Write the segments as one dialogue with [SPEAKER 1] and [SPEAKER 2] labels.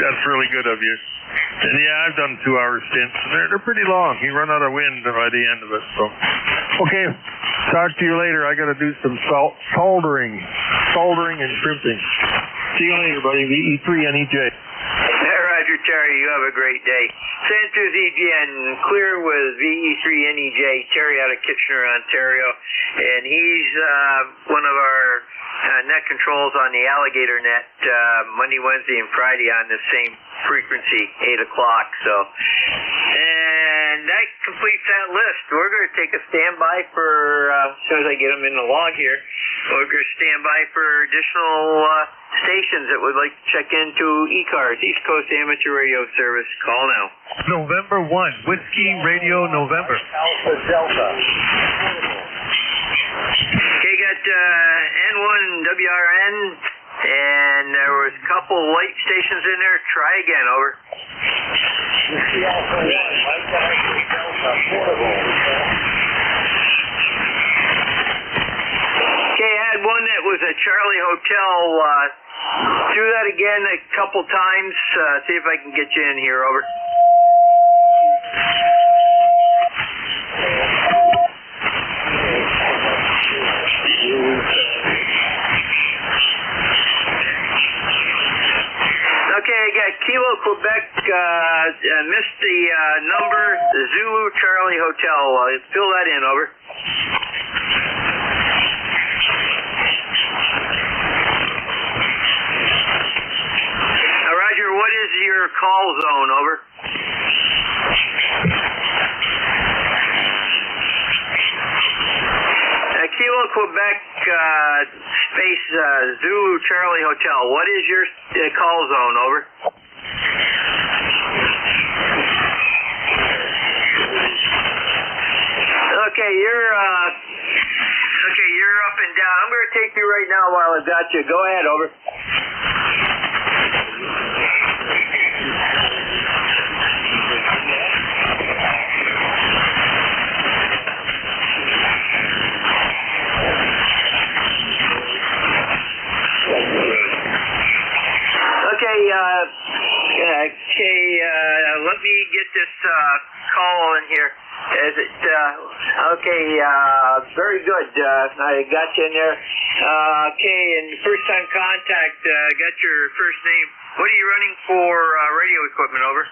[SPEAKER 1] That's really good of you. And yeah, I've done 2-hour stints. They're pretty long. You run out of wind by the end of it. So, okay. Talk to you later. I got to do some soldering and crimping. See you later, buddy. VE3 NEJ.
[SPEAKER 2] Roger, Terry. You have a great day. Santos EGN, clear with VE3 NEJ. Terry out of Kitchener, Ontario. And he's one of our net controls on the Alligator Net Monday, Wednesday, and Friday on the same frequency, 8 o'clock. So, and that completes that list. We're going to take a standby for, as soon as I get them in the log here, we're going to stand by for additional stations that would like to check into ECARS, East Coast Amateur Radio Service. Call now.
[SPEAKER 3] November 1, Whiskey Radio November.
[SPEAKER 4] Alpha Delta.
[SPEAKER 2] Okay, got N1 WRN, and there was a couple light stations in there. Try again, over.
[SPEAKER 4] Whiskey Alpha 1, Mike Alpha Delta, portable.
[SPEAKER 2] Okay, I had one that was a Charlie Hotel. Do that again a couple times. See if I can get you in here, over. Okay, I got Kilo Quebec, missed the number, Zulu Charlie Hotel. Fill that in, over. Roger, what is your call zone, over? Kilo Quebec, space Zulu Charlie Hotel. What is your call zone, over? Okay, you're up and down. I'm going to take you right now while I've got you. Go ahead, over. Let me get this call in here. Is it okay? Very good. I got you in there. Okay, and first time contact. Got your first name. What are you running for radio equipment, over?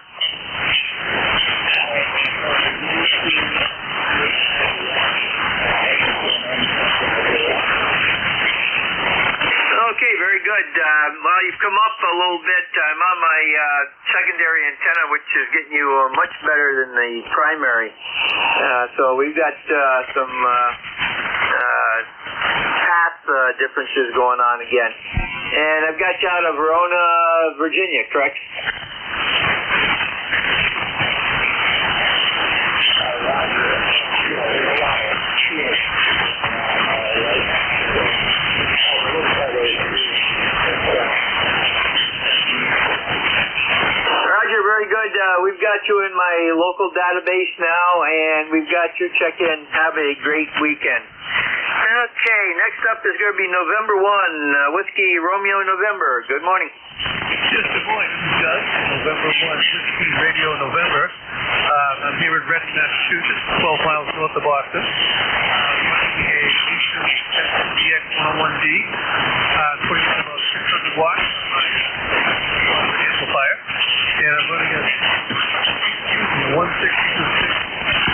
[SPEAKER 2] Okay, very good. Well, you've come up a little bit. I'm on my secondary antenna, which is getting you much better than the primary. So we've got some path differences going on again. And I've got you out of Verona, Virginia, correct? Roger, very good. We've got you in my local database now, and we've got your check-in. Have a great weekend. Okay, next up is going to be November 1, Whiskey Romeo November. Good morning.
[SPEAKER 3] Just good morning, Doug. November 1, Whiskey Radio November. I'm here in Reading, Massachusetts, 12 miles north of Boston. Running a Eastern DX101D, putting on about 600 watts on my amplifier. And I'm running a 160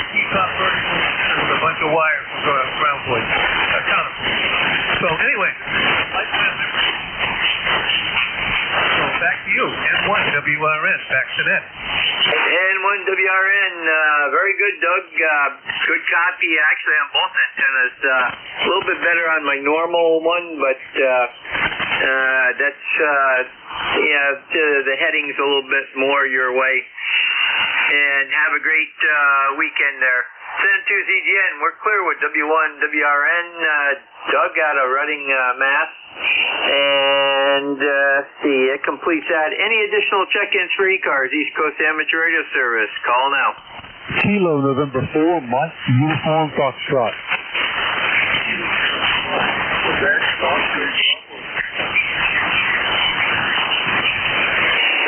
[SPEAKER 3] T-top vertical with a bunch of wires from ground points. A ton of them. So anyway, so back to you. N1 WRN, back to that.
[SPEAKER 2] N1 WRN, very good, Doug. Good copy, actually, on both antennas. A little bit better on my normal one, but that's, the heading's a little bit more your way. And have a great weekend there. San Tuesday EGN, we're clear with W1 WRN. Doug out of Reading, Mass. And see, it completes that. Any additional check-ins for ECARS, East Coast Amateur Radio Service? Call now.
[SPEAKER 5] Kilo November 4, Mike Uniform Foxtrot.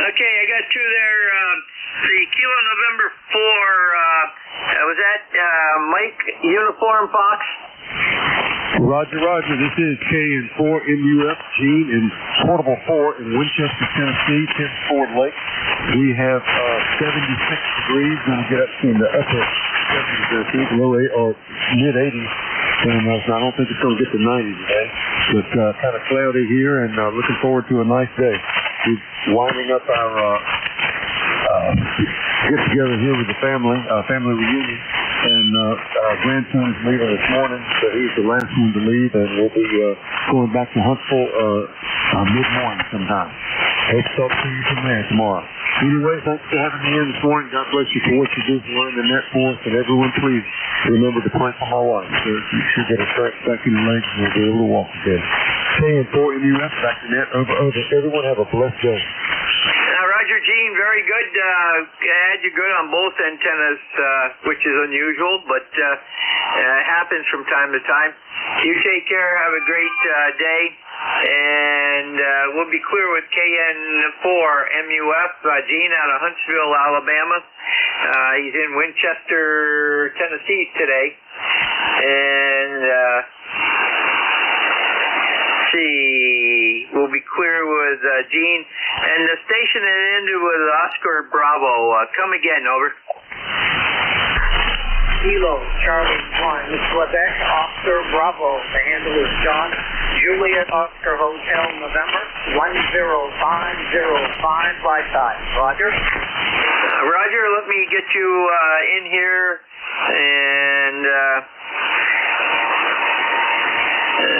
[SPEAKER 2] Okay, 4, was that Mike Uniform Fox?
[SPEAKER 5] Roger, Roger. This is KN4MUF, Gene, in Portable 4 in Winchester, Tennessee, 10 Ford Lake. We have 76 degrees. Going to get up to the upper 70s, I think, low 8 or mid 80s. And I don't think it's going to get to 90 today. But kind of cloudy here, and looking forward to a nice day. We're winding up our get together here with the family reunion. And our grandson is leaving this morning, so he's the last one to leave, and we'll be going back to Huntsville mid-morning sometime. Hope to talk to you from there tomorrow. Anyway, thanks for having me in this morning. God bless you for what you do for learning the net for us, and everyone, please remember to pray for my wife. So she'll get her strength back in the legs and we'll be able to walk again. KN4MUF, back to net, over. Everyone have a blessed day.
[SPEAKER 2] Roger, Gene, very good. Had you good on both antennas, which is unusual, but happens from time to time. You take care. Have a great day. And we'll be clear with KN4MUF, Gene out of Huntsville, Alabama. He's in Winchester, Tennessee today. And we'll be clear with Gene. And the station that ended with Oscar Bravo. Come again, over.
[SPEAKER 4] Kilo, Charlie 1, Quebec, Oscar Bravo. The handle is John Juliet Oscar Hotel, November 10505, flight time. Roger.
[SPEAKER 2] Roger, let me get you in here, and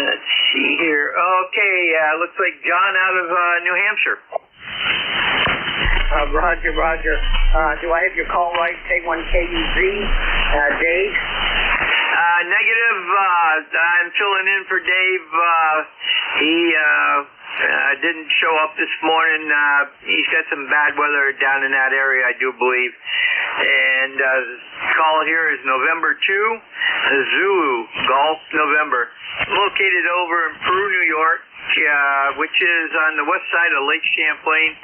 [SPEAKER 2] let's see here. Okay, looks like John out of New Hampshire.
[SPEAKER 4] Roger, Roger. Do I have your call right? K1KUZ, Dave?
[SPEAKER 2] Negative. I'm filling in for Dave. He didn't show up this morning. He's got some bad weather down in that area, I do believe. And call here is November 2, Zulu, Golf, November. Located over in Peru, New York, which is on the west side of Lake Champlain,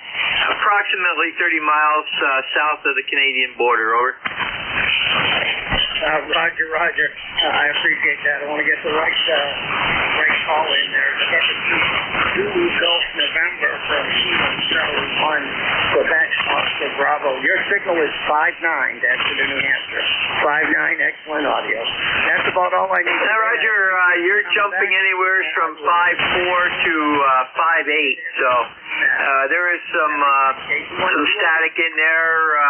[SPEAKER 2] approximately 30 miles south of the Canadian border. Over.
[SPEAKER 4] Roger, Roger. I appreciate that. I want to get the right call in there. Zulu Golf November from Charlie 1, Quebec, Oscar Bravo. Your signal is 5-9. That's to New Hampshire. 5-9, excellent audio. That's about all I need.
[SPEAKER 2] Now, Roger, you're jumping anywhere from 5-4 to 5-8. So there is some static in there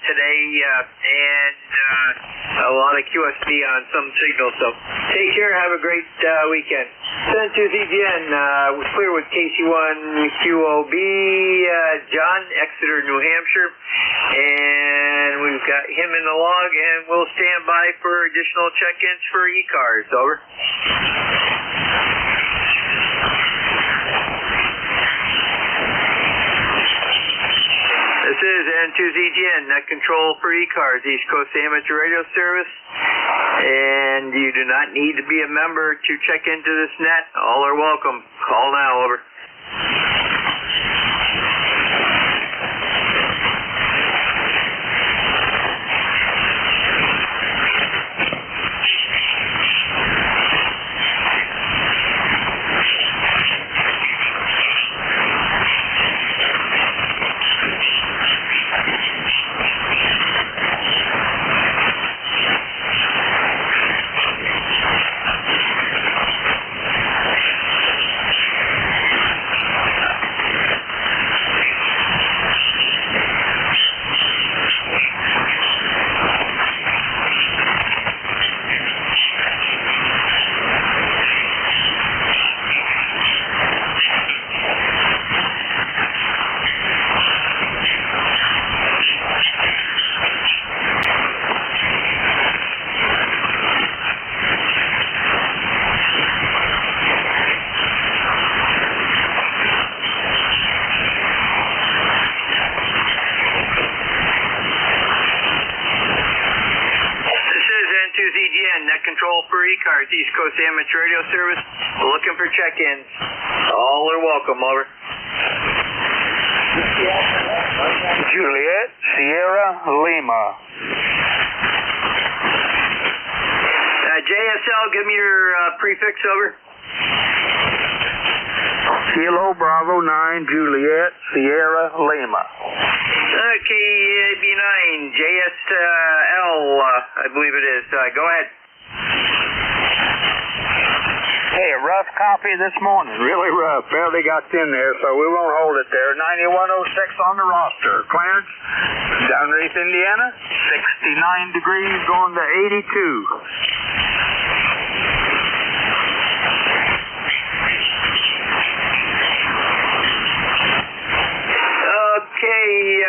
[SPEAKER 2] today, and a lot of QSB on some signals. So take care. Have a great weekend. Send to ZGN. We're clear with KC1QOB, John, Exeter, New Hampshire. And we've got him in the log, and we'll stand by for additional check-ins for ECARS. Over. This is N2ZGN, net control for ECARS, East Coast Amateur Radio Service. And you do not need to be a member to check into this net. All are welcome. Call now, over. Control for ECARS, East Coast Amateur Radio Service. Looking for check-ins. All are welcome, over.
[SPEAKER 6] Juliet, Sierra
[SPEAKER 4] Sierra Lima.
[SPEAKER 2] JSL, give me your prefix, over.
[SPEAKER 4] Kilo Bravo 9 Juliet Sierra Lima.
[SPEAKER 2] KB9, JSL, I believe it is. Go ahead.
[SPEAKER 4] Hey, a rough copy this morning. Really rough. Barely got in there, so we won't hold it there. 9106 on the roster. Clarence, Downrace, Indiana. 69 degrees going to 82.
[SPEAKER 2] Okay,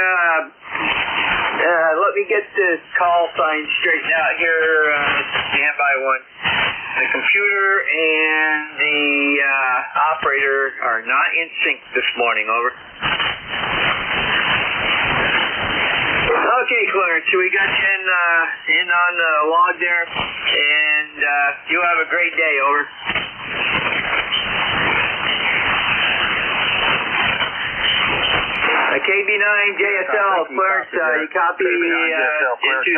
[SPEAKER 2] let me get this call sign straightened out here. Stand by one. The computer and the operator are not in sync this morning, over. Okay, Clarence, so we got you in on the log there, and you have a great day, over. KB9, JSL, Clarence, you copy into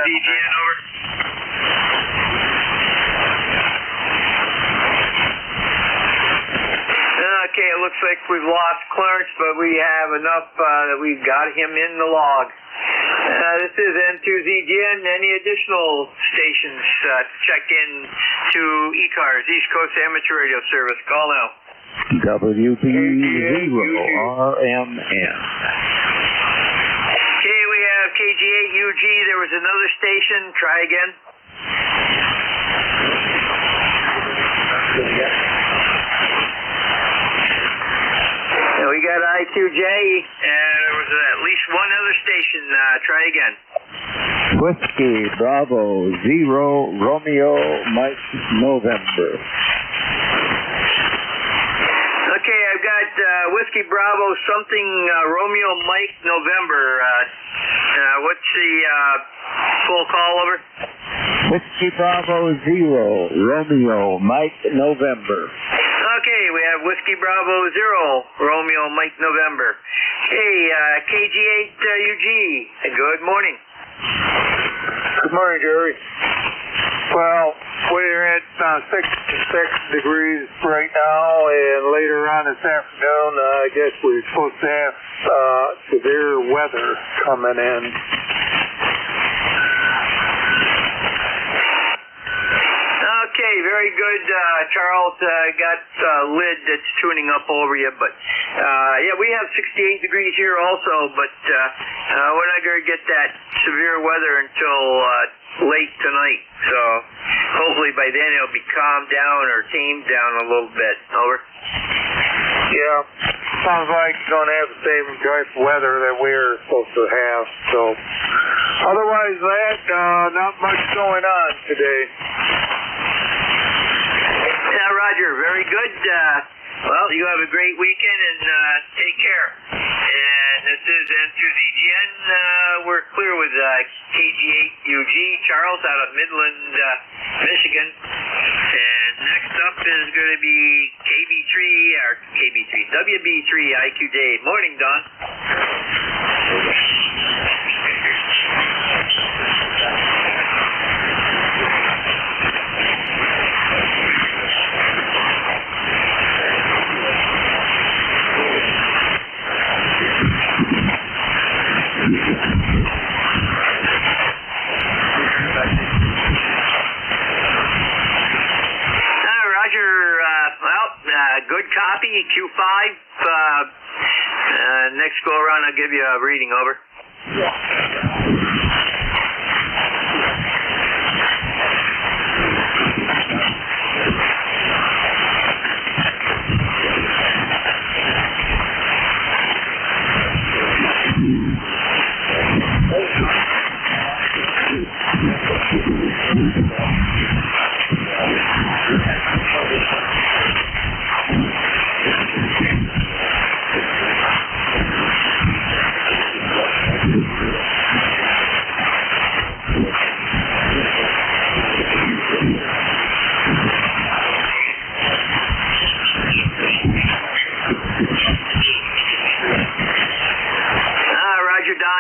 [SPEAKER 2] DGN, over. Okay, it looks like we've lost Clarence, but we have enough that we've got him in the log. This is N2ZGN. Any additional stations to check in to ECARS, East Coast Amateur Radio Service? Call now.
[SPEAKER 5] WP0RMN.
[SPEAKER 2] Okay, we have KG8UG. There was another station. Try again. And we got I2J, and there was at least one other station. Try again.
[SPEAKER 5] Whiskey Bravo 0 Romeo Mike November.
[SPEAKER 2] Okay, I've got Whiskey Bravo something Romeo Mike November. What's the full call, over?
[SPEAKER 5] Whiskey Bravo 0 Romeo Mike November.
[SPEAKER 2] Okay, we have Whiskey Bravo 0 Romeo Mike November. Hey, KG8UG, good morning.
[SPEAKER 4] Good morning, Jerry. Well, we're at 66 degrees right now, and later on this afternoon, I guess we're supposed to have severe weather coming in.
[SPEAKER 2] Okay, very good. Charles got lid that's tuning up over you, but yeah, we have 68 degrees here also, but we're not going to get that severe weather until late tonight, so hopefully by then it'll be calmed down or tamed down a little bit, over.
[SPEAKER 4] Yeah, sounds like it's going to have the same type of weather that we're supposed to have, so otherwise that, not much going on today.
[SPEAKER 2] Yeah, Roger, very good. Well, you have a great weekend, and take care. And this is N2ZGN. We're clear with KG8UG, Charles, out of Midland, Michigan. And next up is going to be WB3 IQ Day. Morning, Don. Good copy, Q5. Next go around, I'll give you a reading, over.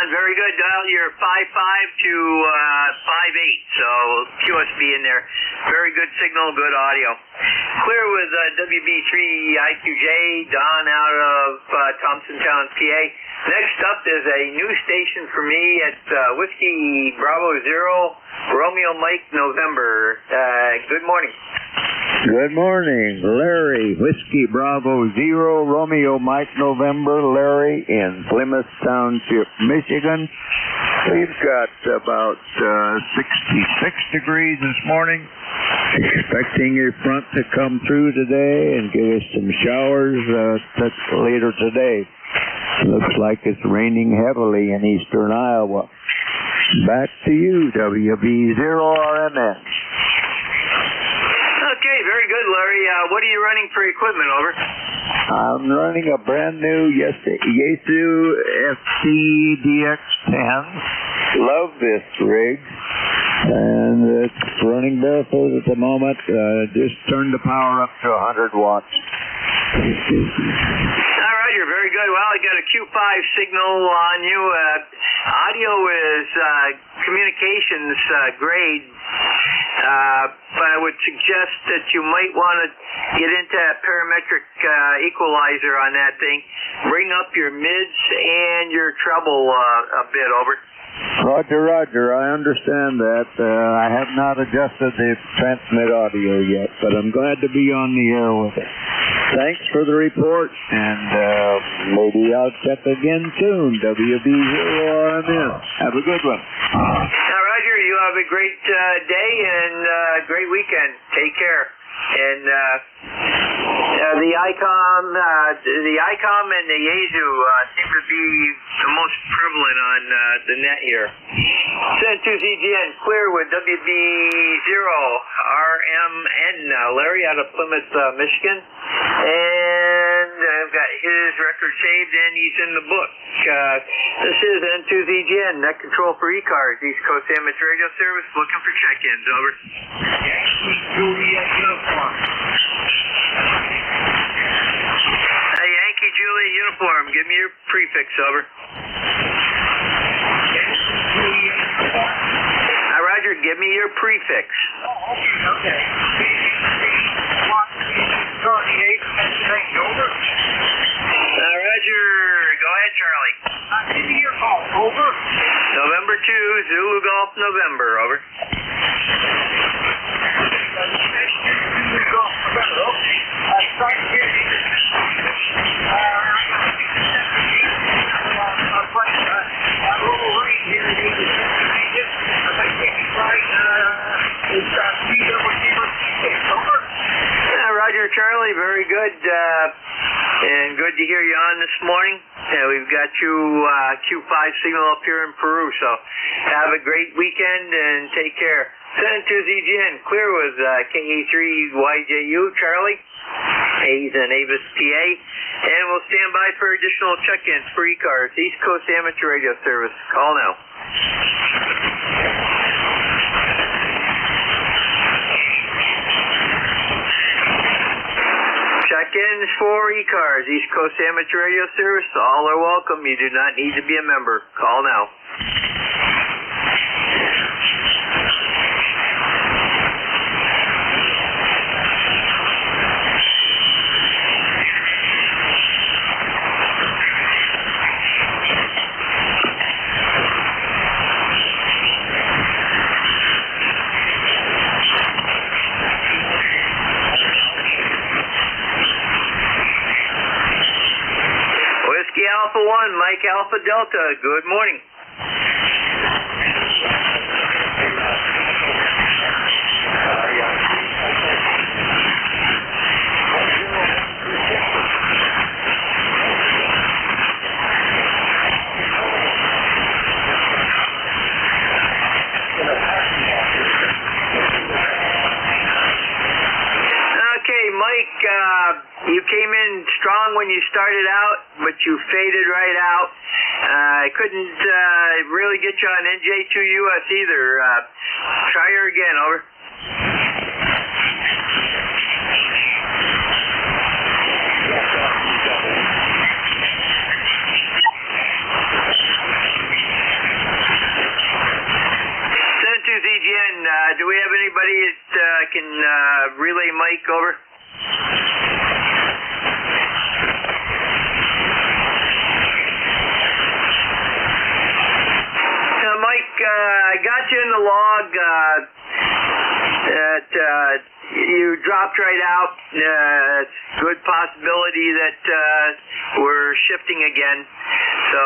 [SPEAKER 2] John. Very good. Dial your 55 to 58. So QSB in there. Very good signal, good audio. Clear with WB3 IQJ. Don out of Thompsontown, PA. Next up is a new station for me at Whiskey Bravo Zero, Romeo Mike November. Good morning.
[SPEAKER 6] Good morning, Larry, Whiskey Bravo Zero, Romeo Mike November, Larry in Plymouth Township, Michigan. We've got about 66 degrees this morning. Expecting a front to come through today and give us some showers later today. Looks like it's raining heavily in eastern Iowa. Back to you, WB0RMS.
[SPEAKER 2] Okay, very good, Larry. What are you running for equipment, over?
[SPEAKER 6] I'm running a brand new Yaesu FTDX10. Love this rig. And it's running barefoot at the moment. Just turned the power up to 100 watts.
[SPEAKER 2] All right, you're very good. Well, I got a Q5 signal on you. Audio is communications grade, but I would suggest that you might want to get into a parametric equalizer on that thing. Bring up your mids and your treble a bit, over.
[SPEAKER 6] Roger, I understand that. I have not adjusted the transmit audio yet, but I'm glad to be on the air with it. Thanks for the report, and maybe I'll check again soon. WB0RMS. Have a good one.
[SPEAKER 2] Now, Roger, you have a great day and great weekend. Take care. And the ICOM and the Yaesu seem to be the most prevalent on the net here. Send to ZGN, clear with WB0RMN. Larry out of Plymouth, Michigan. And I've got his record saved, and he's in the book. This is N2ZGN, net control for ECARS, East Coast Amateur Radio Service, looking for check-ins, over. Yankee Juliet uniform, give me your prefix, over. Roger, give me your prefix.
[SPEAKER 4] Okay.
[SPEAKER 2] Roger, go ahead, Charlie.
[SPEAKER 4] Give me your call, over.
[SPEAKER 2] November 2, Zulu Golf, November, over. Roger, Charlie, very good. And good to hear you on this morning. We've got you Q5 signal up here in Peru, so have a great weekend and take care. Send to ZGN, clear with KA3YJU, Charlie. He's in Avis, PA. And we'll stand by for additional check-ins for ECARS, East Coast Amateur Radio Service. Call now. Check-ins for ECARS, East Coast Amateur Radio Service. All are welcome. You do not need to be a member. Call now. Alpha 1, Mike Alpha Delta, good morning. Okay, Mike, you came in strong when you started out, but you faded right out. I couldn't really get you on NJ2US either. Try her again, over. anybody that can relay Mike over? Mike, I got you in the log that you dropped right out. It's a good possibility that we're shifting again. So,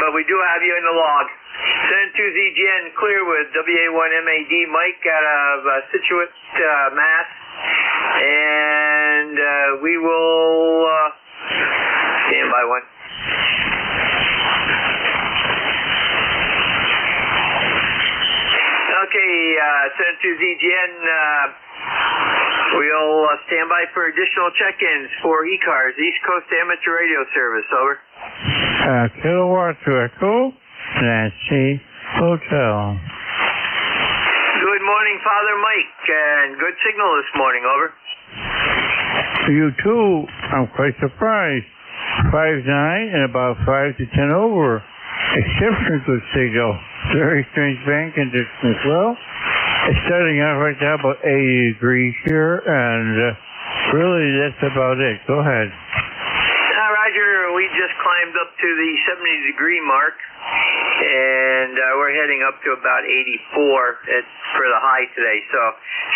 [SPEAKER 2] but we do have you in the log. 72ZGN clear with WA1MAD Mike out of Situate, Mass. And we will stand by one. Okay, 72ZGN, we'll stand by for additional check-ins for ECARS, East Coast Amateur Radio Service, over.
[SPEAKER 7] Kilowatt to Echo, Nancy Hotel.
[SPEAKER 2] Good morning, Father Mike, and good signal this morning, over.
[SPEAKER 7] You too, I'm quite surprised. 5-9 and about 5 to 10 over. Exceptionally good signal. Very strange bank condition as well. It's starting out right now about 80 degrees here, and really that's about it. Go ahead.
[SPEAKER 2] Roger, we just climbed up to the 70-degree mark, and we're heading up to about 84 for the high today, so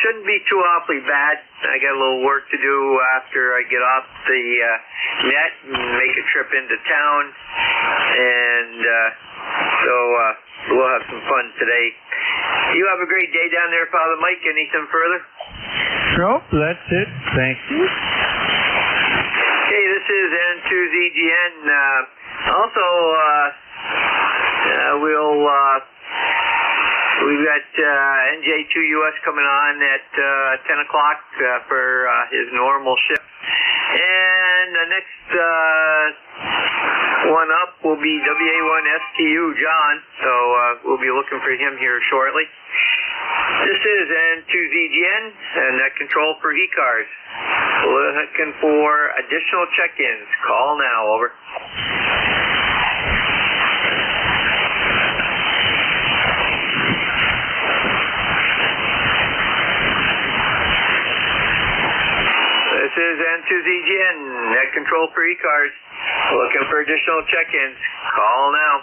[SPEAKER 2] shouldn't be too awfully bad. I got a little work to do after I get off the net and make a trip into town, and so we'll have some fun today. You have a great day down there, Father Mike. Anything further?
[SPEAKER 7] Nope, that's it. Thank you.
[SPEAKER 2] Okay, this is N2ZGN. Also, we've got NJ2US coming on at 10 o'clock for his normal shift. And the next one up will be WA1STU John, so we'll be looking for him here shortly. This is N2ZGN, net control for ECARS. Looking for additional check-ins. Call now, over. This is N2ZGN, net control for ECARS. Looking for additional check-ins. Call now.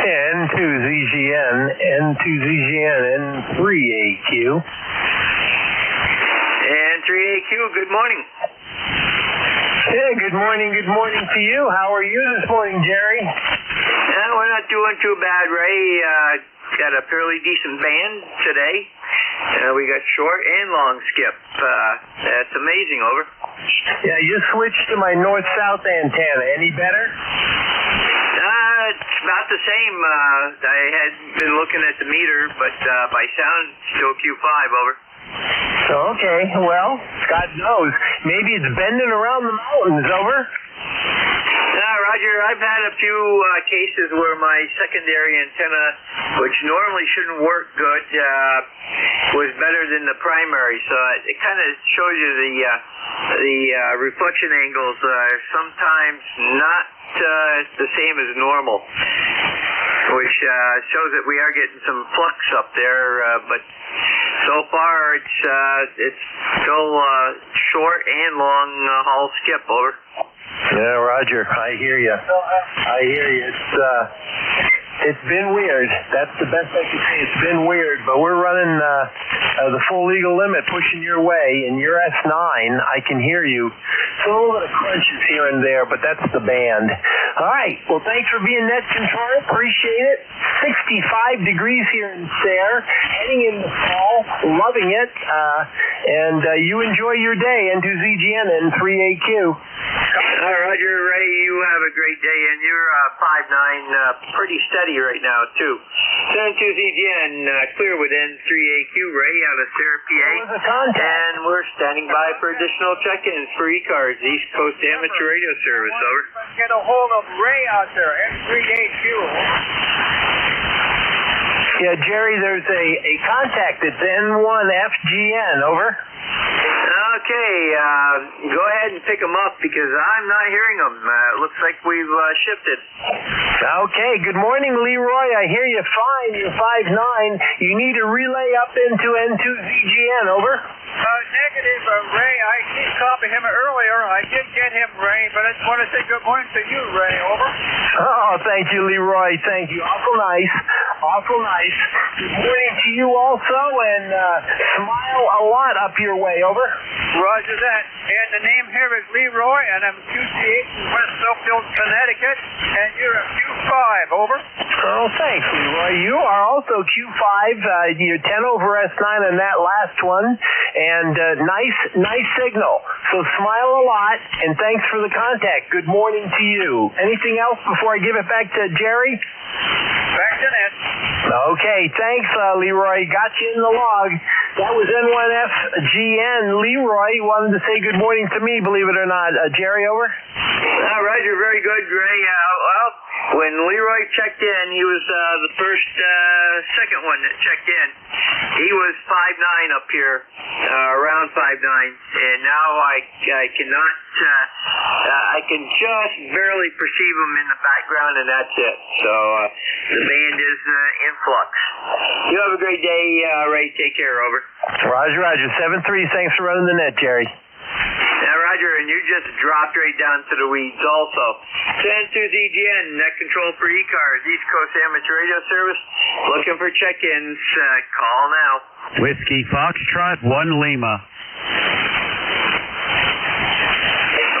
[SPEAKER 8] N2ZGN, N3AQ.
[SPEAKER 2] N3AQ, good morning.
[SPEAKER 8] Yeah, good morning to you. How are you this morning, Jerry?
[SPEAKER 2] We're not doing too bad, Ray. Got a fairly decent band today. We got short and long skip. That's amazing, over.
[SPEAKER 8] Yeah, you switched to my north-south antenna. Any better?
[SPEAKER 2] It's about the same. I had been looking at the meter, but by sound, still Q5, over.
[SPEAKER 8] Okay, well, God knows. Maybe it's bending around the mountains, over.
[SPEAKER 2] Roger, I've had a few cases where my secondary antenna, which normally shouldn't work good, was better than the primary. So it kind of shows you the reflection angles are sometimes not the same as normal, which shows that we are getting some flux up there, but so far it's still short and long haul skip, over.
[SPEAKER 8] Yeah, Roger, I hear you. It's been weird. That's the best I can say. It's been weird, but we're running the full legal limit, pushing your way, and you're S9. I can hear you. So a little bit of crunches here and there, but that's the band. All right. Well, thanks for being net control. Appreciate it. 65 degrees here in Sayre. Heading into fall. Loving it. And you enjoy your day. N2ZGN and 3AQ.
[SPEAKER 2] Roger, Ray, you have a great day, and you're 5'9", pretty steady right now, too. San Tuesday clear with N3AQ, Ray, out of Sarah, PA. And we're standing by for additional check-ins for ECARS, East Coast Amateur Radio Service, over.
[SPEAKER 4] Get a hold of Ray out there, N3AQ.
[SPEAKER 8] Yeah, Jerry, there's a contact that's N1FGN, over.
[SPEAKER 2] Okay, go ahead and pick them up because I'm not hearing them. It looks like we've shifted.
[SPEAKER 8] Okay, good morning, Leroy. I hear you fine. You're 5'9". You need a relay up into N2ZGN, over.
[SPEAKER 4] Negative, Ray. I did copy him earlier. I did get him, Ray, but I just want to say good morning to you, Ray, over.
[SPEAKER 8] Oh, thank you, Leroy. Thank you. Awful nice. Awful nice. Good morning to you also, and smile a lot up your way, over.
[SPEAKER 4] Roger that. And the name here is Leroy, and I'm QC8 in West Southfield, Connecticut, and you're a Q5, over.
[SPEAKER 8] Oh, thanks, Leroy. You are also Q5. You're 10 over S9 on that last one, and nice signal. So smile a lot, and thanks for the contact. Good morning to you. Anything else before I give it back to Jerry?
[SPEAKER 4] Back to that.
[SPEAKER 8] Okay, thanks, Leroy. Got you in the log. That was N1FGN. Leroy wanted to say good morning to me, believe it or not. Jerry, over?
[SPEAKER 2] Roger, very good, Gray. Well, when Leroy checked in, he was the second one that checked in. He was 5'9" up here, around 5'9", and now I cannot, I can just barely perceive him in the background, and that's it. So the band is in flux. You have a great day, Ray. Take care, over.
[SPEAKER 8] Roger, 7-3. Thanks for running the net, Jerry.
[SPEAKER 2] Roger, and you just dropped right down to the weeds also. San Tuesday net control for ECARS, East Coast Amateur Radio Service. Looking for check-ins. Call now.
[SPEAKER 9] Whiskey Foxtrot 1 Lima.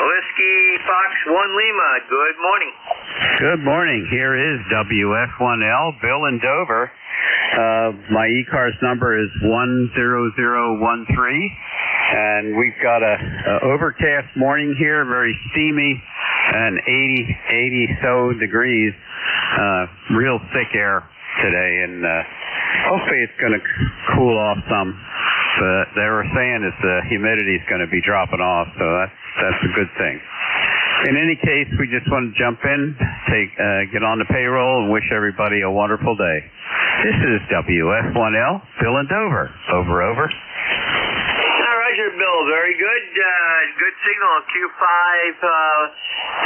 [SPEAKER 2] Whiskey Fox 1 Lima. Good morning.
[SPEAKER 9] Good morning. Here is WF1L, Bill in Dover. My ECARS number is 10013. And we've got a overcast morning here, very steamy, and 80 so degrees, real thick air today, and hopefully it's going to cool off some. But they were saying that the humidity is going to be dropping off, so that's a good thing. In any case, we just want to jump in, get on the payroll, and wish everybody a wonderful day. This is WF1L, Bill in Dover. Over.
[SPEAKER 2] Roger, Bill. Very good. Good signal. Q5,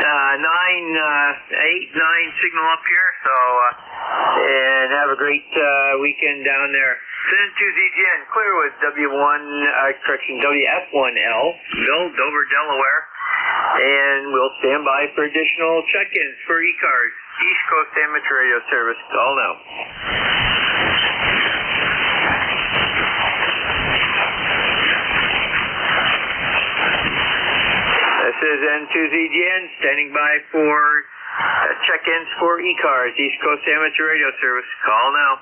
[SPEAKER 2] 9, 8, 9 signal up here. So, and have a great weekend down there. San Tuesday clear with WF1L, Bill, Dover, Delaware. And we'll stand by for additional check-ins for ECARS, East Coast Amateur Radio Service. Call now. This is N2ZGN standing by for check-ins for ECARS, East Coast Amateur Radio Service. Call now.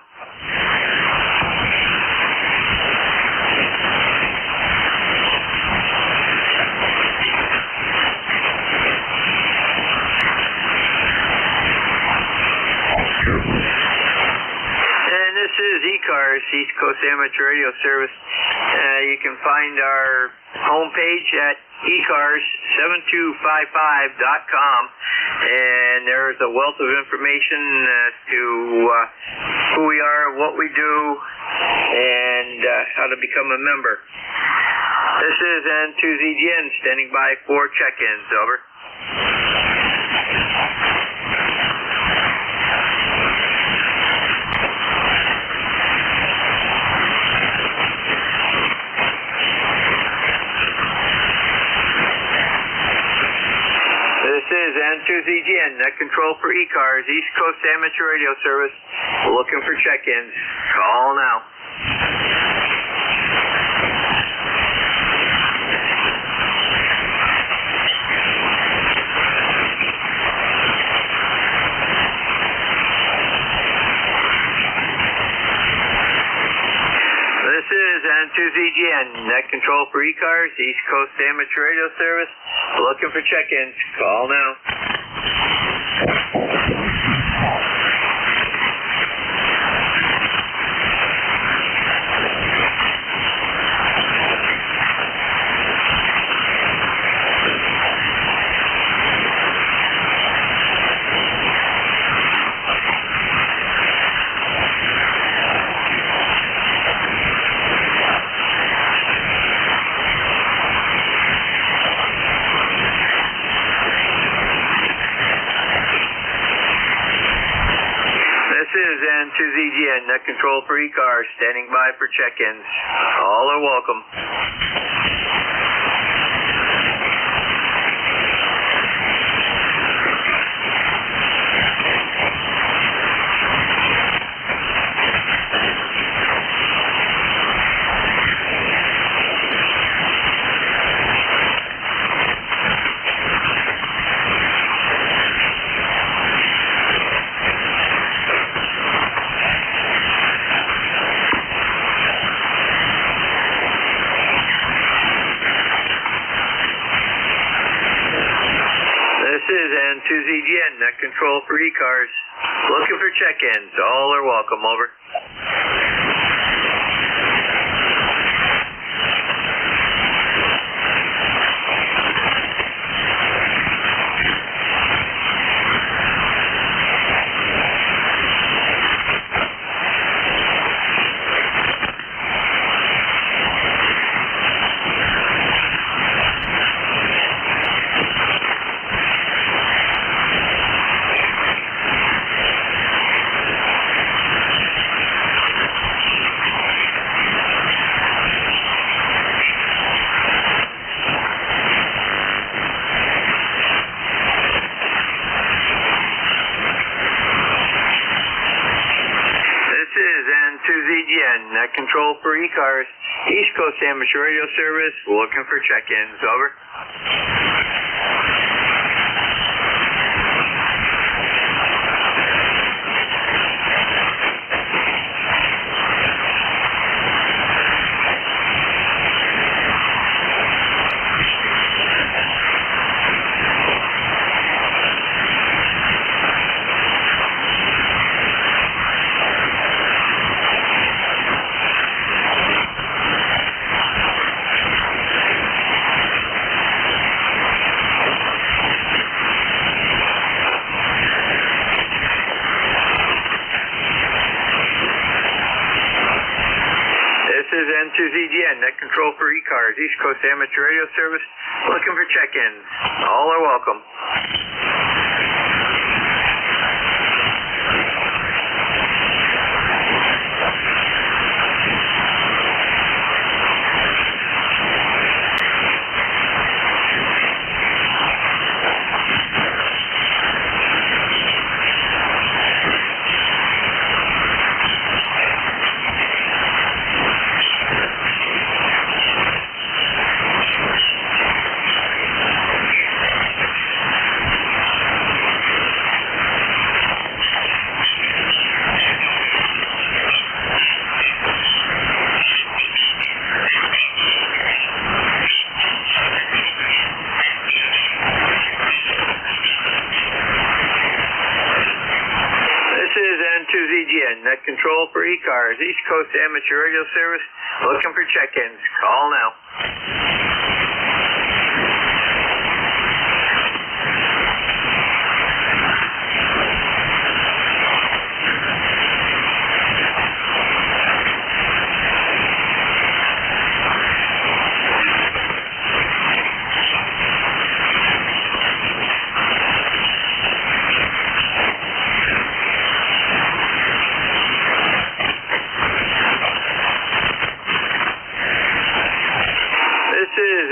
[SPEAKER 2] And this is ECARS, East Coast Amateur Radio Service. You can find our homepage at ECARS7255.com, and there's a wealth of information as to who we are, what we do, and how to become a member. This is N2ZGN standing by for check-ins. Over. This is N2ZGN, net control for ECARS, East Coast Amateur Radio Service. Looking for check-ins. Call now. This is N2ZGN, net control for ECARS, East Coast Amateur Radio Service. Looking for check-ins. Call now. N2ZGN, net control for ECARS, standing by for check-ins. All are welcome. N2ZGN, net control for ECARS. Looking for check-ins. All are welcome. Over. N2ZGN, net control for ECARS, East Coast Amateur Radio Service, looking for check-ins. Over. N2ZGN, net control for ECARS, East Coast Amateur Radio Service, looking for check-ins. All are welcome. N2ZGN, net control for ECARS, East Coast Amateur Radio Service, looking for check-ins. Call now.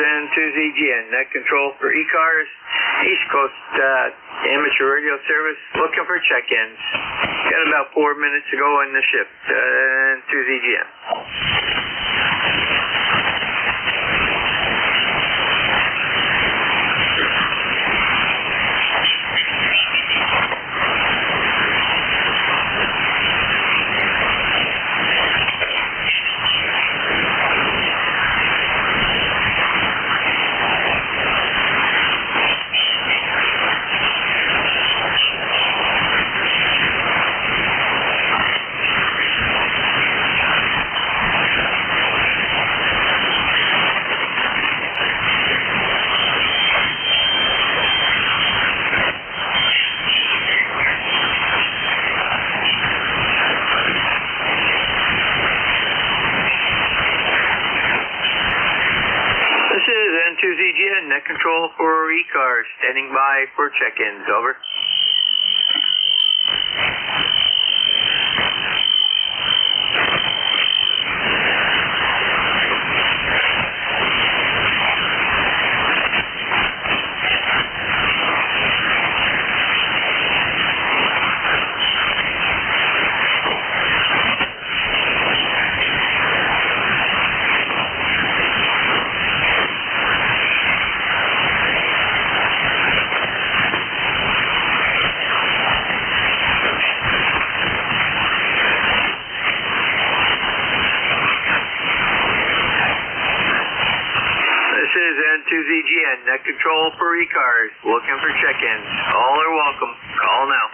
[SPEAKER 2] N2ZGN, net control for ECARS, East Coast Amateur Radio Service, looking for check-ins. Got about 4 minutes to go in the shift. N2ZGN. control for ECARS, standing by for check-ins. Over. N2ZGN, net control for ECARS, looking for check-ins. All are welcome. Call now.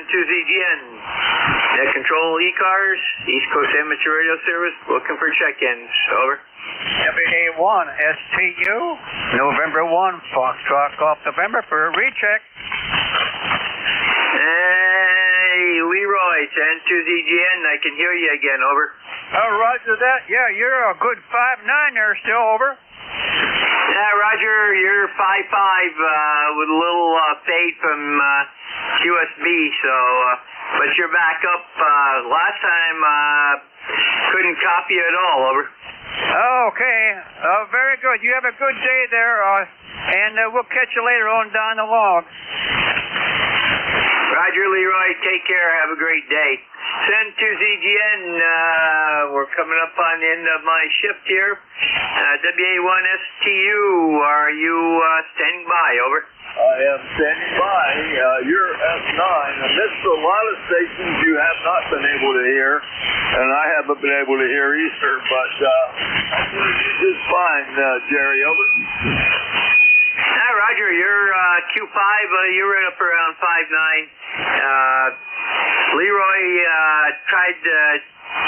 [SPEAKER 2] N2ZGN, net control ECARS, East Coast Amateur Radio Service, looking for check-ins. Over.
[SPEAKER 4] WA1 STU, November 1, Foxtrot Golf November for a recheck.
[SPEAKER 2] Hey, Leroy, it's N2ZGN, I can hear you again. Over.
[SPEAKER 4] Oh, roger that. Yeah, you're a good 5'9" there still. Over.
[SPEAKER 2] Yeah, Roger, you're 5'5", with a little fade from QSB, so, but you're back up. Last time, couldn't copy you at all. Over.
[SPEAKER 4] Okay. Very good. You have a good day there, and we'll catch you later on down the log.
[SPEAKER 2] Roger, Leroy. Take care. Have a great day. Send to ZGN. We're coming up on the end of my shift here. WA1STU, are you standing by? Over.
[SPEAKER 10] I am standing by. You're S9. Amidst a lot of stations you have not been able to hear, and I haven't been able to hear either, but I'm going to do just fine, Jerry. Over.
[SPEAKER 2] Roger, you're Q5. You're right up around 5'9". Leroy tried to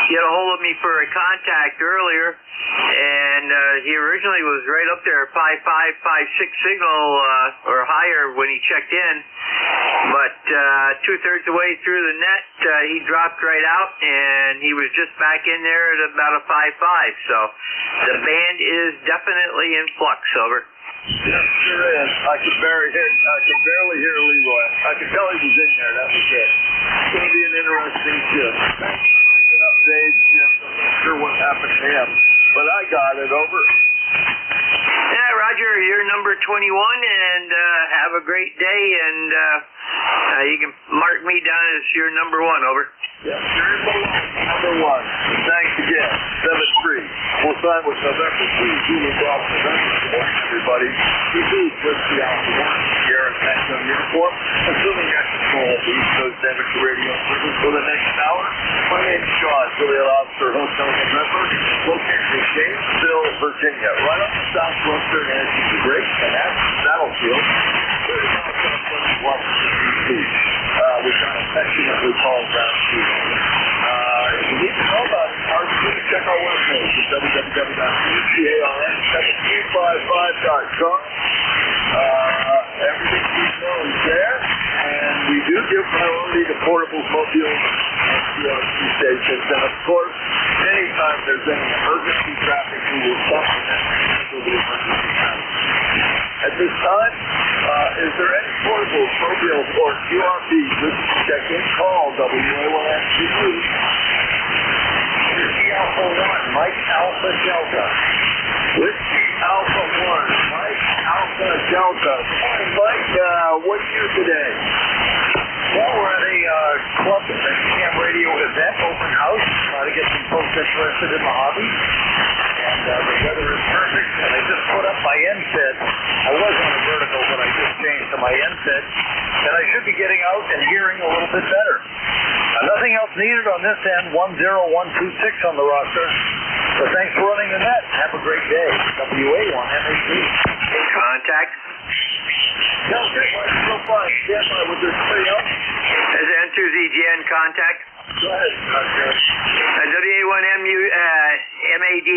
[SPEAKER 2] get a hold of me for a contact earlier, and he originally was right up there, 5'5", 5'6" signal or higher when he checked in, but 2/3 the way through the net, he dropped right out, and he was just back in there at about a 5'5". So the band is definitely in flux. Over.
[SPEAKER 10] Yes, sure is. I could barely hear Leroy. I could tell he was in there. That was it. It's going to be an interesting shift. Thanks for the update. I'm not sure what happened to him, but I got it. Over.
[SPEAKER 2] Yeah, Roger, you're number 21, and have a great day, and you can mark me down as your number 1. Over.
[SPEAKER 10] Yes, you're number 1. Thanks again. 7-3. We'll sign with November 3. Julie Golf November. Good morning, everybody. We do switch the Alpha 1 here in Maximum Uniform. Assuming you control the East Coast Amateur Radio Service for the next hour. My name's Sean, Affiliate Officer, Hotel November, located in Gainesville, Virginia, right on the southwestern edge of the Great Manhattan Battlefield. 30 miles southwest of Washington, D.C. Which I affectionately call Ground Zero. If you need to know about ECARS, please check our webpage at www.ecars.com. Everything we know is there, and we do give priority to portables, mobiles, and CRC stations. And of course, anytime there's any emergency traffic, we will supplement the emergency traffic. At this time, is there any portables, mobiles, or QRPs wishing to check in? Call WA1STU. Whiskey Alpha 1, Mike Alpha Delta. Whiskey Alpha 1, Mike Alpha Delta. Hi, Mike. What are you today? Well, we're at a club cam radio event, open house. Try to get some folks interested in the hobby. And the weather is perfect. And I just put up my NSET. I was on a vertical, but I just changed to my NSET. And I
[SPEAKER 8] I should be getting out and hearing a little bit better. Nothing else needed on this end, 10126 on the roster. So thanks for running the net. Have a great day. WA1 MAC.
[SPEAKER 2] Contact.
[SPEAKER 10] Okay, so fine. Stand by with this play up.
[SPEAKER 2] Is N2ZGN contact?
[SPEAKER 10] Go ahead,
[SPEAKER 2] WA1MU, MAD,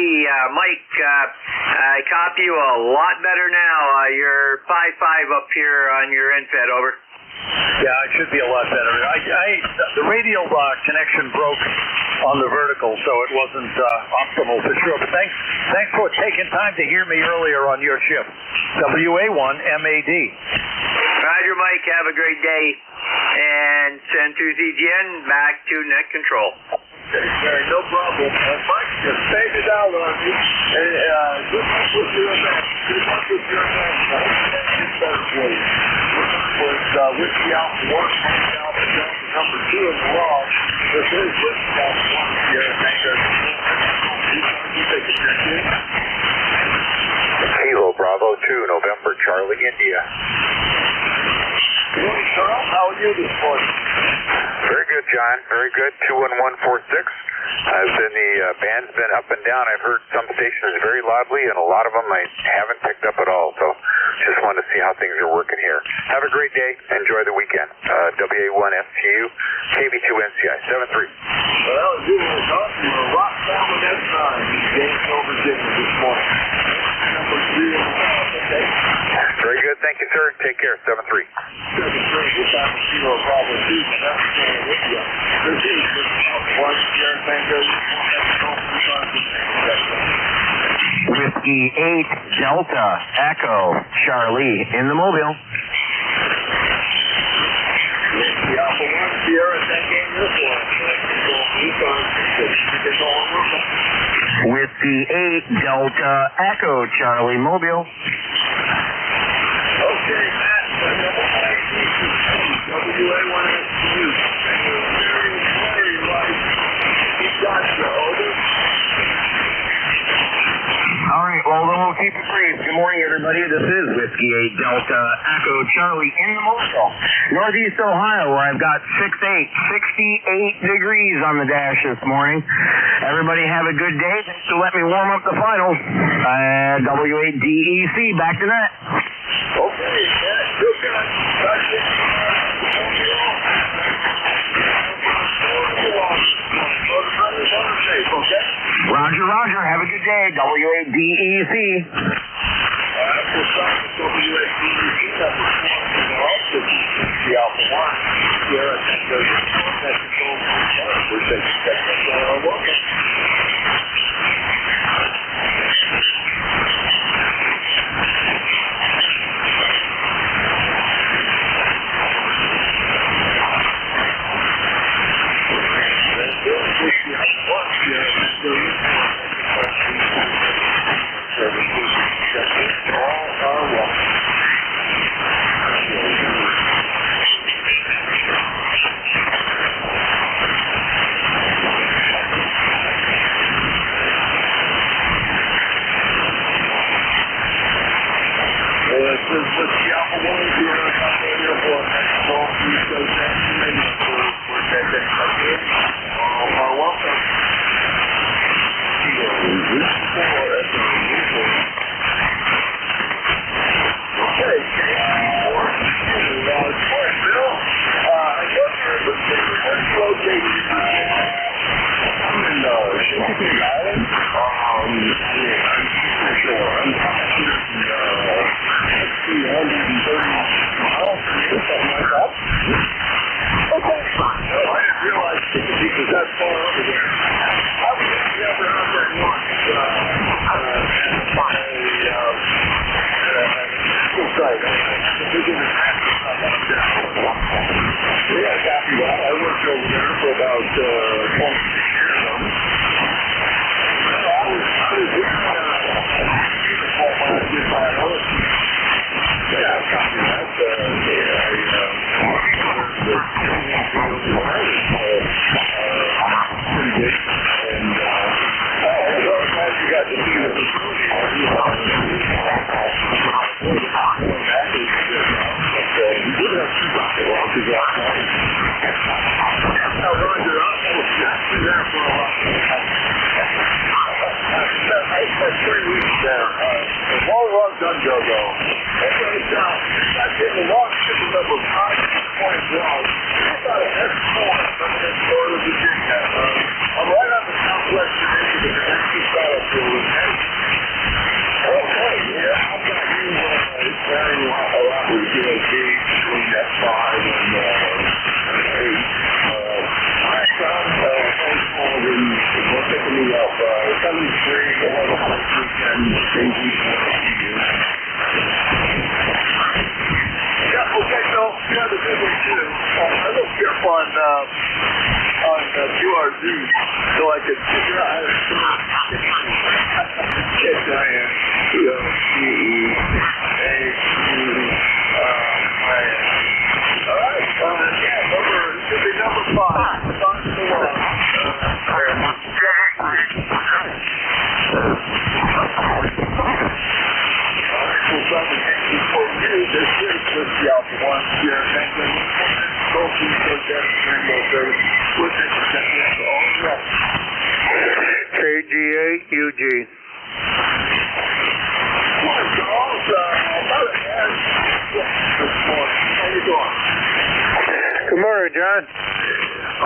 [SPEAKER 2] Mike, I copy you a lot better now. You're 5-5 up here on your NFED, over.
[SPEAKER 8] Yeah, it should be a lot better. The radio connection broke on the vertical, so it wasn't optimal for sure. But thanks for taking time to hear me earlier on your shift. WA1 MAD.
[SPEAKER 2] Roger, Mike. Have a great day. And send to ZGN back to net control.
[SPEAKER 10] Okay, no problem. Mike, just fade it out on you. And good luck with your event. Good luck with your event. Was Whiskey Alpha 1, Whiskey Alpha Delta number 2 in the law. This is Whiskey Alpha 1 here. Thank you. You take a check.
[SPEAKER 11] Kilo Bravo 2, November Charlie, India.
[SPEAKER 10] Good morning, Charles. How are you this morning?
[SPEAKER 11] Very good, John. Very good. 21146. The band's been up and down. I've heard some stations very loudly, and a lot of them I haven't picked up at all. So just wanted to see how things are working here. Have a great day. Enjoy the weekend. WA1FTU, KB2NCI, 73.
[SPEAKER 10] Well, as you were talking, we're rock down with that sign. James over Virginia this morning. Number 3 in the house, okay?
[SPEAKER 11] Very good. Thank you, sir. Take care. 73.
[SPEAKER 10] 73, we're back to 0 Bravo 2. That's going with you. This is one Sierra Tango.
[SPEAKER 12] Whiskey 8 Delta Echo Charlie in the mobile.
[SPEAKER 10] Whiskey Alpha 1 Sierra Tango uniform.
[SPEAKER 12] Whiskey 8 Delta Echo Charlie mobile.
[SPEAKER 10] Okay, Matt. WA1SU. Very light. He's got you, over.
[SPEAKER 12] All right, well, then we'll keep it brief. Good morning, everybody. This is Whiskey 8 Delta Echo Charlie in the mobile. Northeast Ohio, where I've got 68 degrees on the dash this morning. Everybody have a good day. Thanks for letting me warm up the final. WA-DEC, back to net.
[SPEAKER 10] Okay, Matt. Good guy. Gotcha.
[SPEAKER 12] Roger, roger. Have a good day. WA-DEC.
[SPEAKER 10] We'll start with WA-DEC number 4. Also, the Alpha 1. Sierra Tango uniform. That's control. We're taking that. Welcome. done, Jojo. Anyway, that's in the launch shipment number 5.12. How about an S4 coming in Florida, Virginia? I'm right on the southwestern edge of the Kentucky battlefield, okay? Okay, yeah, I've got you very well around with DOT between that 5 and 8. What's picking me up? 73, 11, yeah, okay, so the other thing we do, I looked up on QRZ so I could figure out how to yes, I am. All right, should be number 5. KG8UG. Good morning, John.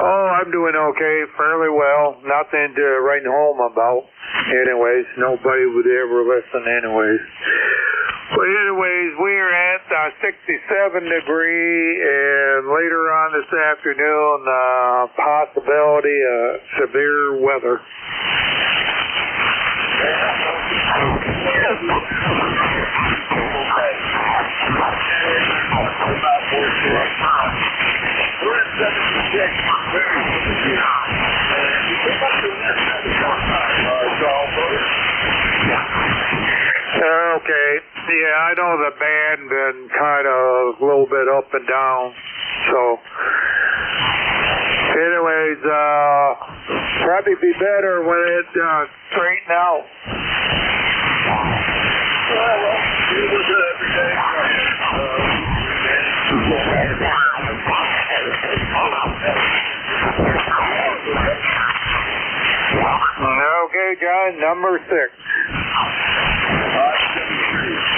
[SPEAKER 10] Oh, I'm doing okay, fairly well. Nothing to write home about. Anyways, nobody would ever listen anyways. But anyways, we're at 67 degree, and later on this afternoon, possibility of severe weather. Okay. Yeah, I know the band been kind of a little bit up and down. So, anyways, probably be better when it straighten out. Well, we do it every day. Okay, John, number 6.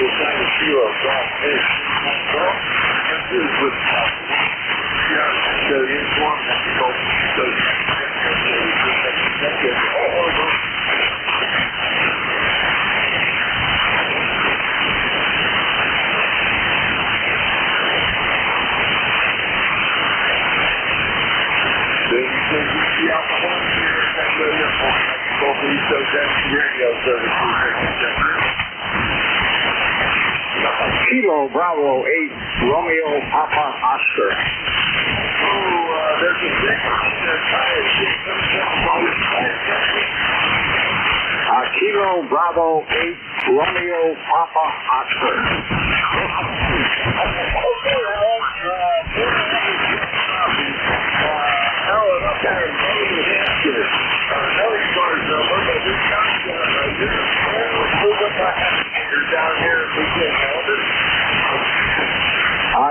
[SPEAKER 10] We'll find a few of them. This is with the uniform that you go
[SPEAKER 12] Kilo Bravo 8 Romeo Papa Oscar.
[SPEAKER 10] There's a thing
[SPEAKER 12] Kilo Bravo 8 Romeo Papa Oscar.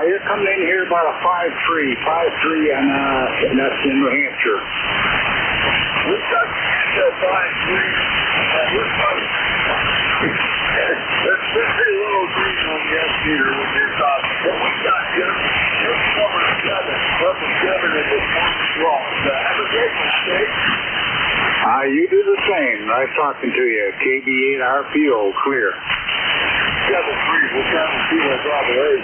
[SPEAKER 12] You're coming in here about a 5-3, and that's in New Hampshire.
[SPEAKER 10] We've got 5-3, there's pretty little green on the S-meter when you're talking, but we've got just number 7, level 7 in this one wrong. Have a great one, Dave.
[SPEAKER 12] You do the same. Nice talking to you. KB8 RPO, clear.
[SPEAKER 10] 7-3, we'll count and see what's on the way.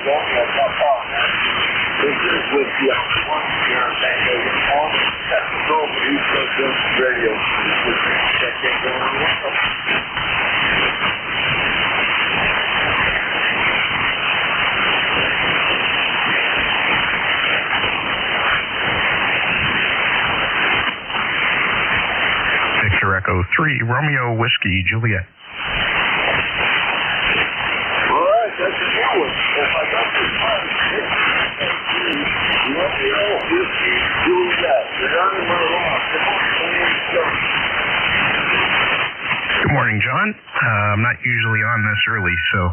[SPEAKER 10] This is with the one here on Tango Uniform. That's the goal for East Coast Radio. That can't go anywhere.
[SPEAKER 13] Victor Echo 3, Romeo Whiskey, Juliet.
[SPEAKER 10] That's a new one. If I got this one, Romeo Whiskey Juliet. You're on the wrong.
[SPEAKER 13] Good morning, John. I'm not usually on this early, so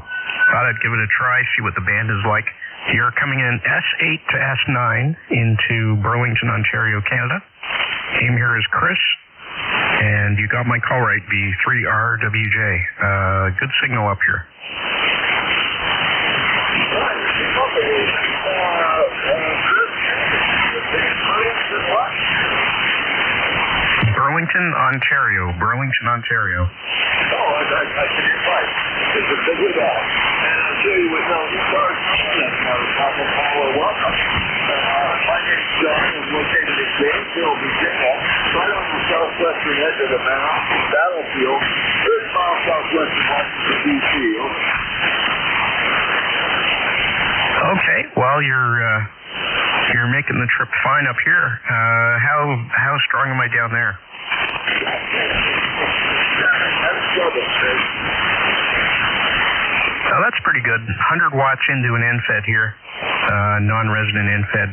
[SPEAKER 13] thought I'd give it a try, see what the band is like. You're coming in S8 to S9 into Burlington, Ontario, Canada. Name here is Chris, and you got my call right, B3RWJ. Good signal up here. Burlington, Ontario.
[SPEAKER 10] Oh, I can invite. It's a big with that. And I'll show you what ECARS welcome. My name's John. I'm located in Gainesville, Virginia, right on the southwestern edge of the battlefield, 30 miles southwest of Washington, D.C.
[SPEAKER 13] Okay, well, you're making the trip fine up here. How strong am I down there? Oh, that's pretty good. 100 watts into an NFED here, non-resident NFED,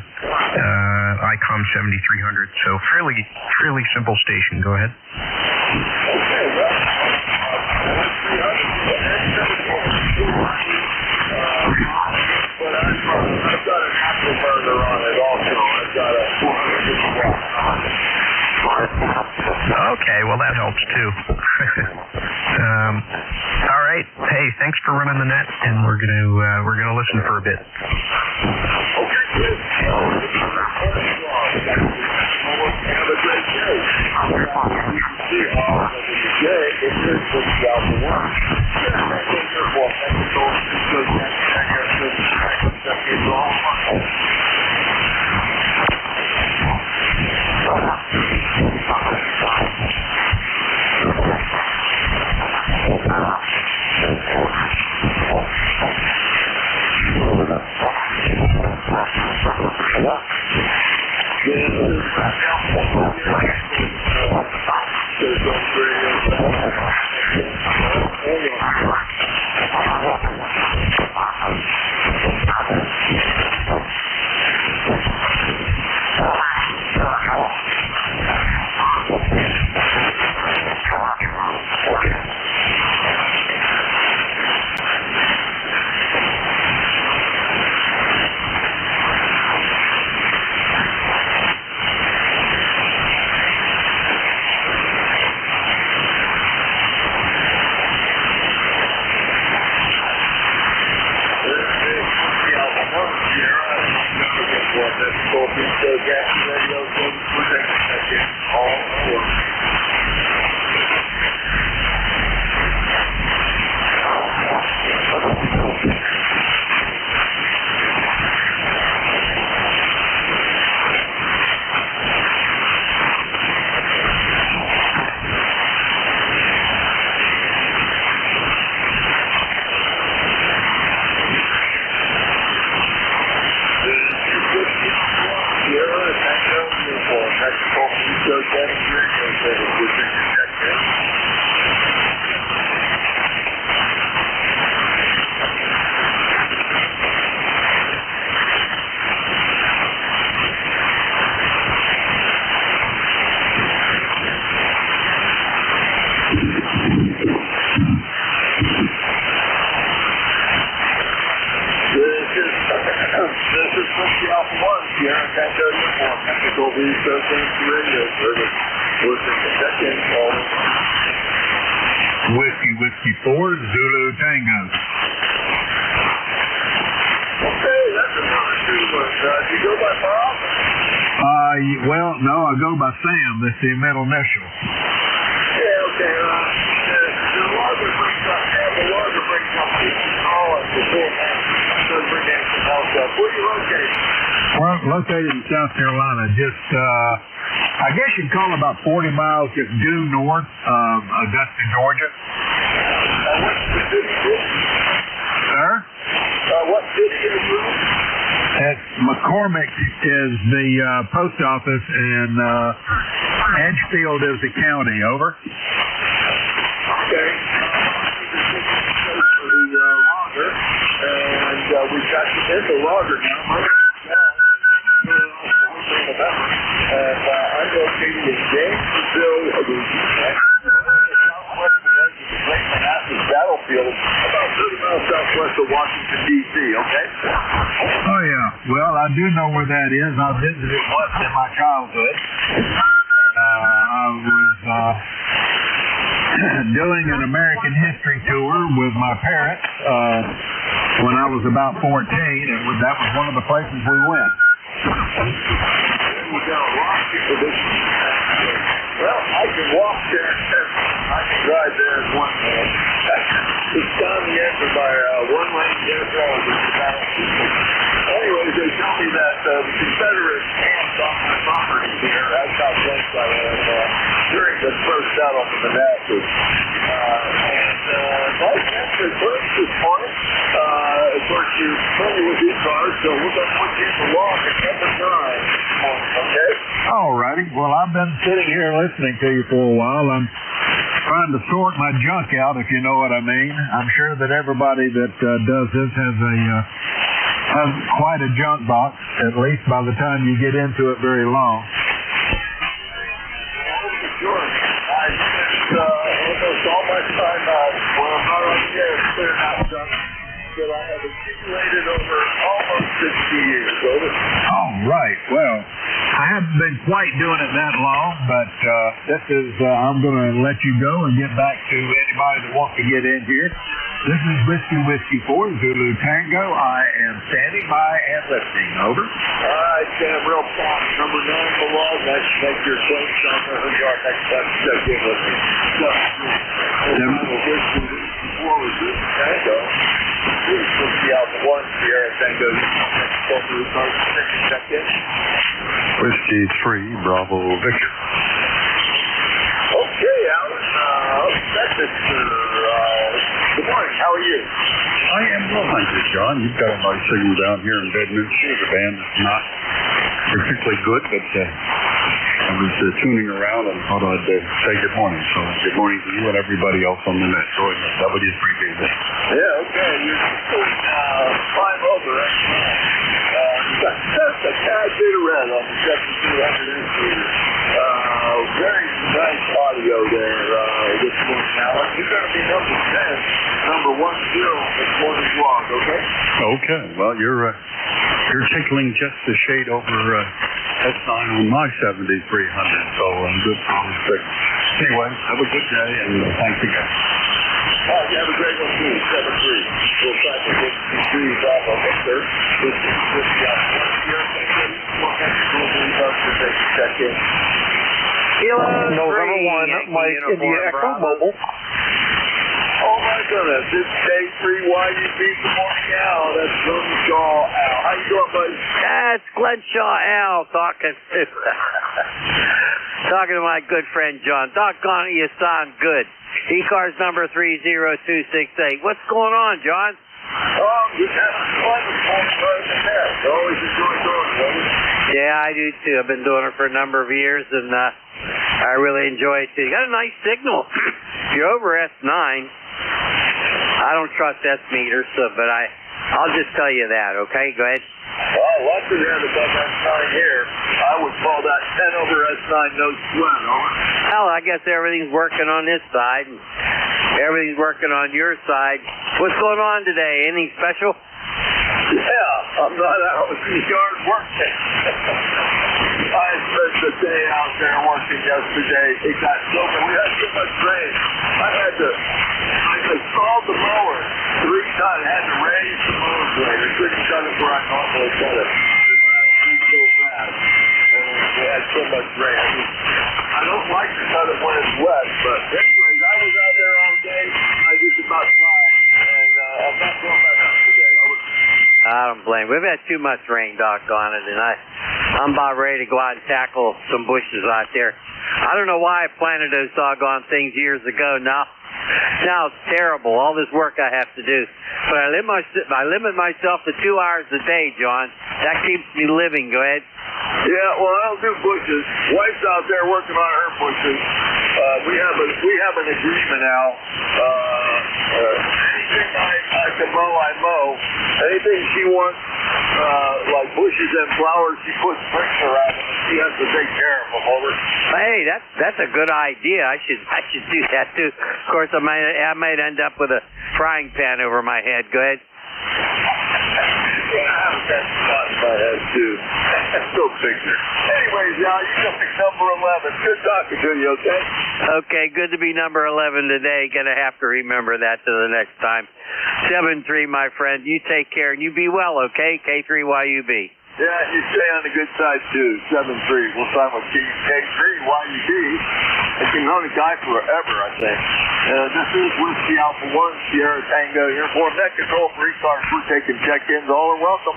[SPEAKER 13] ICOM 7300. So fairly simple station. Go ahead.
[SPEAKER 10] Okay, well, but I've got an afterburner on it also. I've got a 450 watt.
[SPEAKER 13] Okay, well that helps too. All right. Hey, thanks for running the net, and we're gonna listen for a bit.
[SPEAKER 10] Okay, good. Have a great day. See all of the day. It's good for the Alpha One.
[SPEAKER 14] Whiskey 4, Zulu Tango.
[SPEAKER 10] Okay, that's another good one. Do you go by Bob?
[SPEAKER 14] Well, no, I go by Sam. That's the middle initial.
[SPEAKER 10] Yeah, okay. The logger brings up people call us before that. So bring that some help up. Where are you located?
[SPEAKER 14] We're located in South Carolina, just, I guess you'd call it about 40 miles just due north of Augusta, Georgia.
[SPEAKER 10] What's the city?
[SPEAKER 14] Sir?
[SPEAKER 10] What city is you?
[SPEAKER 14] McCormick is the post office, and Edgefield is the county. Over.
[SPEAKER 10] Okay. For the logger, and we've got you in the logger now. My name is John. And I'm located in Gainesville, Virginia. Battlefield, about 30 miles southwest of Washington, D.C., okay?
[SPEAKER 14] Oh, yeah. Well, I do know where that is. I visited it once in my childhood. I was doing an American history tour with my parents when I was about 14, and that was one of the places we went.
[SPEAKER 10] We got a lot of people this Well, I can walk there. I can drive there in one way. It's down the end of my one-lane dead road. Anyways, they tell me that the Confederate camped off my property here. That's how close I am during the first battle for Manassas. My answer first this morning. Of course, you're familiar with ECARS, so we're going to put you in the log at number 9. Okay?
[SPEAKER 14] All righty. Well, I've been sitting here listening to you for a while. I'm trying to sort my junk out, if you know what I mean. I'm sure that everybody that does this has quite a junk box, at least by the time you get into it very long.
[SPEAKER 10] Sure. I spend almost all my time when I'm not on the air clearing out junk that I have accumulated over almost 60 years.
[SPEAKER 14] All right. Well, I haven't been quite doing it that long, but this is, I'm going to let you go and get back to anybody that wants to get in here. This is Whiskey 4, Zulu Tango. I am standing by and listening. Over.
[SPEAKER 10] All right, Sam, real fast. Number 9 on the log. Nice to make your acquaintance on the yard next time you check in with me. So, Whiskey 4 was Zulu Tango. Please put me out the 1 Sierra Tango. Check in.
[SPEAKER 5] Whiskey 3, Bravo Victor.
[SPEAKER 10] Okay, Alan. That's it, sir. Good morning. How are you?
[SPEAKER 5] I am well, thank you, John. You've got a nice signal down here in Bedminster. The band is not particularly good, but I was tuning around and thought I'd say good morning. So good morning to you and everybody else on the net. So W3BZ.
[SPEAKER 10] Yeah, okay. You're doing 5 over. Got just a tad bit of red on the 7200 inch. Very nice audio there this morning, Alan. You're going to be number 10, number 10 this morning's log, okay?
[SPEAKER 5] Okay. Well, you're tickling just a shade over S9 on my 7300, so I'm good for respect. Anyway, have a good day, and thanks again.
[SPEAKER 10] You have a great one, too. 7-3. We'll try to get 3 Bravo Victor. This is the check in.
[SPEAKER 1] November 1, Mike, India Echo Mobile.
[SPEAKER 10] Oh my goodness, it's K3YUB. Good morning, Al. That's Glenshaw Al. How you doing, buddy?
[SPEAKER 2] That's Glenshaw Al talking to my good friend John. Doggone it, you sound good. ECARS number 30268. What's going on, John?
[SPEAKER 10] Just having fun with there. Always enjoy doing it, buddy.
[SPEAKER 2] Yeah, I do too. I've been doing it for a number of years, and I really enjoy it too. You got a nice signal. If you're over S9, I don't trust S meters, but I'll just tell you that, okay? Go ahead.
[SPEAKER 10] Well, lots of around above S9 here. I would call that 10 over S9 no sweat, over.
[SPEAKER 2] Well, I guess everything's working on this side, and everything's working on your side. What's going on today? Anything special?
[SPEAKER 10] Yeah, I'm not out in the yard working. I spent the day out there working yesterday. It got so bad. We had too much rain. I installed the mower 3 times. I had to raise the mower blade. I couldn't cut it where I normally cut it. It was so bad. And we had so much rain. I don't like to cut it when it's wet, but anyways, I was out there all day. I just about tried, and I'm not going back out today.
[SPEAKER 2] I don't blame. We've had too much rain, doggone it, and I'm about ready to go out and tackle some bushes out there. I don't know why I planted those doggone things years ago. Now it's terrible, all this work I have to do. But I limit myself to 2 hours a day, John. That keeps me living. Go ahead.
[SPEAKER 10] Yeah, well, I don't do bushes. Wife's out there working on her bushes. We have an agreement now. Anything I can mow, I mow. Anything she wants, like bushes and flowers, she puts bricks around them, and she has to take care of them. Over.
[SPEAKER 2] Hey, that's a good idea. I should do that too. Of course, I might end up with a frying pan over my head. Go ahead.
[SPEAKER 10] Yeah, I have that spot in my head too. Go figure. Anyways, y'all, you just picked number 11. Good talking to you, okay?
[SPEAKER 2] Okay, good to be number 11 today. Gonna have to remember that to the next time. 7-3, my friend. You take care and you be well, okay? K3YUB.
[SPEAKER 10] Yeah, you stay on the good side too. 7-3. We'll sign with K3YUB. It can only die forever, I think. This is Whiskey Alpha 1, Sierra Tango uniform. Net control for ECARS. We're taking check-ins. All are welcome.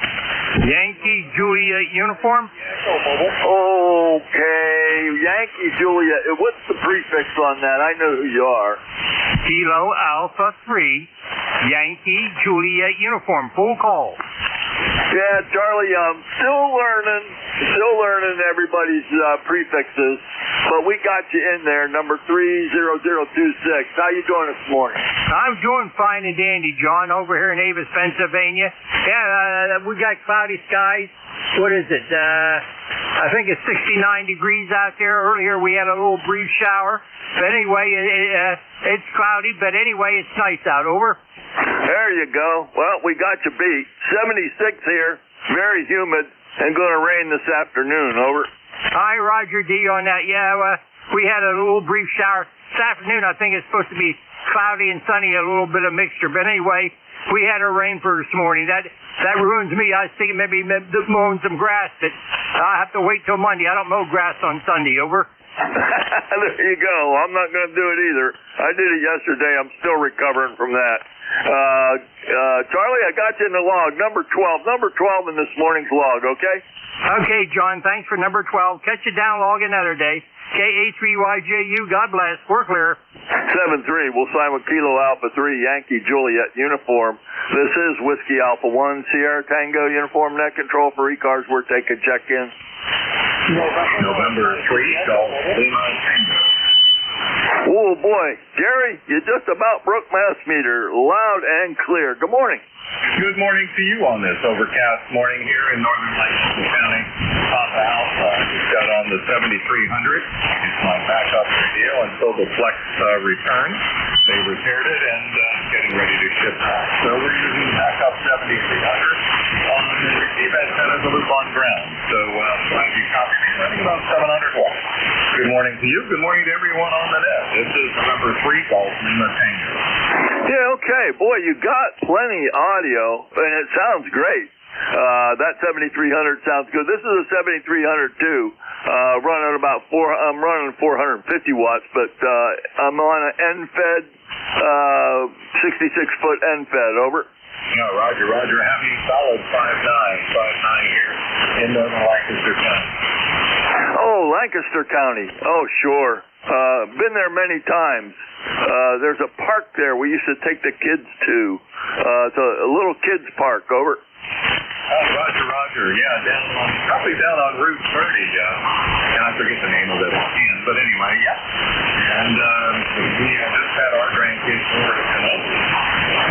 [SPEAKER 12] Yankee Juliet uniform?
[SPEAKER 10] Okay, Yankee Juliet. What's the prefix on that? I know who you are.
[SPEAKER 12] Kilo Alpha 3, Yankee Juliet uniform. Full call.
[SPEAKER 10] Yeah, Charlie, I'm still learning everybody's prefixes, but we got you in there, number 30026. How you doing this morning?
[SPEAKER 12] I'm doing fine and dandy, John, over here in Avis, Pennsylvania. Yeah, we got cloudy skies. What is it? I think it's 69 degrees out there. Earlier we had a little brief shower. But anyway, it's cloudy, but anyway, it's nice out. Over.
[SPEAKER 10] There you go. Well, we got you beat. 76 here, very humid, and going to rain this afternoon. Over.
[SPEAKER 12] Hi, Roger D on that. Yeah, we had a little brief shower. This afternoon, I think it's supposed to be cloudy and sunny, a little bit of mixture. But anyway, we had a rain for this morning. That ruins me. I was thinking maybe mowing some grass, but I'll have to wait till Monday. I don't mow grass on Sunday. Over.
[SPEAKER 10] There you go. I'm not going to do it either. I did it yesterday. I'm still recovering from that. Charlie, I got you in the log. Number 12. Number 12 in this morning's log, okay?
[SPEAKER 12] Okay, John. Thanks for number 12. Catch you down log another day. KA3YJU. God bless. We're clear.
[SPEAKER 10] 7-3. We'll sign with Kilo Alpha 3, Yankee Juliet uniform. This is Whiskey Alpha 1, Sierra Tango uniform. Net control for ECARS. We're taking check-in.
[SPEAKER 11] November 3, Golf Lima Tango.
[SPEAKER 10] Oh, boy. Jerry, you just about broke my S-meter. Loud and clear. Good morning.
[SPEAKER 11] Good morning to you on this overcast morning here in northern Lexington County. Papa Alpha just got on the 7300. It's my backup radio until the Flex returns. They repaired it and getting ready to ship back. So we're using backup 7300 on the receive antenna to loop on ground. So as you copy me, running about 700 watts. Good morning to you. Good morning to everyone on the net. This is November 3, Golf Lima Tango.
[SPEAKER 10] Yeah, okay. Boy, you got plenty audio, and it sounds great. That 7300 sounds good. This is a 7300 too. Running about I'm running 450 watts, but I'm on an end-fed, 66-foot end-fed. Over.
[SPEAKER 11] No, Roger. Having solid 5.9 here in Lancaster County.
[SPEAKER 10] Oh, Lancaster County. Oh, sure. Been there many times. There's a park there we used to take the kids to. It's a little kids park. Over.
[SPEAKER 11] Roger. Yeah, probably down on Route 30. And I forget the name of it offhand, but anyway, yeah. And we just had our grandkids over to Kenosha,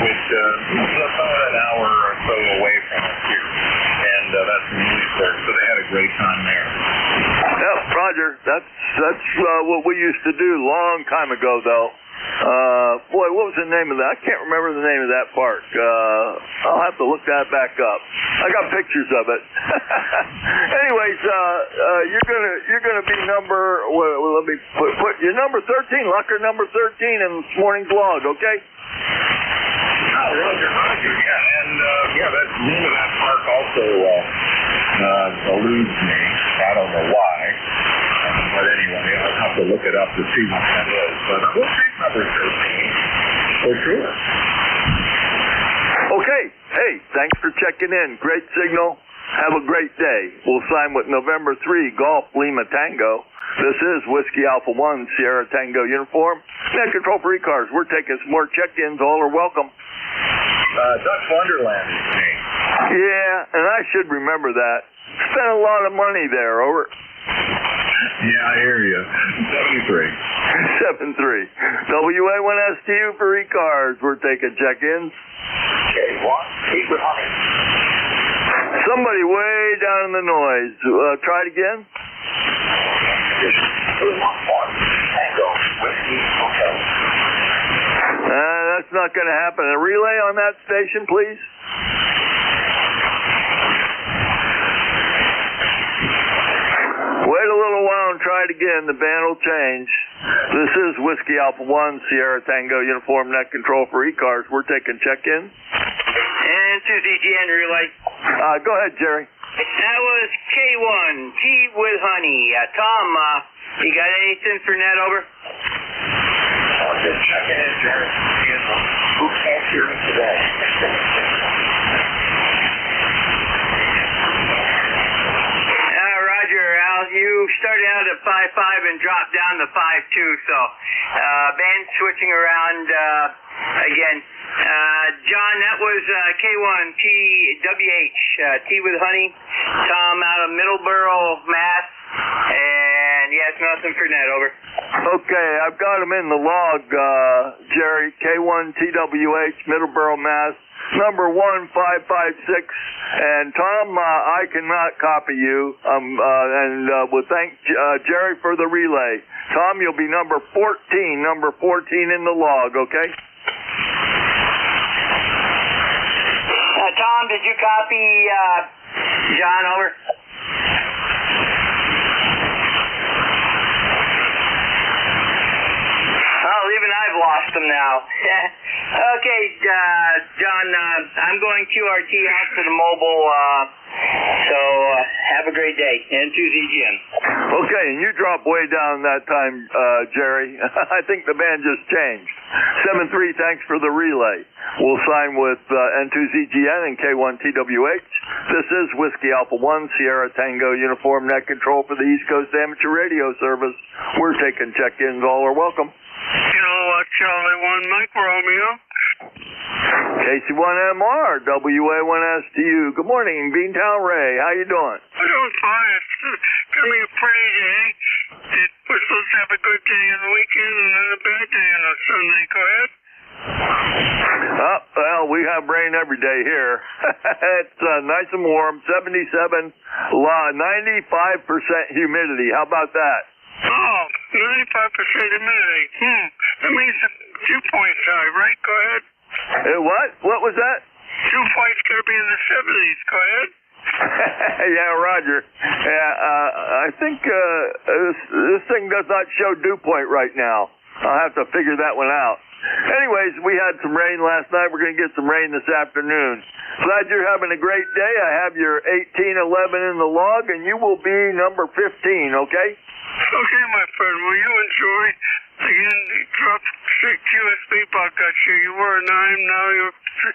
[SPEAKER 11] which is about an hour or so away from us here. And that's in Leesburg, so they had a great time there.
[SPEAKER 10] Yeah, Roger. That's what we used to do long time ago, though. Boy, what was the name of that? I can't remember the name of that park. I'll have to look that back up. I got pictures of it. Anyways, you're gonna be number. Well, let me put you're number 13, Lucker number 13 in this morning's log. Okay.
[SPEAKER 11] Roger. Yeah, and that name of that park also eludes me. I don't know why. But anyway, I'll have to look it up to see what that is. But we'll take number 13 for sure.
[SPEAKER 10] Okay. Hey, thanks for checking in. Great signal. Have a great day. We'll sign with November 3, Golf Lima Tango. This is Whiskey Alpha 1, Sierra Tango uniform. Net control for ECARS. We're taking some more check-ins. All are welcome.
[SPEAKER 11] Dutch Wonderland is the name.
[SPEAKER 10] Yeah, and I should remember that. Spent a lot of money there. Over.
[SPEAKER 11] Yeah, I hear you.
[SPEAKER 10] 73. WA1STU for ECARS. We're taking check-ins.
[SPEAKER 11] Okay, keep it on.
[SPEAKER 10] Somebody way down in the noise. Try it again.
[SPEAKER 11] Tango, Whiskey, Hotel.
[SPEAKER 10] That's not going to happen. A relay on that station, please. Wait a little while and try it again. The band will change. This is Whiskey Alpha 1, Sierra Tango uniform net control for ECARS. We're taking check-in.
[SPEAKER 2] And Susie GN relay.
[SPEAKER 10] Go ahead, Jerry.
[SPEAKER 2] That was K1, Tea with Honey. Tom, You got anything for Ned, over?
[SPEAKER 12] I'll just check in, Jerry. Who can't hear me today?
[SPEAKER 2] Roger, Al. You started out at 5.5 and dropped down to 5.2, so band's switching around again. John, that was K1TWH, T with Honey, Tom out of Middleborough, Mass, and yes, nothing for Ned, over.
[SPEAKER 10] Okay, I've got him in the log, Jerry, K1TWH, Middleborough, Mass, number 1556. And Tom, I cannot copy you, and we'll thank Jerry for the relay. Tom, you'll be number 14 in the log, okay?
[SPEAKER 2] Tom, did you copy John, over? Oh, even I've lost him now. Okay, John, I'm going QRT out for the mobile, so have a great day. And to ZGN.
[SPEAKER 10] Okay, and you dropped way down that time, Jerry. I think the band just changed. 7-3, thanks for the relay. We'll sign with N2ZGN and K1TWH. This is Whiskey Alpha 1, Sierra Tango Uniform Net Control for the East Coast Amateur Radio Service. We're taking check-ins. All are welcome.
[SPEAKER 15] Charlie 1, Mike Romeo.
[SPEAKER 10] KC1MR, WA1STU. Good morning, Beantown Ray. How you doing?
[SPEAKER 15] I'm doing fine. Give me a pretty day. We're supposed to have a good day on the weekend and then a bad day on a Sunday. Go ahead.
[SPEAKER 10] Well, we have rain every day here. It's nice and warm, 77, 95% humidity. How about that?
[SPEAKER 15] Oh, 95% humidity. That means the dew point's high, right? Go ahead.
[SPEAKER 10] What? What was that?
[SPEAKER 15] Dew point's going to be in the 70s. Go ahead.
[SPEAKER 10] Yeah, Roger. Yeah, I think this thing does not show dew point right now. I'll have to figure that one out. Anyways, we had some rain last night. We're going to get some rain this afternoon. Glad you're having a great day. I have your 1811 in the log, and you will be number 15, okay?
[SPEAKER 15] Okay, my friend. Will you enjoy? Again, you dropped 6 USB buck got you. You were a 9, now you're 6.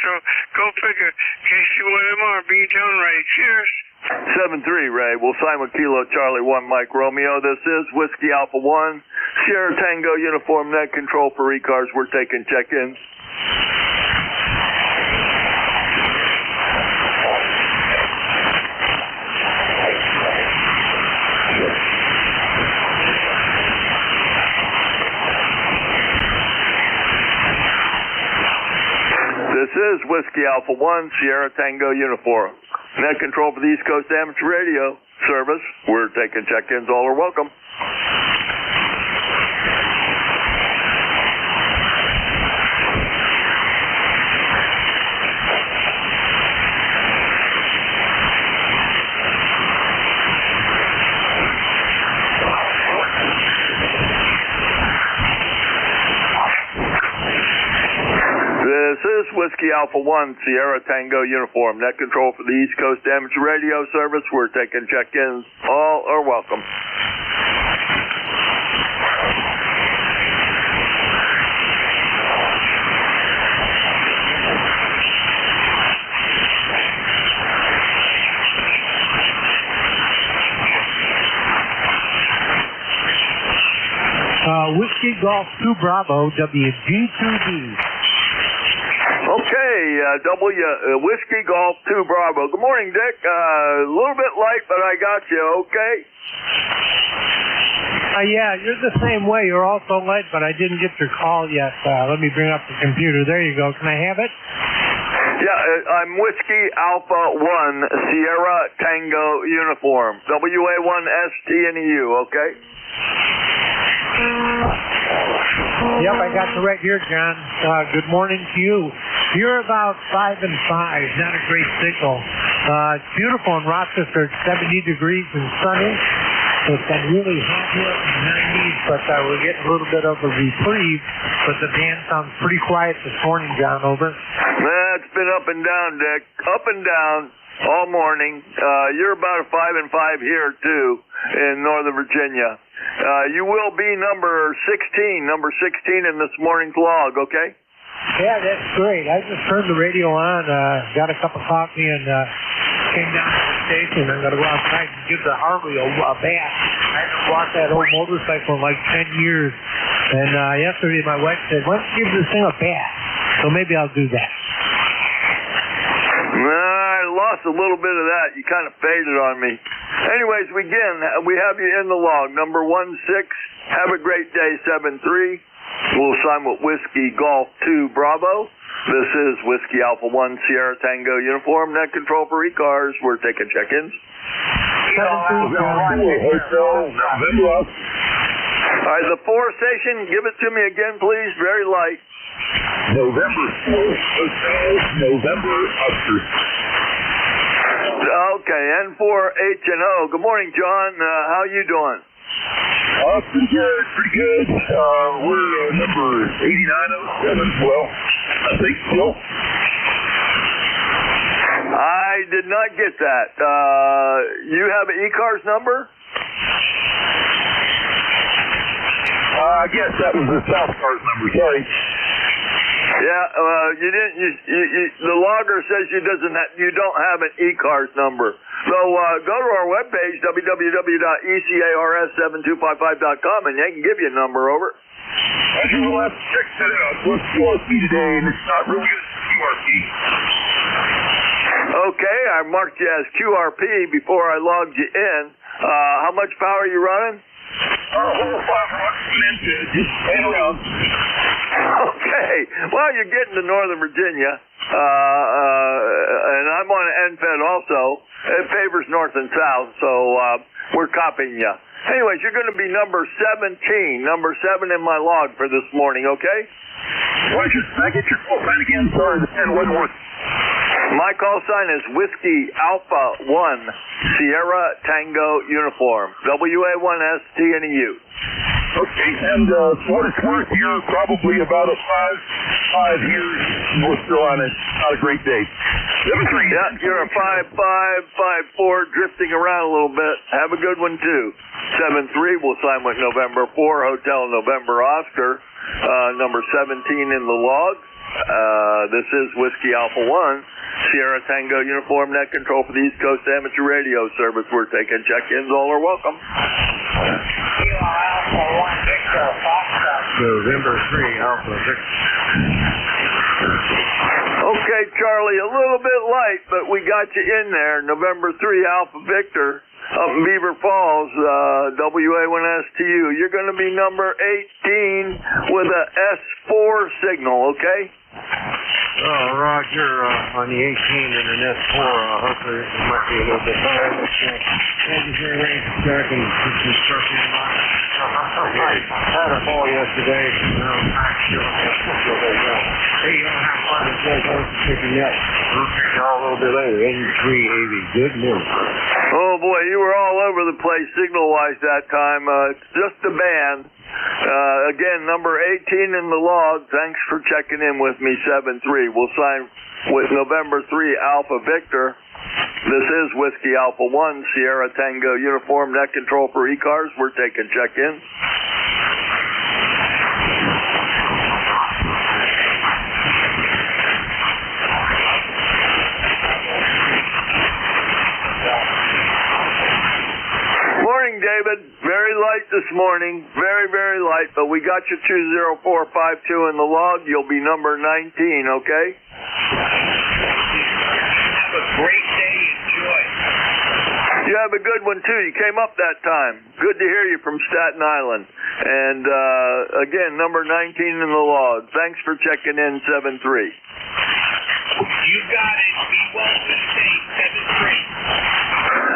[SPEAKER 15] So go figure. KC1MR, Beantown Ray. Cheers.
[SPEAKER 10] 7-3, Ray. We'll sign with Kilo Charlie 1, Mike Romeo. This is Whiskey Alpha 1, Sierra Tango Uniform Net Control for ECARS. We're taking check-ins. This is Whiskey Alpha 1, Sierra Tango Uniform. Net control for the East Coast Amateur Radio Service. We're taking check-ins. All are welcome. This is Whiskey Alpha 1, Sierra Tango Uniform. Net control for the East Coast Amateur Radio Service. We're taking check-ins. All are welcome.
[SPEAKER 16] Whiskey Golf 2 Bravo, WG2D.
[SPEAKER 10] Okay, Whiskey Golf 2 Bravo. Good morning, Dick. A little bit late, but I got you, okay?
[SPEAKER 16] Yeah, you're the same way. You're also late, but I didn't get your call yet. Let me bring up the computer. There you go. Can I have it?
[SPEAKER 10] Yeah, I'm Whiskey Alpha 1, Sierra Tango Uniform. WA1STNEU, okay?
[SPEAKER 16] Yep, I got you right here, John. Good morning to you. You're about 5 and 5. Not a great signal. It's beautiful in Rochester. It's 70 degrees and sunny. It's been really hot here in the 90s, but we're getting a little bit of a reprieve. But the band sounds pretty quiet this morning, John, over.
[SPEAKER 10] It's been up and down, Dick. Up and down. all morning. You're about a 5 and 5 here too in Northern Virginia. You will be number 16 in this morning's log, okay?
[SPEAKER 16] Yeah, that's great. I just turned the radio on, got a cup of coffee, and came down to the station. I'm going to go outside and give the Harley a bath. I haven't walked that old motorcycle in like 10 years. And yesterday my wife said, why don't you give this thing a bath? So maybe I'll do that.
[SPEAKER 10] I lost a little bit of that. You kind of faded on me. Anyways, we have you in the log. Number 16. Have a great day, 73. We'll sign with Whiskey Golf 2 Bravo. This is Whiskey Alpha 1 Sierra Tango Uniform. Net control for ECARS. We're taking check-ins. All right, the 4 station, give it to me again, please. Very light.
[SPEAKER 14] November 4th, November Oscar.
[SPEAKER 10] Okay, N4H&O. Good morning, John. How you doing?
[SPEAKER 14] Pretty good. We're number 8907. Well, I think still.
[SPEAKER 10] I did not get that. You have an ECARS number?
[SPEAKER 14] I guess that was the South Cars number. Sorry.
[SPEAKER 10] Yeah, you didn't. The logger says you don't have an ECARS number. So go to our webpage www.ecars7255.com and they can give you a number over.
[SPEAKER 14] I just will have to check that out. What's QRP today, and it's not really good QRP.
[SPEAKER 10] Okay, I marked you as QRP before I logged you in. How much power are you running? Okay. Well, you're getting to Northern Virginia, and I'm on an NFED also. It favors north and south, so we're copying you. Anyways, you're going to be number 17, number 7 in my log for this morning, okay?
[SPEAKER 14] Why don't you get your call sign again? Sorry, the pen wasn't working.
[SPEAKER 10] My call sign is Whiskey Alpha 1 Sierra Tango Uniform. WA1ST and a U.
[SPEAKER 14] Okay, and for what it's worth, you're probably about a 5 years. We're still on it. Not a great day.
[SPEAKER 10] Yeah, you're a 5'5", 5'4", drifting around a little bit. Have a good one too. 7-3, we'll sign with November 4 Hotel November Oscar. Number 17 in the log. This is Whiskey Alpha 1 Sierra Tango Uniform Net Control for the East Coast Amateur Radio Service. We're taking check-ins. All are welcome.
[SPEAKER 5] November 3 Alpha Victor.
[SPEAKER 10] Okay, Charlie, a little bit light, but we got you in there. November 3 Alpha Victor up in Beaver Falls, WA1STU. You're going to be number 18 with a S4 signal, okay?
[SPEAKER 5] Roger, on the 18 and an S4, hopefully it might be a little bit higher. Thank you very much, Jack, and construction. I had a fall yesterday. Hey, you don't have fun with Jake. I was picking you up. We'll pick you all a little bit later. 8380. Good morning.
[SPEAKER 10] Oh, boy, you were all over the place signal-wise that time. It's just a band. Again, number 18 in the log. Thanks for checking in with me, 7-3. We'll sign with November 3 Alpha Victor. This is Whiskey Alpha 1 Sierra Tango Uniform Net Control for ECARS. We're taking check-ins. Morning, David. Very light this morning. Very, very light, but we got you 20452 in the log. You'll be number 19, okay?
[SPEAKER 12] Have a great day. Enjoy.
[SPEAKER 10] You have a good one, too. You came up that time. Good to hear you from Staten Island. And, again, number 19 in the log. Thanks for checking in, 7-3.
[SPEAKER 12] You got it. Be well this day, 7-3.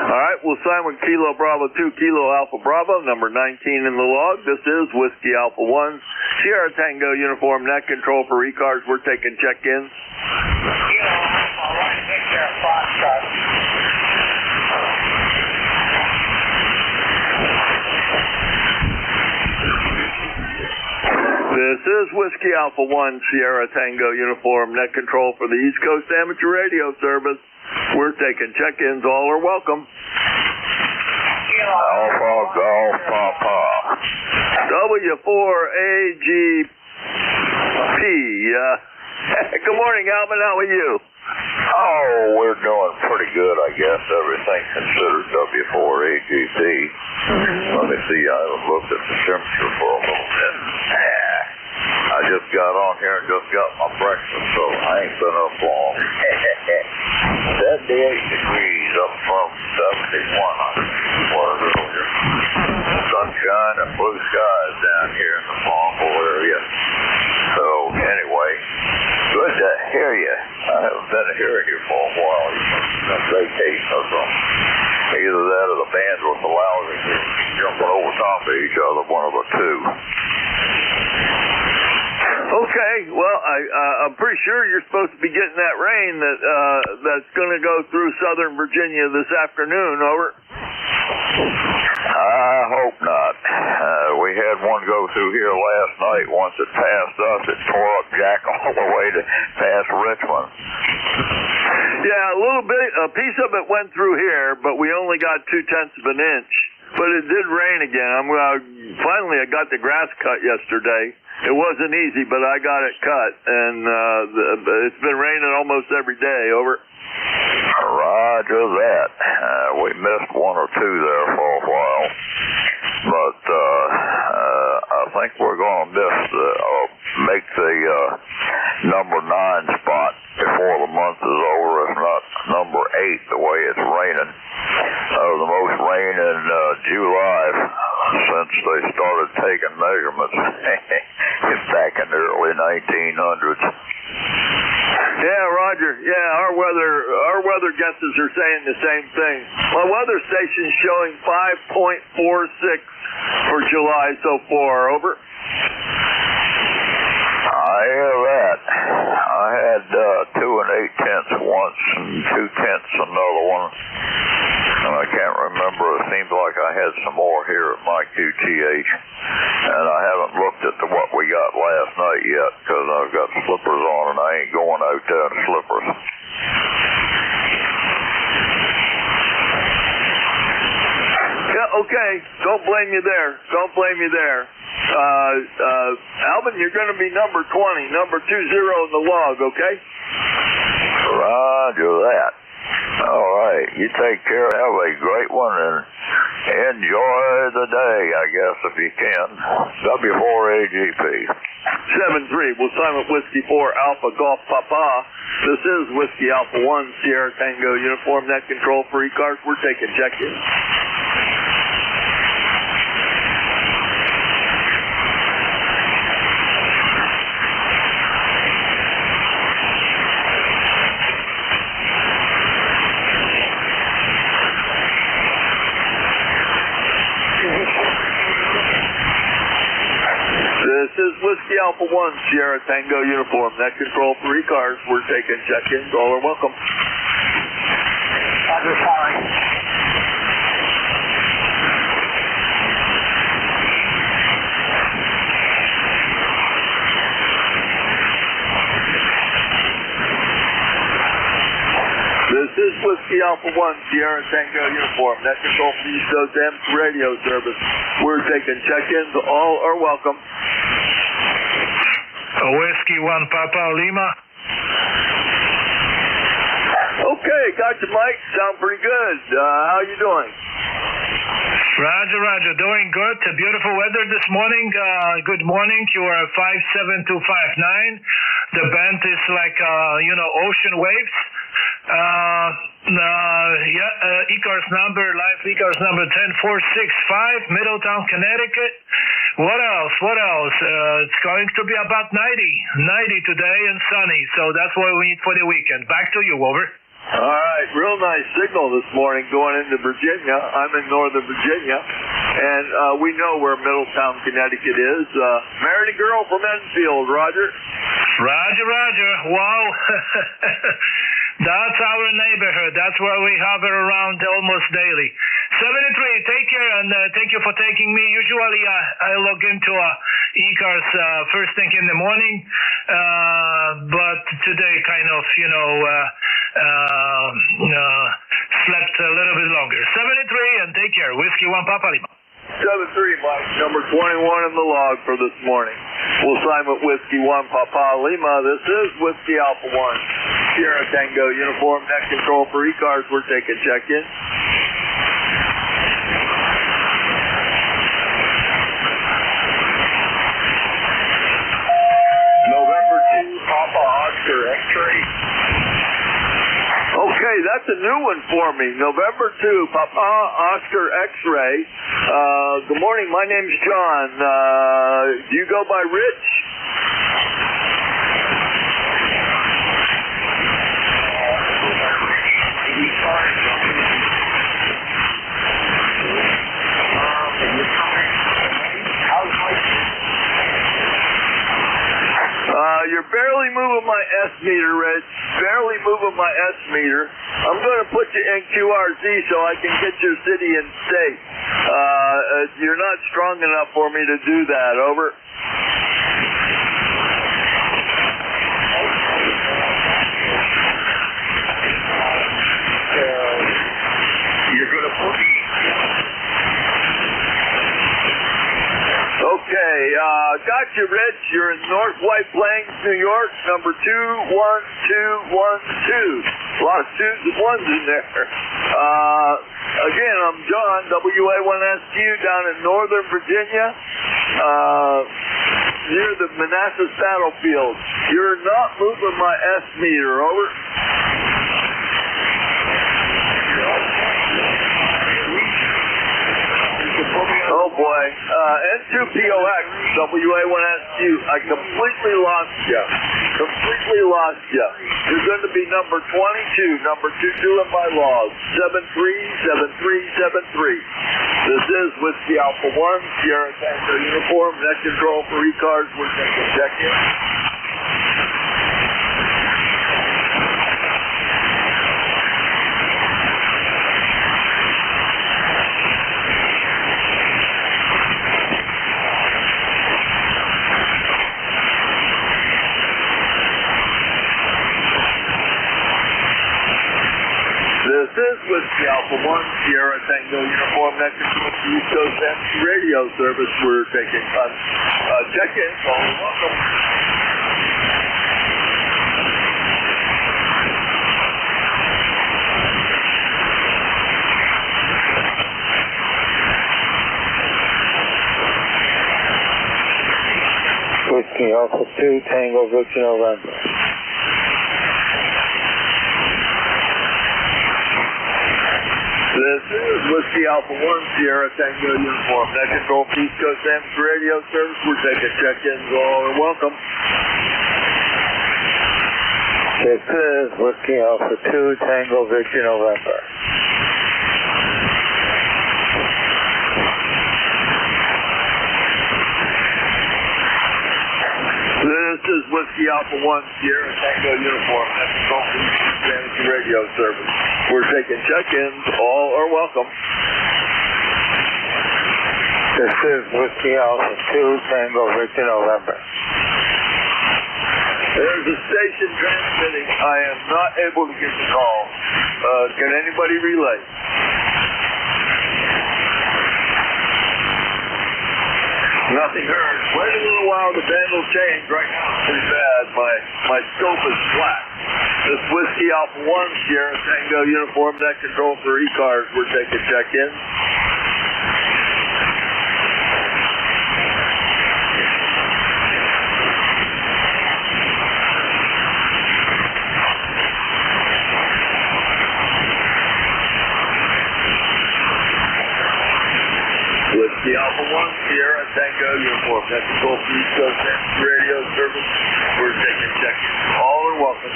[SPEAKER 10] All right, we'll sign with Kilo Bravo 2, Kilo Alpha Bravo, number 19 in the log. This is Whiskey Alpha 1, Sierra Tango Uniform Net Control for ECARS. We're taking check-ins.
[SPEAKER 12] Kilo Alpha 1, Victor Foxtrot.
[SPEAKER 10] This is Whiskey Alpha 1 Sierra Tango uniform, net control for the East Coast Amateur Radio Service. We're taking check-ins. All are welcome.
[SPEAKER 6] Alpha Golf Papa.
[SPEAKER 10] W4AGP. Good morning, Alvin. How are you?
[SPEAKER 6] Oh, we're doing pretty good, I guess. Everything considered W4AGP. Let me see. I looked at the temperature for a little bit. I just got on here and just got my breakfast, so I ain't been up long. 78 degrees up from 71 was earlier. Sunshine and blue skies down here in the Farmville area. So anyway, good to hear you. I haven't been hearing you for a while. You've been vacation or something. Either that or the band was allowing you jumping over top of each other, one of the two.
[SPEAKER 10] Okay, well, I'm pretty sure you're supposed to be getting that rain that's going to go through Southern Virginia this afternoon. Over.
[SPEAKER 6] I hope not. We had one go through here last night. Once it passed us, it tore up Jack all the way to past Richmond.
[SPEAKER 10] Yeah, a piece of it went through here, but we only got 0.2 of an inch. But it did rain again. Finally, I got the grass cut yesterday. It wasn't easy, but I got it cut, and it's been raining almost every day. Over.
[SPEAKER 6] Roger that. We missed one or two there for a while, but I think we're going to make the number 9 spot before the month is over, if not number 8, the way it's raining. The most rain in July since they started taking measurements back in the early 1900s.
[SPEAKER 10] Yeah, Roger. Yeah, our weather guesses are saying the same thing. My weather station's showing 5.46 for July so far. Over.
[SPEAKER 6] I hear that. I had 2 8/10 once and 2/10 another one. And I can't remember. It seems like I had some more here at my QTH. And I haven't looked at what we got last night yet because I've got slippers on and I ain't going out there in slippers.
[SPEAKER 10] Yeah, okay. Don't blame you there. Alvin, you're going to be number 20, number 20 in the log, okay?
[SPEAKER 6] Roger that. All right. You take care. Have a great one and enjoy the day, I guess, if you can. W4AGP.
[SPEAKER 10] 7-3. We'll sign with Whiskey 4 Alpha Golf Papa. This is Whiskey Alpha 1 Sierra Tango uniform net control for ECARS. We're taking check-in. This is Whiskey Alpha 1 Sierra Tango uniform. Net control for ECARS. We're taking check-ins. All are welcome.
[SPEAKER 4] Roger, sorry.
[SPEAKER 10] This is Whiskey Alpha 1 Sierra Tango uniform. Net control for East Coast Amateur Radio Service. We're taking check-ins. All are welcome.
[SPEAKER 15] Whiskey 1 Papa Lima.
[SPEAKER 10] Okay, got you, Mike. Sound pretty good. How you doing?
[SPEAKER 15] Roger. Doing good. Beautiful weather this morning. Good morning. You are 57259. The band is like, ocean waves. ECARS number, live ECARS number 10465, Middletown, Connecticut. What else? It's going to be about 90 today and sunny, so that's what we need for the weekend. Back to you, over.
[SPEAKER 10] All right, real nice signal this morning going into Virginia. I'm in Northern Virginia, and we know where Middletown, Connecticut is. Married a girl from Enfield, Roger.
[SPEAKER 15] Roger. Wow. That's our neighborhood. That's where we hover around almost daily. 73, take care, and thank you for taking me. Usually I log into
[SPEAKER 3] ECARS first thing in the morning, but today kind of, slept a little bit longer. 73 and take care. Whiskey 1 Papa Lima.
[SPEAKER 10] 7-3, Mike, number 21 in the log for this morning. We'll sign with Whiskey 1 Papa Lima. This is Whiskey Alpha 1. Sierra Tango uniform, net control for ECARS. We're taking check-in. November 2, Papa Oscar X-ray. Okay, that's a new one for me. November 2, Papa Oscar X-ray. Good morning, my name's John. Do you go by Rich? You're barely moving my S meter, Rich. Barely moving my S meter. I'm going to put you in QRZ so I can get your city and state. You're not strong enough for me to do that. Over. You're going to put me. Okay, got you, Rich. You're in North White Plains, New York, number 21212. A lot of twos and ones in there. Again, I'm John, WA1SQ, down in Northern Virginia, near the Manassas battlefield. You're not moving my S meter, over. Oh boy, N2POX, WA1SQ, I completely lost you. You're going to be number 22, number 22 in my log, 737373. This is Whiskey Alpha 1, Sierra Tango uniform, net control for ECARS. We're taking check-in. This is Whiskey Alpha 1, Sierra Tango uniform, net control for East Coast MC radio service. We're taking check-in. Welcome.
[SPEAKER 6] Whiskey Alpha 2, Tango Victor November.
[SPEAKER 10] This is Whiskey Alpha 1, Sierra Tango uniform, net control for East Coast MC radio service. We're taking check-ins. All are welcome.
[SPEAKER 6] This is Whiskey Alpha 2, Tango Victor November.
[SPEAKER 10] This is Whiskey Alpha 1, Sierra Tango uniform, net control for East Coast MC radio service. We're taking check-ins. All are welcome.
[SPEAKER 6] This is Whiskey Alpha 2, Tango Victor November.
[SPEAKER 10] There's a station transmitting. I am not able to get the call. Can anybody relay? Nothing heard. Wait a little while, the band will change. Right now it's pretty bad. My scope is flat. This Whiskey Alpha 1, Sierra Tango uniform, net control for ECARS. We're taking check-in. Whiskey Alpha 1, Sierra Tango uniform, net control for East Coast MC radio service. We're taking check-in. All are welcome.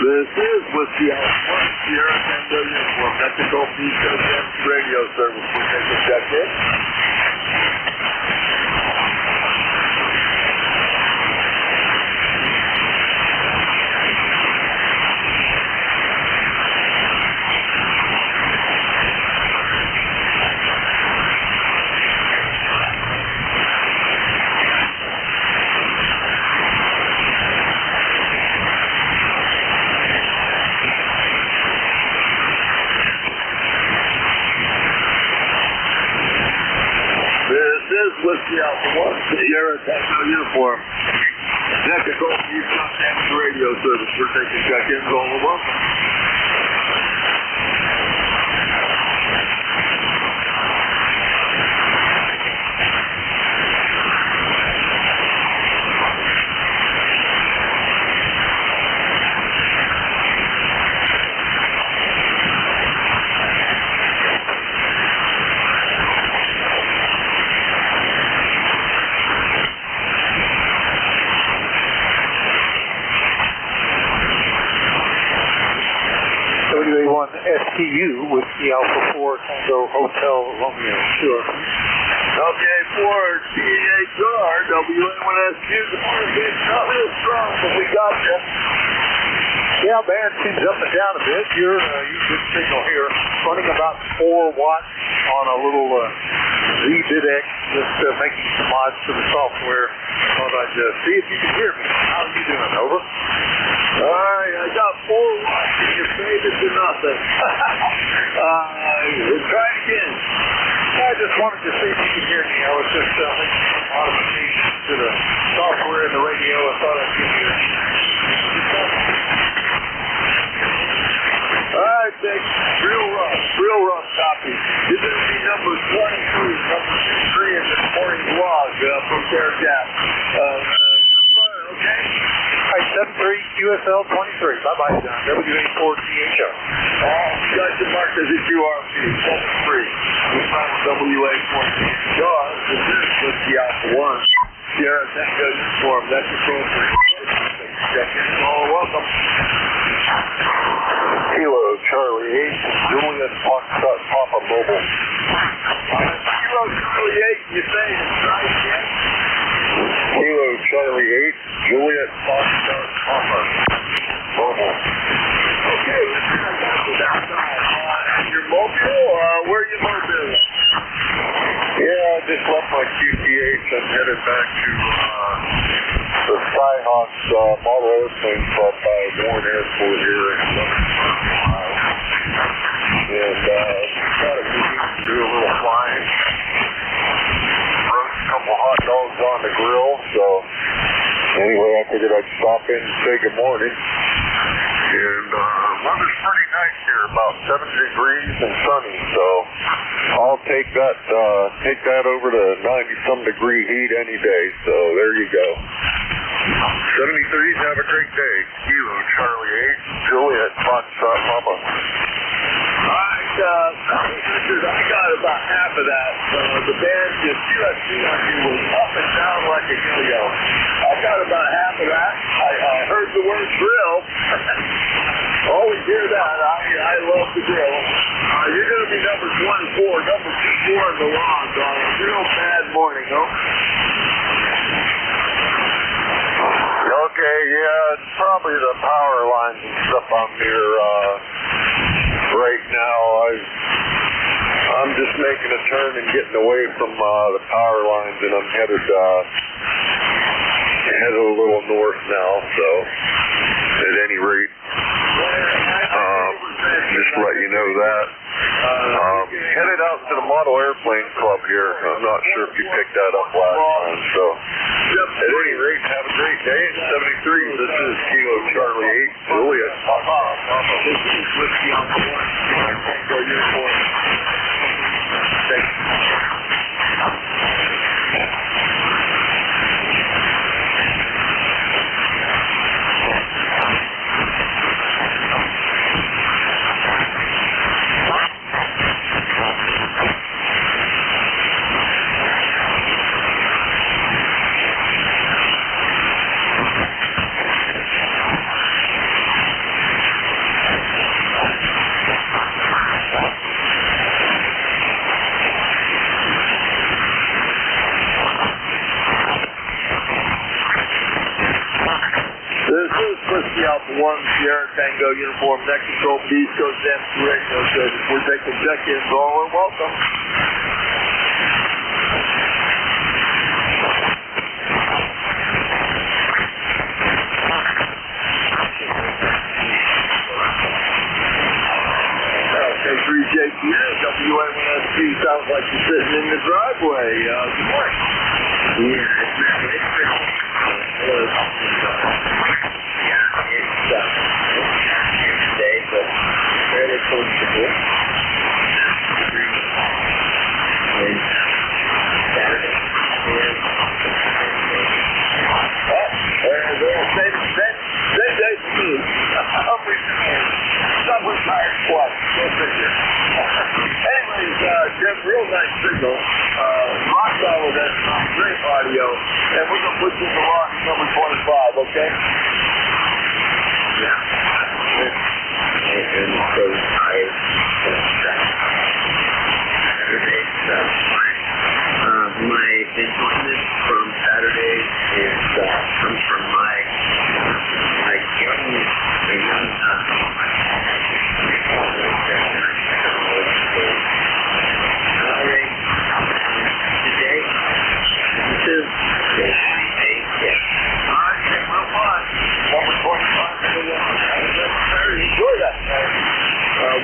[SPEAKER 10] This is Whiskey Alpha 1, Sierra Tactical B-7 radio service. We're taking check in. Whiskey Alpha 1, Sierra Tango uniform. Tactical B-7 radio service. We're taking check-ins. All welcome.
[SPEAKER 5] STU with the Alpha 4 Tango Hotel Romeo. Sure.
[SPEAKER 10] Okay, for ECARS, WA1SU. Good morning, Big. Not real strong, but we got you.
[SPEAKER 5] Yeah, band seems up and down a bit. You're good signal here. Running about 4 watts on a little Z-Bidex, just making some mods to the software. Thought I'd see if you can hear me. How are you doing? Over.
[SPEAKER 10] All right, I got 4 watts and you faded to nothing. We'll try it again.
[SPEAKER 5] I just wanted to see if you could hear me. I was just making some modifications to the software and the radio. I thought I'd give you
[SPEAKER 10] All right, Dick. Real rough copy. You're going to be number 23, number 23 in this morning's log from Terra Gap. Okay?
[SPEAKER 5] All right, 73 QSL 23. Bye-bye, John. WA4THO.
[SPEAKER 10] You guys can mark this as URP 73. We found WA4THO. This is Whiskey Alpha 1. Sierra Tango uniform. That's your program. Check in. All welcome.
[SPEAKER 5] Kilo Charlie 8, Juliet Foxtrot Papa Mobile.
[SPEAKER 10] Kilo Charlie 8, you say it's right yet?
[SPEAKER 5] Kilo Charlie 8, Juliet Foxtrot Papa Mobile.
[SPEAKER 10] Okay, listen, I got you outside. You're mobile? Where are you mobile?
[SPEAKER 5] Yeah, I just left my QTH and headed back to the Skyhawks model airplane club by Warren Airport here in Ohio. And got a meeting to do a little flying. Roast a couple hot dogs on the grill. So anyway, I figured I'd stop in and say good morning. And weather's pretty nice here, about 70 degrees and sunny. So I'll take that over to 90-some degree heat any day. So there you go. 73s, have a great day. Kilo Charlie 8, Juliet Foxtrot Papa.
[SPEAKER 10] Alright, I got about half of that. The band, the QSC on you was up and down like a yo-yo. I got about half of that. I heard the word drill. Always hear that. I love the drill. You're going to be number 24, number 24 in the log on a real bad morning, huh?
[SPEAKER 5] Okay, yeah, it's probably the power lines and stuff I'm near right now. I'm just making a turn and getting away from the power lines, and I'm headed a little north now. So, at any rate, just let you know that. Headed out to the Model Airplane Club here. I'm not sure if you picked that up last time. So, at any rate, have a great day. It's 73. This is Kilo Charlie 8, Juliet.
[SPEAKER 10] This is Whiskey Alpha 1. Tango uniform. Thank you. Alpha 1, Sierra Tango uniform, next control, East Coast M2 radio says we're taking check-ins, all are welcome. K3JPN, WA1SP, sounds like you're sitting in the driveway. Good morning. Yeah, it's today, but fairly comfortable. And Saturday. Retired squad. Anyways, Jim, real nice signal. Rock solid, that's great audio. And we're going to put you in the rock number 25, okay? Yeah. And so tired. Saturday, my enjoyment from Saturday comes from my young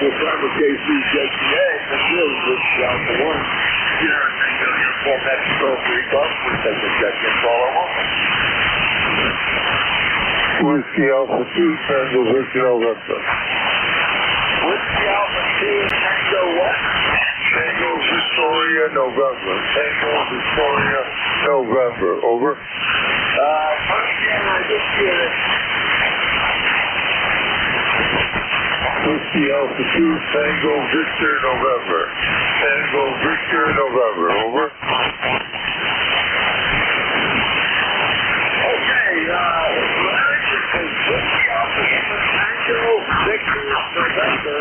[SPEAKER 10] we'll start with K3JPA. That's really good. Alpha 1. Sierra Tango uniform, that's control 3 bucks. We're taking check-in for all our welcome.
[SPEAKER 1] Whiskey Alpha 2, Tango Whiskey November.
[SPEAKER 10] Whiskey Alpha 2, Tango what?
[SPEAKER 1] Tango Victoria November. Tango Victoria November. Over.
[SPEAKER 10] Again, I just get it.
[SPEAKER 1] Whiskey Alpha 2, Tango Victor November. Tango Victor November. Over.
[SPEAKER 10] Okay, Whiskey Alpha 2, Tango Victor November.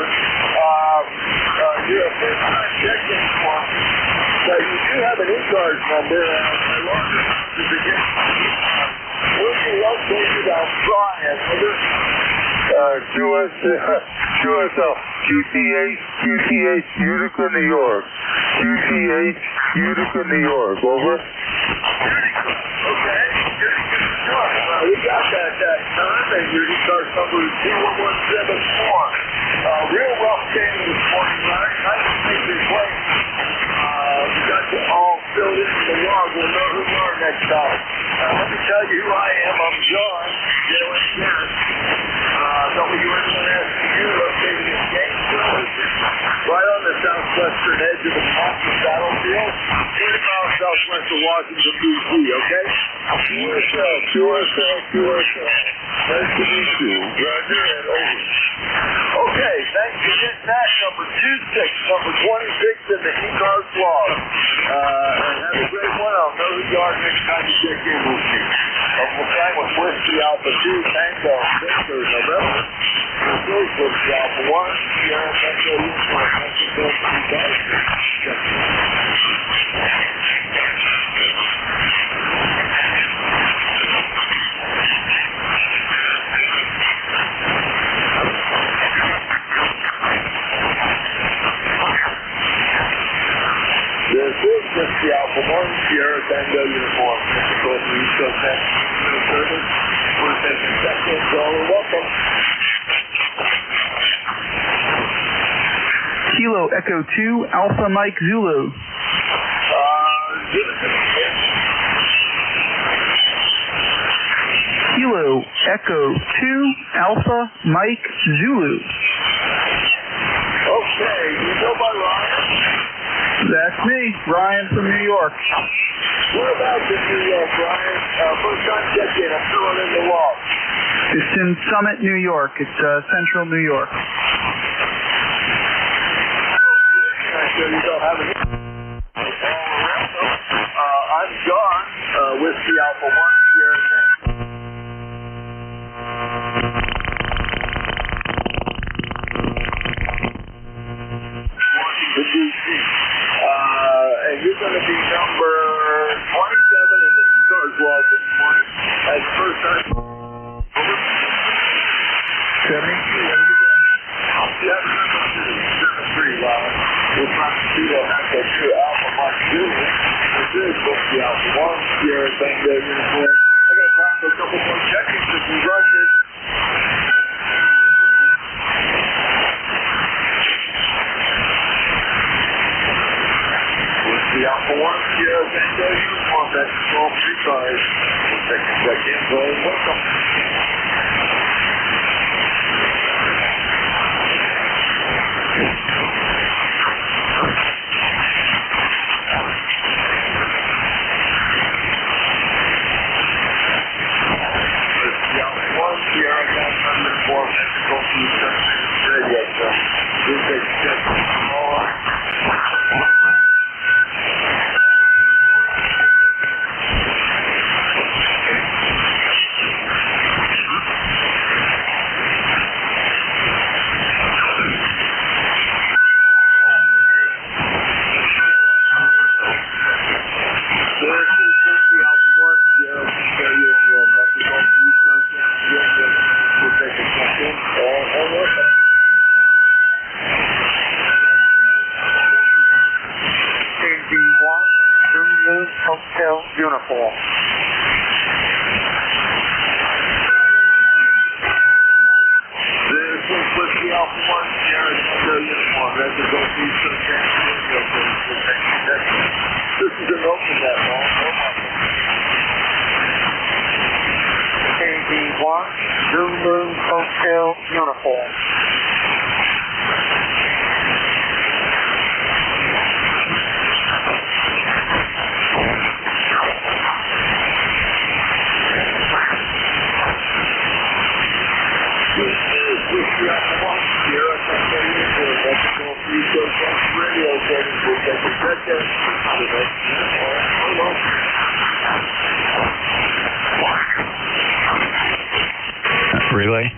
[SPEAKER 10] You're a first-time check-in for me. Now, you do have an ECARS number. I lost it to begin. Where's your located on Brian?
[SPEAKER 1] QSL, QTH, Utica, New York. QTH, Utica, New York. Over.
[SPEAKER 10] Okay. We got that time, and your ECARS number is 21174. Real rough game this morning, right? Nice to make your play. We got you all filled in the log. We'll know who you are next time. Let me tell you who I am. I'm John. WN1SPU, located in Gainesville, right on the southwestern edge of the Mountain battlefield, 20 miles southwest of Washington, D.C., okay? QSL. Nice to meet you. Roger and over. Okay, thanks for getting that. Number 26, number 26 in the ECARS log. And have a great one. I'll know who you are next time you check in with me. We'll try with Whiskey Alpha 2, Tango Victor November. Whiskey Alpha 1, Sierra Tango uniform, next control 3 bucks. This is Whiskey Alpha 1, Sierra Tango uniform, next control 3 bucks. Service. We're taking check-ins, all are welcome.
[SPEAKER 17] Kilo Echo 2, Alpha Mike Zulu. Kilo Echo 2, Alpha Mike Zulu.
[SPEAKER 10] Okay, you go by Ryan?
[SPEAKER 17] That's me, Ryan from New York.
[SPEAKER 10] Whereabouts in New York, Ryan? First time check-in, I'm filling in the log.
[SPEAKER 17] It's in Summit, New York. It's central New York.
[SPEAKER 10] I'm John, Whiskey Alpha 1 here in Washington, D.C. And you're going to be number 27 in the ECARS log this morning. That's the first time. Sierra Tango uniform. I got time for a couple more check-ins if you rush it. Whiskey Alpha 1, Sierra Tango uniform. That's 12 cars. Second check-in, welcome.
[SPEAKER 4] Hotel uniform.
[SPEAKER 10] This is Whiskey Alpha 1, Sierra Tango uniform. That's a Gulf Eastern This is an open that long.
[SPEAKER 4] KD1, Zulu Hotel uniform.
[SPEAKER 10] Whiskey Alpha 1, Sierra Tango uniform. That's a Gulf Eastern radio service. We'll take a check-in.
[SPEAKER 9] Relay.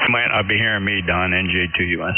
[SPEAKER 9] You might not be hearing me, Don, NJ2US.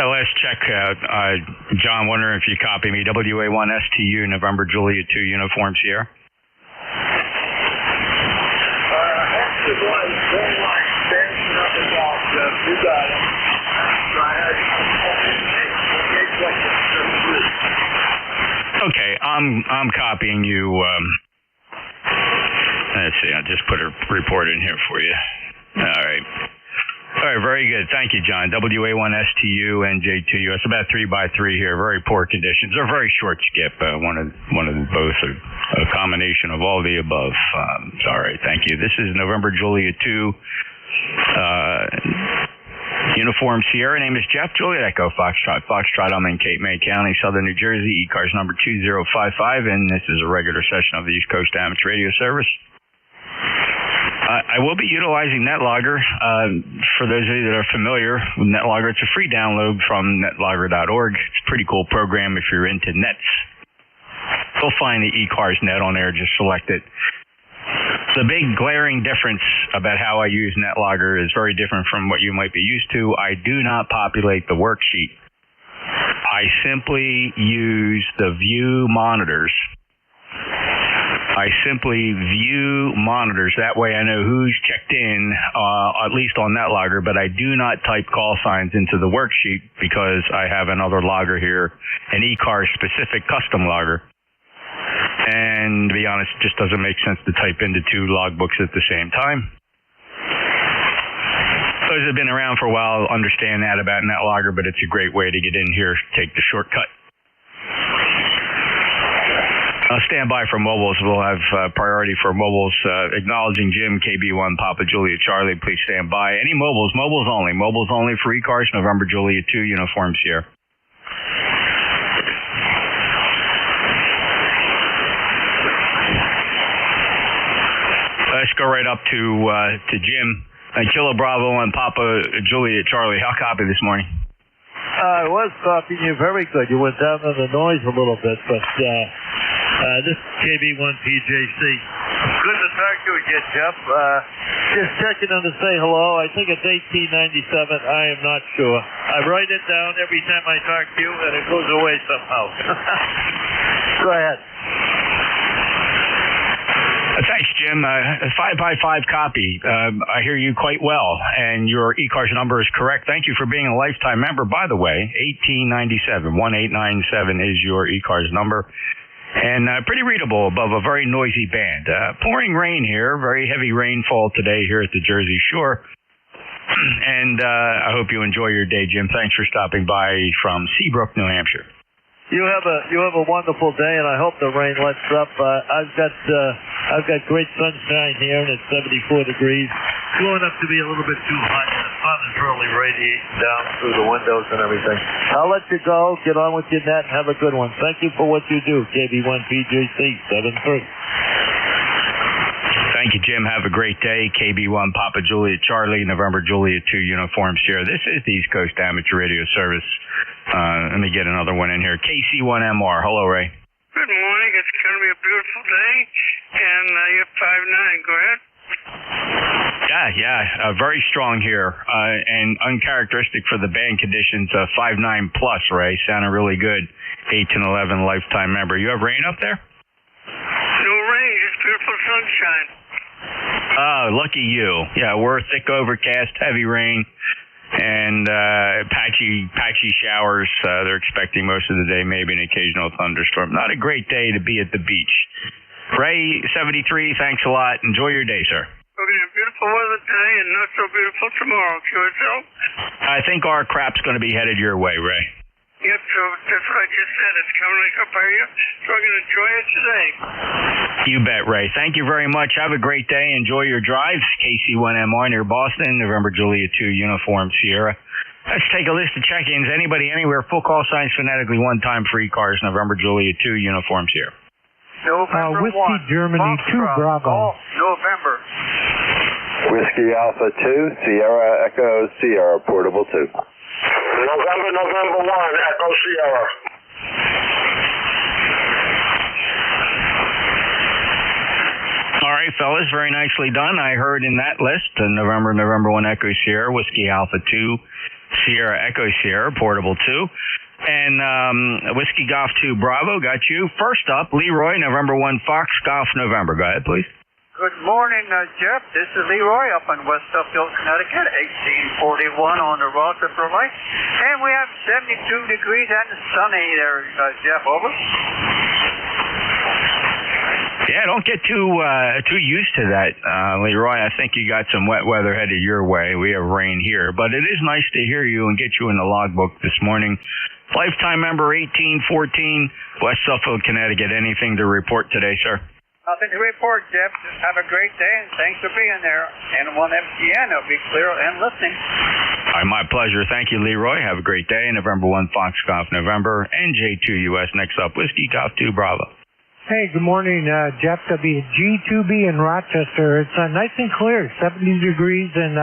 [SPEAKER 9] Last check, John, wondering if you copy me. WA1 STU, November Juliet 2, uniforms here. Okay, I'm copying you. Let's see, I'll just put a report in here for you. All right. All right, very good. Thank you, John. WA1 STU and J2US, about 3x3 here. Very poor conditions. They're very short skip. One of both, a combination of all the above. All right, thank you. This is November Juliet 2. Uniform Sierra. Name is Jeff. Juliet Echo Foxtrot. Foxtrot. I'm in Cape May County, Southern New Jersey. ECARS number 2055, and this is a regular session of the East Coast Amateur Radio Service. I will be utilizing NetLogger. For those of you that are familiar with NetLogger, it's a free download from netlogger.org. It's a pretty cool program if you're into nets. You'll find the ECARS net on there. Just select it. The big glaring difference about how I use NetLogger is very different from what you might be used to. I do not populate the worksheet. I simply use the view monitors. I simply view monitors. That way I know who's checked in, at least on NetLogger, but I do not type call signs into the worksheet because I have another logger here, an ECARS specific custom logger. And to be honest, it just doesn't make sense to type into two logbooks at the same time. Those that have been around for a while understand that about NetLogger, but it's a great way to get in here, take the shortcut.
[SPEAKER 18] Stand by for mobiles. We'll have priority for mobiles. Acknowledging Jim, KB1, Papa Juliet Charlie. Please stand by. Any mobiles? Mobiles only. Mobiles only for ECARS, November Juliet 2, Uniform Sierra. Let's go right up to Jim. Kilo Bravo and Papa Juliet Charlie. How copy this morning?
[SPEAKER 19] I was copying you very good. You went down on the noise a little bit, but this is KB1PJC. Good to talk to you again, Jeff. Just checking in to say hello. I think it's 1897. I am not sure. I write it down every time I talk to you, and it goes away somehow. Go ahead.
[SPEAKER 18] Thanks, Jim. 5x5 copy. I hear you quite well, and your ECARS number is correct. Thank you for being a lifetime member, by the way. 1897, 1897 is your ECARS number. And pretty readable above a very noisy band. Pouring rain here, very heavy rainfall today here at the Jersey Shore. And I hope you enjoy your day, Jim. Thanks for stopping by from Seabrook, New Hampshire.
[SPEAKER 19] You have a wonderful day, and I hope the rain lets up. I've got great sunshine here, and it's 74 degrees. It's going up to be a little bit too hot. The sun is really radiating down through the windows and everything. I'll let you go. Get on with your net and have a good one. Thank you for what you do, KB1PJC 73.
[SPEAKER 18] Thank you, Jim. Have a great day. KB1 Papa Juliet Charlie, November Juliet 2 Uniform Sierra. This is the East Coast Amateur Radio Service. Let me get another one in here. KC1MR. Hello, Ray.
[SPEAKER 15] Good morning. It's going to be a beautiful day, and you're 5'9". Go ahead.
[SPEAKER 18] Yeah. Very strong here, and uncharacteristic for the band conditions. 5'9" plus, Ray. Sounded really good. 1811 lifetime member. You have rain up there?
[SPEAKER 15] No rain, just beautiful sunshine.
[SPEAKER 18] Oh, lucky you. Yeah, we're thick overcast, heavy rain, and patchy showers. They're expecting most of the day, maybe an occasional thunderstorm. Not a great day to be at the beach. Ray, 73, thanks a lot. Enjoy your day, sir.
[SPEAKER 15] Okay, beautiful weather today and not so beautiful tomorrow. QSL?
[SPEAKER 18] I think our crap's going to be headed your way, Ray.
[SPEAKER 15] Yep, so that's what I just said. It's coming up here, so I'm going to enjoy it today.
[SPEAKER 18] You bet, Ray. Thank you very much. Have a great day. Enjoy your drive. KC1MR near Boston, November Juliet 2 Uniform Sierra. Let's take a list of check-ins. Anybody, anywhere, full call signs phonetically, one time free cars, November Juliet 2 Uniform Sierra.
[SPEAKER 16] November Whiskey 1. Germany 2 Bravo.
[SPEAKER 10] November.
[SPEAKER 6] Whiskey Alpha 2, Sierra Echo Sierra Portable 2.
[SPEAKER 10] November 1, Echo Sierra.
[SPEAKER 18] All right, fellas, very nicely done. I heard in that list, November 1 Echo Sierra, Whiskey Alpha 2, Sierra Echo Sierra, Portable 2. And Whiskey Golf 2 Bravo, got you. First up, Leroy, November 1 Fox Golf November. Go ahead, please.
[SPEAKER 4] Good morning, Jeff. This is Leroy up in West Uphill, Connecticut, 1841 on the Rochester Lake. And we have 72 degrees and sunny there, Jeff. Over.
[SPEAKER 18] Yeah, don't get too used to that, Leroy. I think you got some wet weather headed your way. We have rain here, but it is nice to hear you and get you in the logbook this morning. Lifetime member 1814, West Suffolk, Connecticut. Anything to report today, sir?
[SPEAKER 4] Nothing to report, Jeff. Just have a great day, and thanks for being there. And 1FGN will be clear and listening.
[SPEAKER 18] All right, my pleasure. Thank you, Leroy. Have a great day. November 1 Fox Golf November, NJ2US. Next up, Whiskey Golf 2 Bravo.
[SPEAKER 16] Hey, good morning, Jeff. G2B in Rochester. It's nice and clear, 70 degrees and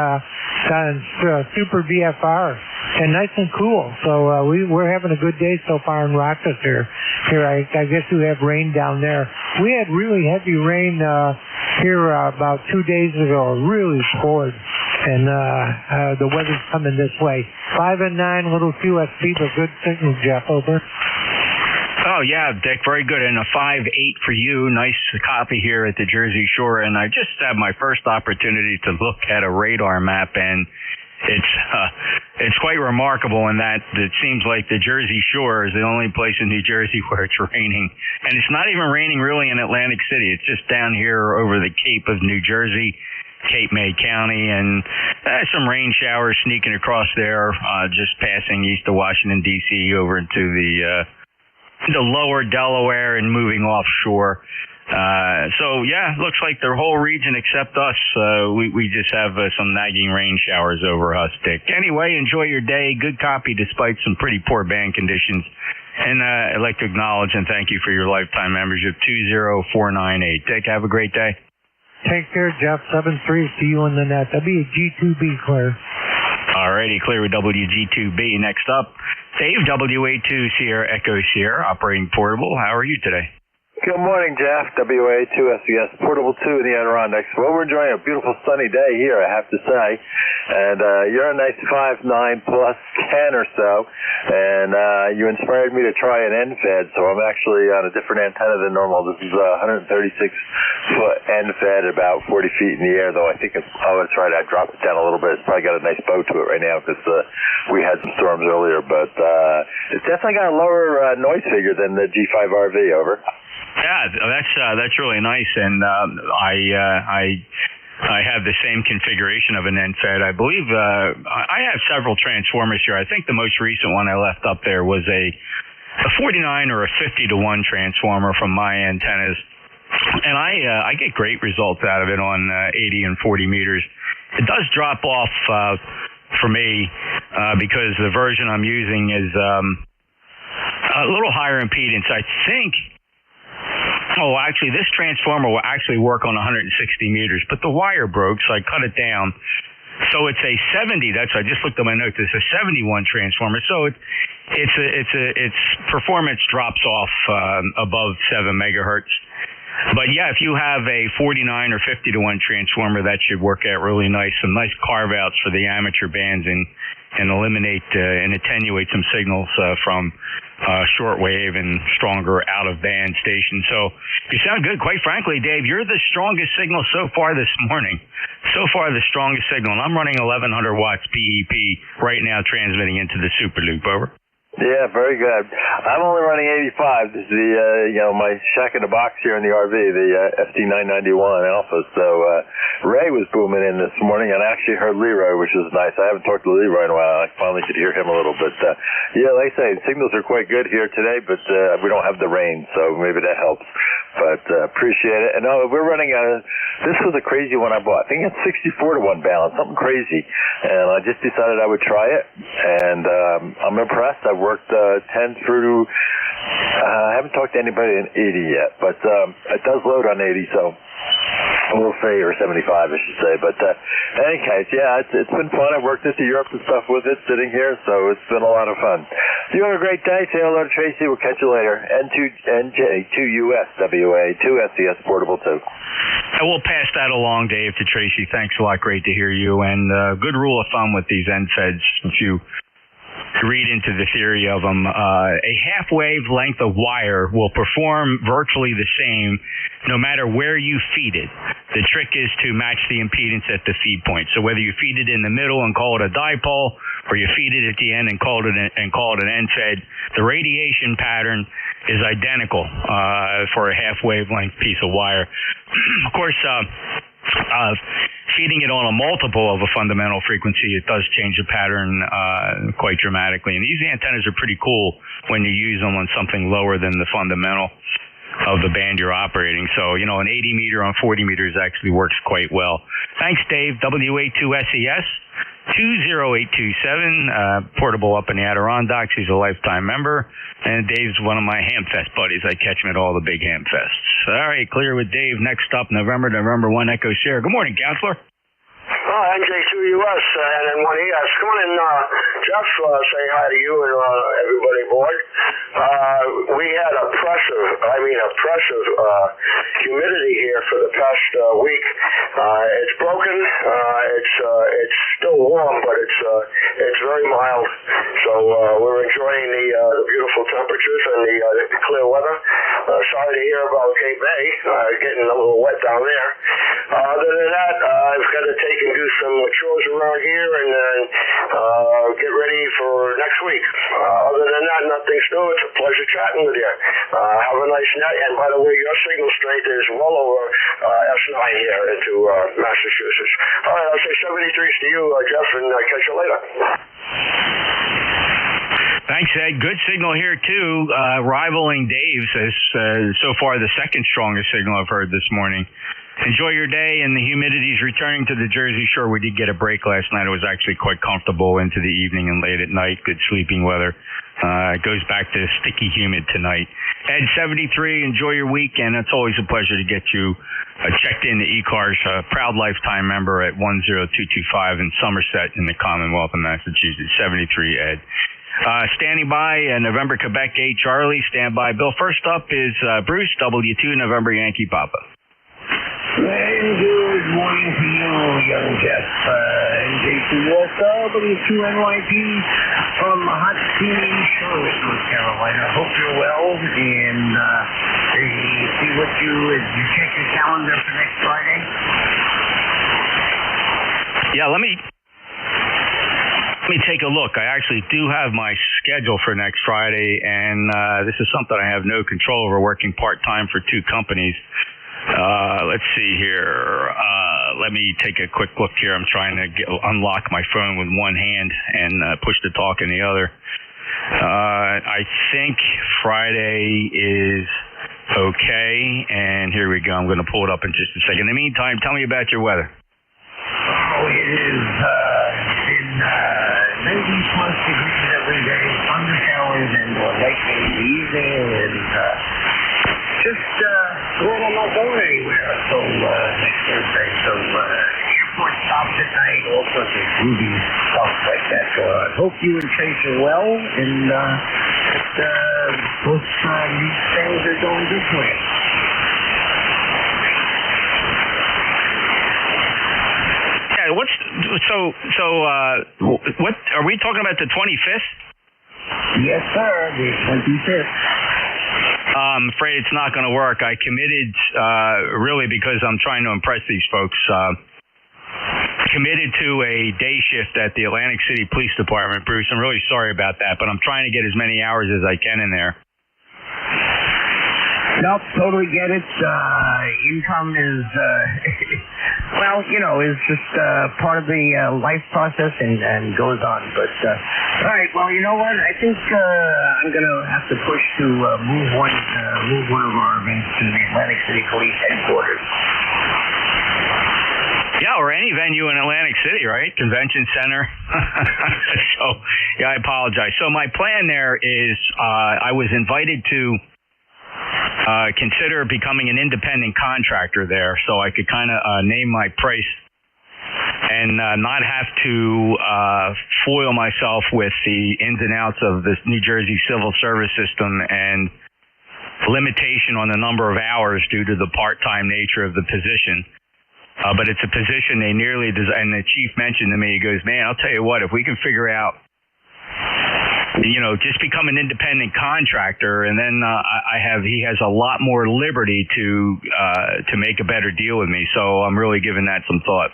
[SPEAKER 16] super VFR, and nice and cool. So we're having a good day so far in Rochester. Here, I guess we have rain down there. We had really heavy rain here about 2 days ago. Really poured, and the weather's coming this way. 5 and 9, little QSP, but good signal, Jeff. Over.
[SPEAKER 18] Oh, yeah, Dick, very good. And a 5-8 for you. Nice copy here at the Jersey Shore. And I just had my first opportunity to look at a radar map, and it's quite remarkable in that it seems like the Jersey Shore is the only place in New Jersey where it's raining. And it's not even raining really in Atlantic City. It's just down here over the Cape of New Jersey, Cape May County, and some rain showers sneaking across there, just passing east of Washington, D.C. over into the the lower Delaware and moving offshore. So yeah, looks like the whole region except us. We just have some nagging rain showers over us, Dick. Anyway, enjoy your day. Good copy despite some pretty poor band conditions. And I'd like to acknowledge and thank you for your lifetime membership, 20498. Dick, have a great day.
[SPEAKER 16] Take care, Jeff. 7-3. See you on the net. WG2B, clear.
[SPEAKER 18] Alrighty, clear with WG2B. Next up, Dave, WA2 Sierra Echo Sierra, operating portable. How are you today?
[SPEAKER 8] Good morning, Jeff. WA2SES Portable 2 in the Adirondacks. Well, we're enjoying a beautiful sunny day here, I have to say. And you're a nice 5'9 plus 10 or so. And you inspired me to try an end-fed, so I'm actually on a different antenna than normal. This is a 136-foot end-fed, about 40 feet in the air, though I think that's right. I dropped it down a little bit. It's probably got a nice bow to it right now because we had some storms earlier. But it's definitely got a lower noise figure than the G5RV, over.
[SPEAKER 18] Yeah, that's really nice, and I have the same configuration of an end-fed. I believe I have several transformers here. I think the most recent one I left up there was a 49 or a 50-to-1 transformer from my antennas, and I get great results out of it on 80 and 40 meters. It does drop off for me because the version I'm using is a little higher impedance. I think. Oh, actually, this transformer will actually work on 160 meters, but the wire broke, so I cut it down. So it's a 70. I just looked at my notes. It's a 71 transformer. So its performance drops off above 7 megahertz. But yeah, if you have a 49 or 50-to-1 transformer, that should work out really nice. Some nice carve-outs for the amateur bands and eliminate and attenuate some signals from shortwave and stronger out-of-band stations. So you sound good. Quite frankly, Dave, you're the strongest signal so far this morning. So far, the strongest signal. And I'm running 1100 watts PEP right now transmitting into the Super Loop. Over.
[SPEAKER 8] Yeah, very good. I'm only running 85. This is the, my shack in the box here in the RV, the FT991 Alpha. So, Ray was booming in this morning, and I actually heard Leroy, which was nice. I haven't talked to Leroy in a while. I finally could hear him a little bit. Yeah, like I say, signals are quite good here today, but we don't have the rain, so maybe that helps. But appreciate it. And we're running this was a crazy one I bought. I think it's 64-to-1 balance, something crazy. And I just decided I would try it, and I'm impressed. I've worked 10 through, I haven't talked to anybody in 80 yet, but it does load on 80, so we'll say, or 75, I should say. But in any case, yeah, it's been fun. I've worked into Europe and stuff with it sitting here, so it's been a lot of fun. You have a great day. Say hello to Tracy. We'll catch you later. N2NJ2US WA2SES Portable 2.
[SPEAKER 18] I will pass that along, Dave, to Tracy. Thanks a lot. Great to hear you. And good rule of thumb with these end-feds, if you read into the theory of them, a half-wave length of wire will perform virtually the same no matter where you feed it. The trick is to match the impedance at the feed point. So whether you feed it in the middle and call it a dipole, or you feed it at the end and call it an end-fed, the radiation pattern is identical for a half-wavelength piece of wire. Of course, feeding it on a multiple of a fundamental frequency, it does change the pattern quite dramatically. And these antennas are pretty cool when you use them on something lower than the fundamental of the band you're operating. So, an 80 meter on 40 meters actually works quite well. Thanks, Dave. WA2SES 20827, portable up in the Adirondacks. He's a lifetime member. And Dave's one of my Hamfest buddies. I catch him at all the big Hamfests. All right, clear with Dave. Next up, November 1 Echo Sierra. Good morning, Counselor.
[SPEAKER 20] NJ2US and then 1ES. Come on in, Jeff, say hi to you and everybody aboard. We had oppressive humidity here for the past week. It's broken. It's still warm, but it's very mild. So we're enjoying the beautiful temperatures and the clear weather. Sorry to hear about Cape Bay getting a little wet down there. Other than that, I've got to take and do some chores around here and then get ready for next week. Other than that, nothing's new. It's a pleasure chatting with you. Have a nice night. And by the way, your signal strength is well over S9 here into Massachusetts. All right, I'll say 73s to you, Jeff, and catch you later.
[SPEAKER 18] Thank Thanks, Ed. Good signal here, too. Rivaling Dave's as so far the second strongest signal I've heard this morning. Enjoy your day, and the humidity's returning to the Jersey Shore. We did get a break last night. It was actually quite comfortable into the evening and late at night. Good sleeping weather. It goes back to sticky humid tonight. Ed, 73, enjoy your weekend. It's always a pleasure to get you checked in to ECARS, proud lifetime member at 10225 in Somerset in the Commonwealth of Massachusetts. 73, Ed. Standing by, November Quebec 8 Charlie. Stand by. Bill, first up is Bruce, W2 November Yankee Papa.
[SPEAKER 12] And good morning to you, young Jeff. NJ2SW2NYP from hot steamy Charlotte, North Carolina. Hope you're well, and see what you check your calendar for next Friday.
[SPEAKER 18] Yeah, let me take a look. I actually do have my schedule for next Friday, and this is something I have no control over, working part-time for two companies. Let's see here. Let me take a quick look here. I'm trying to unlock my phone with one hand and push the talk in the other. I think Friday is okay, and here we go. I'm going to pull it up in just a second. In the meantime, tell me about your weather.
[SPEAKER 12] Oh, it is been 90 plus degrees every day, thunder showers and lightning in the evening, and just going on, not going anywhere until next Thursday. So airport stops at night, all sorts of groovy stuff like that. So I hope you and Chase are well, and both these things are going good for you.
[SPEAKER 18] What are we talking about, the 25th?
[SPEAKER 12] Yes, sir, the 25th.
[SPEAKER 18] I'm afraid it's not going to work. I committed, really because I'm trying to impress these folks, committed to a day shift at the Atlantic City Police Department, Bruce. I'm really sorry about that, but I'm trying to get as many hours as I can in there.
[SPEAKER 12] Nope, totally get it. Income is, well, is just part of the life process and goes on. But, all right, well, you know what? I think I'm going to have to push to move one of our events to the Atlantic City Police headquarters.
[SPEAKER 18] Yeah, or any venue in Atlantic City, right? Convention center. So, yeah, I apologize. So my plan there is I was invited to consider becoming an independent contractor there, so I could kind of name my price and not have to foil myself with the ins and outs of this New Jersey civil service system and limitation on the number of hours due to the part-time nature of the position. But it's a position they nearly and the chief mentioned to me, he goes, man, I'll tell you what, if we can figure out, just become an independent contractor, and then he has a lot more liberty to make a better deal with me. So I'm really giving that some thought.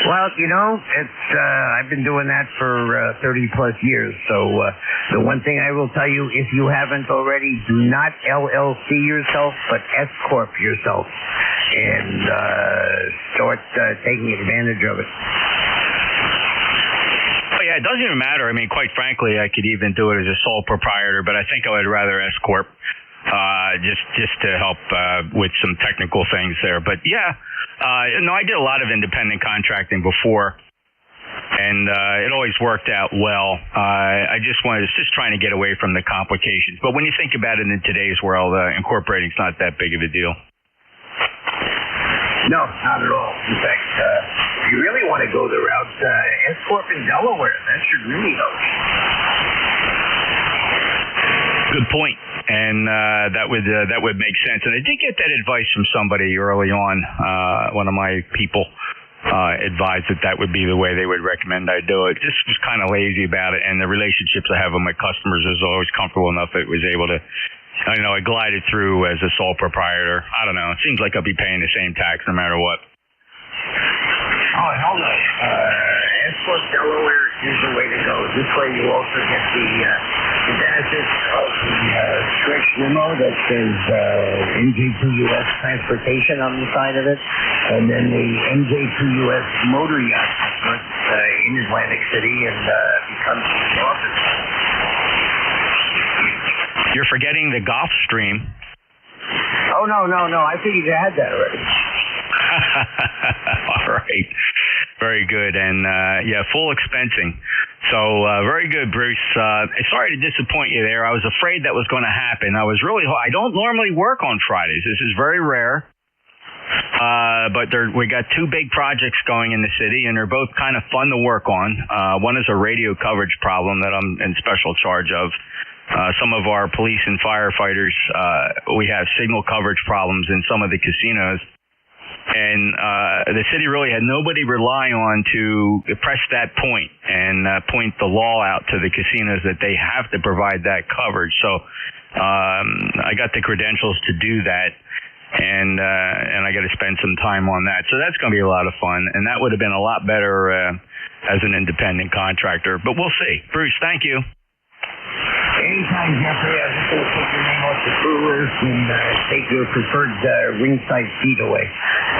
[SPEAKER 12] Well, it's I've been doing that for 30 plus years. So the one thing I will tell you, if you haven't already, do not LLC yourself, but S Corp yourself, and start taking advantage of it.
[SPEAKER 18] Yeah, it doesn't even matter. I mean, quite frankly, I could even do it as a sole proprietor, but I think I would rather S Corp, just to help with some technical things there. But yeah, I did a lot of independent contracting before, and it always worked out well. I just trying to get away from the complications. But when you think about it in today's world, incorporating is not that big of a deal.
[SPEAKER 12] No, not at all. In fact, if you really want to go the route, S Corp in Delaware, that should really help.
[SPEAKER 18] Good point, and that would make sense. And I did get that advice from somebody early on. One of my people advised that would be the way they would recommend I do it. Just was kind of lazy about it, and the relationships I have with my customers is always comfortable enough that it was able to. I glided through as a sole proprietor. I don't know. It seems like I'll be paying the same tax no matter what.
[SPEAKER 12] Oh, hell no. S Corp Delaware is the way to go. This way you also get the benefits of the stretch limo that says NJ2US Transportation on the side of it, and then the NJ2US Motor Yacht in Atlantic City, and becomes the office.
[SPEAKER 18] forgetting the golf stream.
[SPEAKER 12] Oh, no. I figured you had that already.
[SPEAKER 18] All right. Very good. And, full expensing. So, very good, Bruce. Sorry to disappoint you there. I was afraid that was going to happen. I don't normally work on Fridays. This is very rare. But we got two big projects going in the city, and they're both kind of fun to work on. One is a radio coverage problem that I'm in special charge of. Some of our police and firefighters, we have signal coverage problems in some of the casinos. And the city really had nobody rely on to press that point and point the law out to the casinos that they have to provide that coverage. So I got the credentials to do that, and I got to spend some time on that. So that's going to be a lot of fun, and that would have been a lot better as an independent contractor. But we'll see. Bruce, thank you.
[SPEAKER 12] Anytime, Jeffrey, I was just going to take your name off the crew list and take your preferred ringside seat away.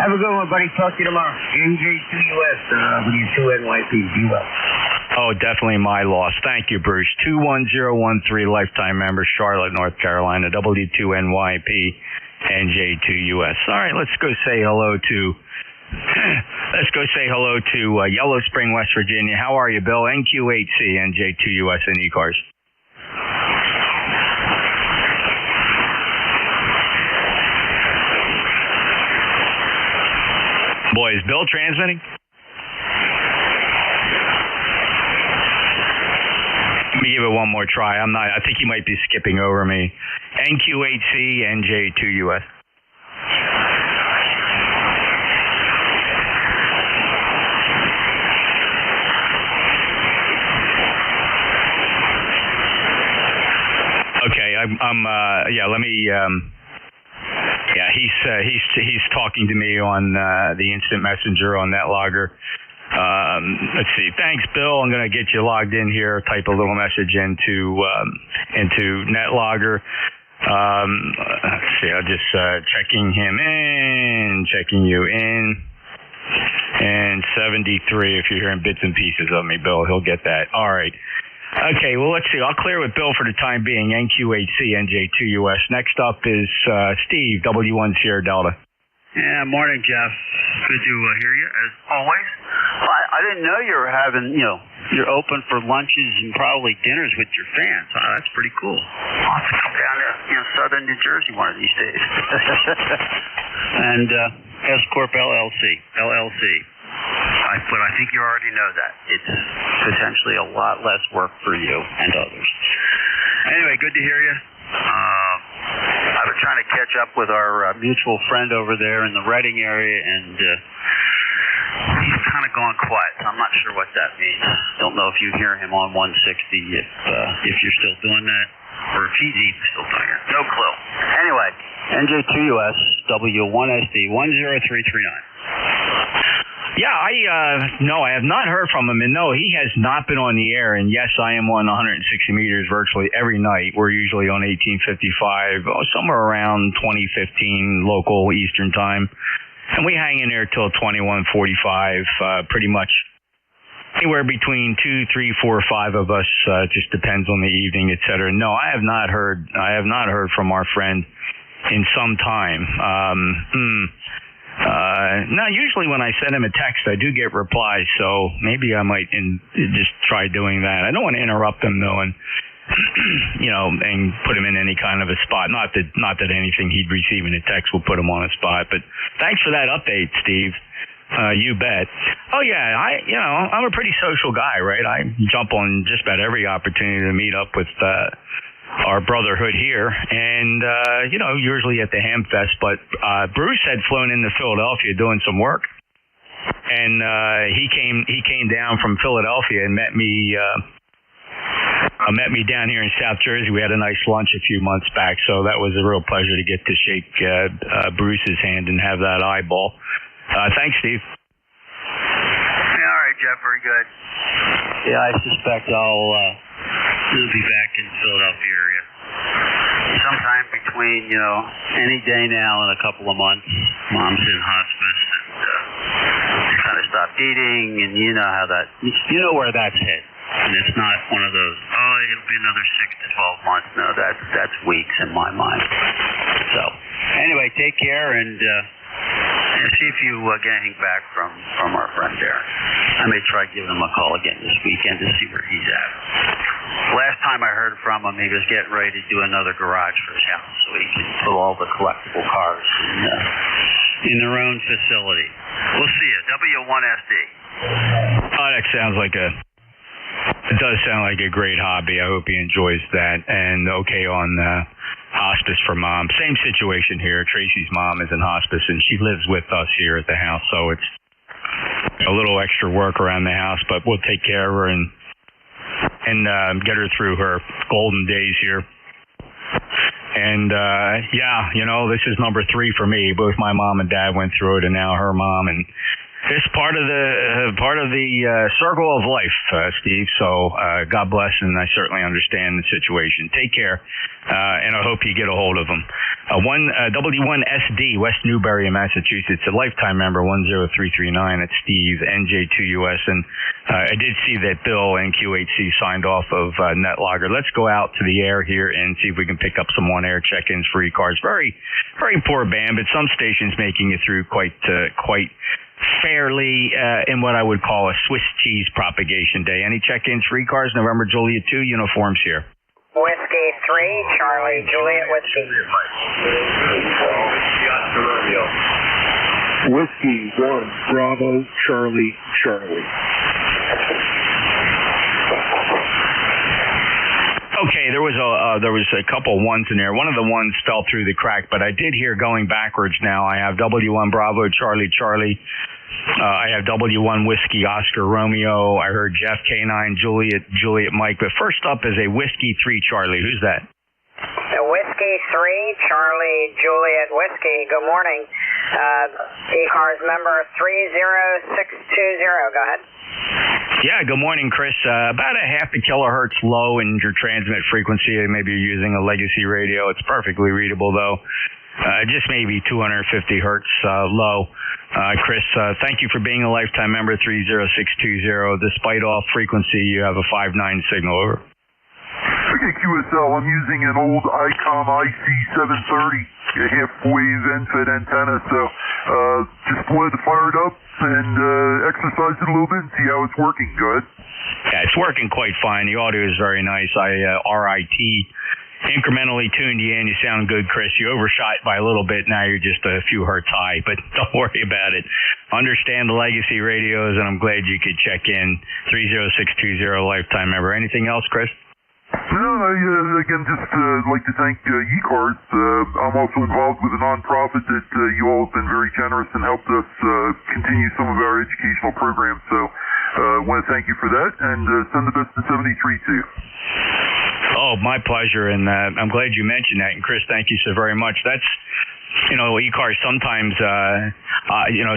[SPEAKER 12] Have a good one, buddy. Talk to you tomorrow. NJ2US, W2NYP. Be well.
[SPEAKER 18] Oh, definitely my loss. Thank you, Bruce. 21013, lifetime member, Charlotte, North Carolina, W2NYP, NJ2US. All right, let's go say hello to Yellow Spring, West Virginia. How are you, Bill? NQ8C, NJ2US, and ECARS. Boy, is Bill transmitting? Let me give it one more try. I think he might be skipping over me. NQ8C, NJ2US. Okay, he's talking to me on the instant messenger on NetLogger. Let's see. Thanks, Bill. I'm going to get you logged in here. Type a little message into NetLogger. Let's see. I'm just checking him in, checking you in. And 73, if you're hearing bits and pieces of me, Bill, he'll get that. All right. Okay, well, let's see. I'll clear with Bill for the time being. NQ8C, NJ2US. Next up is Steve, W1 Sierra Delta.
[SPEAKER 21] Yeah, morning, Jeff. Good to hear you, as always. Well, I didn't know you were having, you're open for lunches and probably dinners with your fans. Oh, that's pretty cool. I'll have to come down to, southern New Jersey one of these days. And S Corp LLC. But I think you already know that. It's potentially a lot less work for you and others. Anyway, good to hear you. I've been trying to catch up with our mutual friend over there in the Reading area, and he's kind of gone quiet. So I'm not sure what that means. Don't know if you hear him on 160, if you're still doing that, or if he's even still doing it. No clue. Anyway, NJ2US, W1SD, 10339.
[SPEAKER 18] Yeah, I have not heard from him, and no, he has not been on the air. And yes, I am on 160 meters virtually every night. We're usually on 1855, somewhere around 2015 local Eastern time, and we hang in there till 21:45, pretty much. Anywhere between 2, 3, 4, 5 of us, just depends on the evening, etc. No, I have not heard from our friend in some time. No, usually when I send him a text, I do get replies, so maybe I might just try doing that. I don't want to interrupt him, though, and and put him in any kind of a spot. Not that anything he'd receive in a text will put him on a spot, but thanks for that update, Steve. You bet. Oh yeah, I'm a pretty social guy, right? I jump on just about every opportunity to meet up with our brotherhood here, and usually at the Hamfest. But Bruce had flown into Philadelphia doing some work, and he came down from Philadelphia and met me down here in South Jersey. We had a nice lunch a few months back, so that was a real pleasure to get to shake Bruce's hand and have that eyeball. Thanks, Steve.
[SPEAKER 21] Yeah, all right, Jeff. Very good. Yeah, I suspect I'll be back in the Philadelphia area sometime between, any day now and a couple of months. Mom's in hospice and kind of stopped eating, and you know how that, where that's hit. And it's not one of those, oh it'll be another 6 to 12 months. No, that's weeks in my mind. So, anyway, take care and see if you get anything back from our friend there. I may try giving him a call again this weekend to see where he's at. Last time I heard from him, he was getting ready to do another garage for his house so he can put all the collectible cars in their own facility. We'll see you. W1SD.
[SPEAKER 18] Oh, that sounds like it does sound like a great hobby. I hope he enjoys that. And okay on hospice for mom. Same situation here. Tracy's mom is in hospice, and she lives with us here at the house, so it's a little extra work around the house, but we'll take care of her and get her through her golden days here. And yeah, you know, this is number 3 for me. Both my mom and dad went through it, and now her mom, and it's part of the circle of life, Steve. So God bless, and I certainly understand the situation. Take care, and I hope you get a hold of them. W1SD, West Newbury, Massachusetts, a lifetime member 10339. It's Steve, NJ2US, and I did see that Bill and QHC signed off of NetLogger. Let's go out to the air here and see if we can pick up some on-air check-ins for ECARS. Very, very poor band, but some stations making it through quite fairly in what I would call a Swiss cheese propagation day. Any check-ins for ECARS? November Juliet 2 uniforms here.
[SPEAKER 7] Whiskey 3, Charlie, Juliet, Whiskey.
[SPEAKER 14] Whiskey 1, Bravo, Charlie, Charlie.
[SPEAKER 18] Okay, there was a couple ones in there. One of the ones fell through the crack, but I did hear going backwards now. I have W1 Bravo, Charlie, Charlie. I have W1 Whiskey, Oscar, Romeo. I heard Jeff, K9, Juliet, Mike. But first up is a Whiskey 3, Charlie. Who's that?
[SPEAKER 7] Whiskey 3, Charlie, Juliet, Whiskey. Good morning. ECARS member 30620. Go ahead.
[SPEAKER 18] Yeah, good morning, Chris. About a half a kilohertz low in your transmit frequency. Maybe you're using a legacy radio. It's perfectly readable, though. Just maybe 250 hertz low. Chris, thank you for being a lifetime member 30620. Despite off frequency, you have a 5.9 signal. Over.
[SPEAKER 10] Okay, QSL, I'm using an old ICOM IC730, a half-wave end-fed antenna, so just wanted to fire it up and exercise it a little bit and see how it's working. Go ahead.
[SPEAKER 18] Yeah, it's working quite fine. The audio is very nice. I RIT incrementally tuned you in. You sound good, Chris. You overshot by a little bit. Now you're just a few hertz high, but don't worry about it. Understand the legacy radios, and I'm glad you could check in. 30620 lifetime member. Anything else, Chris?
[SPEAKER 10] No, I again just like to thank ECARS. I'm also involved with a nonprofit that you all have been very generous and helped us continue some of our educational programs. So I want to thank you for that and send the best to 73 to you.
[SPEAKER 18] Oh, my pleasure, and I'm glad you mentioned that. And Chris, thank you so very much. That's, you know, ECARS sometimes,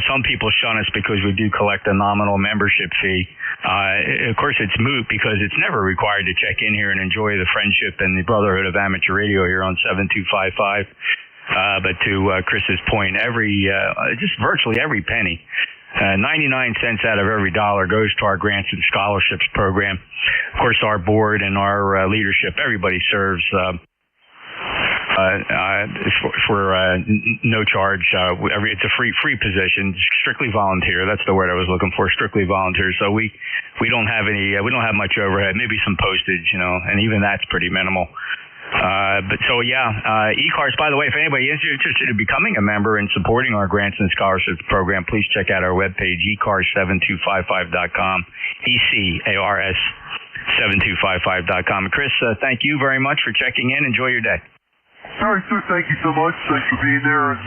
[SPEAKER 18] some people shun us because we do collect a nominal membership fee. Of course, it's moot because it's never required to check in here and enjoy the friendship and the brotherhood of amateur radio here on 7255. But to Chris's point, just virtually every penny, 99 cents out of every dollar goes to our grants and scholarships program. Of course, our board and our leadership, everybody serves for no charge. It's a free position, strictly volunteer. That's the word I was looking for, strictly volunteer. So we don't have we don't have much overhead, maybe some postage, and even that's pretty minimal. But so yeah, ECARS, by the way, if anybody is interested in becoming a member and supporting our grants and scholarships program, please check out our webpage, ECARS7255.com, ECARS 7255.com. Chris, thank you very much for checking in. Enjoy your day.
[SPEAKER 10] All right, sir. Thank you so much. Thanks for being there and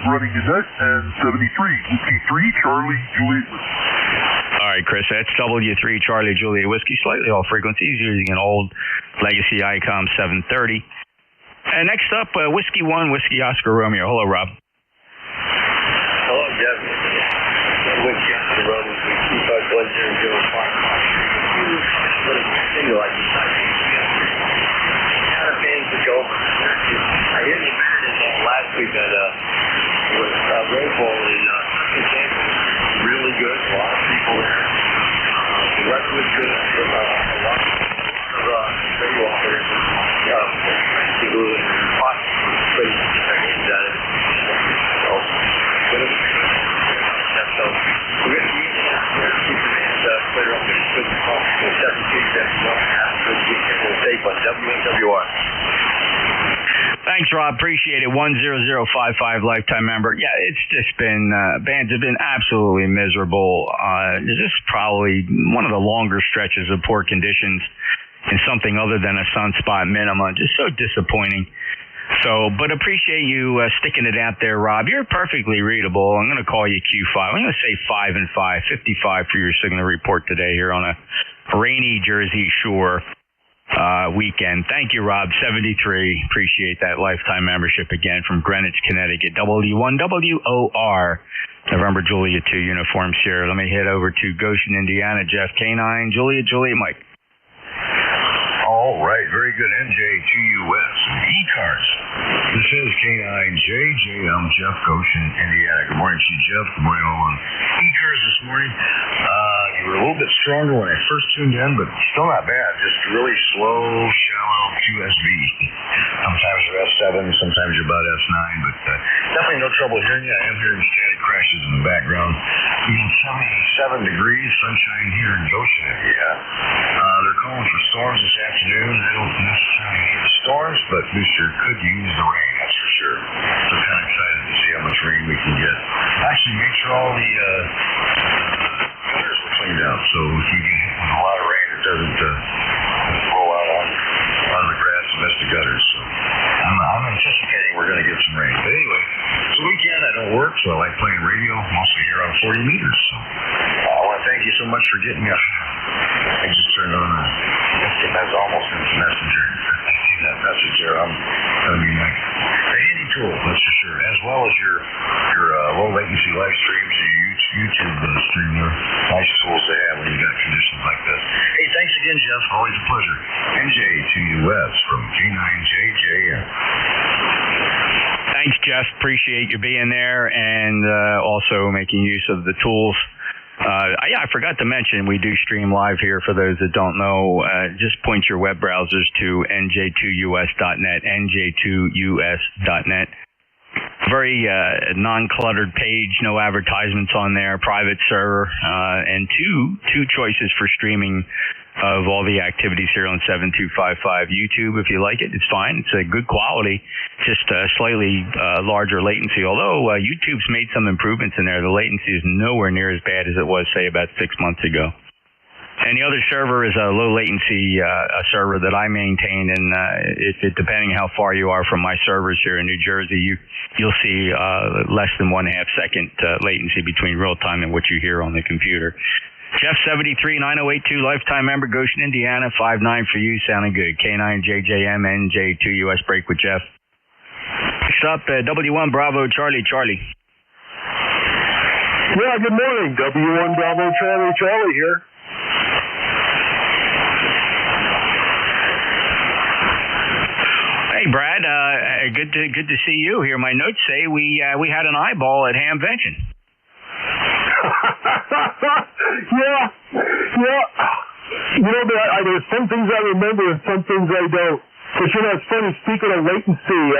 [SPEAKER 10] running the net. And 73, Whiskey 3, Charlie, Juliet.
[SPEAKER 18] All right, Chris. That's W3, Charlie, Juliet, Whiskey. Slightly off frequencies, using an old legacy ICOM 730. And next up, Whiskey 1, Whiskey Oscar Romeo. Hello, Rob.
[SPEAKER 22] Hello, Jeff. Whiskey Oscar Romeo. We keep up 1005. I didn't mention last week that rainfall in Kansas really good. A lot of people there. The weather was good. A lot of
[SPEAKER 18] Thanks, Rob. Appreciate it. 10055 lifetime member. Yeah, it's just been, bands have been absolutely miserable. This is probably one of the longer stretches of poor conditions in something other than a sunspot minima. Just so disappointing. So, but appreciate you sticking it out there, Rob. You're perfectly readable. I'm going to call you Q5. I'm going to say 5 and 5, 55 for your signal report today here on a rainy Jersey Shore weekend. Thank you, Rob. 73. Appreciate that lifetime membership again from Greenwich, Connecticut. W1WOR. November Juliet 2 uniforms here. Let me head over to Goshen, Indiana. Jeff K9, Juliet, Mike.
[SPEAKER 14] All right, very good. NJ2US ECARS. This is K9JJ. I'm Jeff, Goshen, Indiana. Good morning to you, Jeff. Good morning all on ECARS this morning. You were a little bit stronger when I first tuned in, but still not bad. Just really slow, shallow QSB. Sometimes you're S7, sometimes you're about S9, but definitely no trouble hearing you. I am hearing static crashes in the background. 77 degrees, sunshine here in Goshen, Indiana. They're calling for storms this afternoon. I don't necessarily need the storms, but we sure could use the rain, that's for sure. So kind of excited to see how much rain we can get. Actually, make sure all the gutters were cleaned out, so if you get hit with a lot of rain, it doesn't roll out on the grass and mess the gutters. So I'm anticipating we're going to get some rain. But anyway, it's a weekend. I don't work, so I like playing radio, mostly here on 40 meters. So I want to thank you so much for getting me up. I just turned on SMS almost into Messenger. I see that message there. I'm going to be a handy tool, that's for sure, as well as your low latency live streams, your YouTube stream. They're nice tools to have when you got conditions like this. Hey, thanks again, Jeff. Always a pleasure. NJ2US from K9JJM.
[SPEAKER 18] Thanks, Jeff. Appreciate you being there and also making use of the tools. I forgot to mention we do stream live here. For those that don't know, just point your web browsers to nj2us.net, nj2us.net. Very non-cluttered page, no advertisements on there, private server, and two choices for streaming of all the activities here on 7255. YouTube, if you like it, it's fine. It's a good quality, just slightly larger latency. Although YouTube's made some improvements in there, the latency is nowhere near as bad as it was, say, about 6 months ago. And the other server is a low latency server that I maintain, and depending how far you are from my servers here in New Jersey, you'll see less than 1/2 second latency between real time and what you hear on the computer. Jeff 73 9082, lifetime member, Goshen, Indiana, 59 for you, sounding good. K9JJM NJ2US break with Jeff. Next up, W1 Bravo Charlie.
[SPEAKER 20] Yeah, good morning. W1 Bravo Charlie here.
[SPEAKER 18] Hey, Brad, good to see you here. My notes say we had an eyeball at Hamvention.
[SPEAKER 20] Yeah. You know, there's some things I remember and some things I don't. But you know, it's funny, speaking of latency,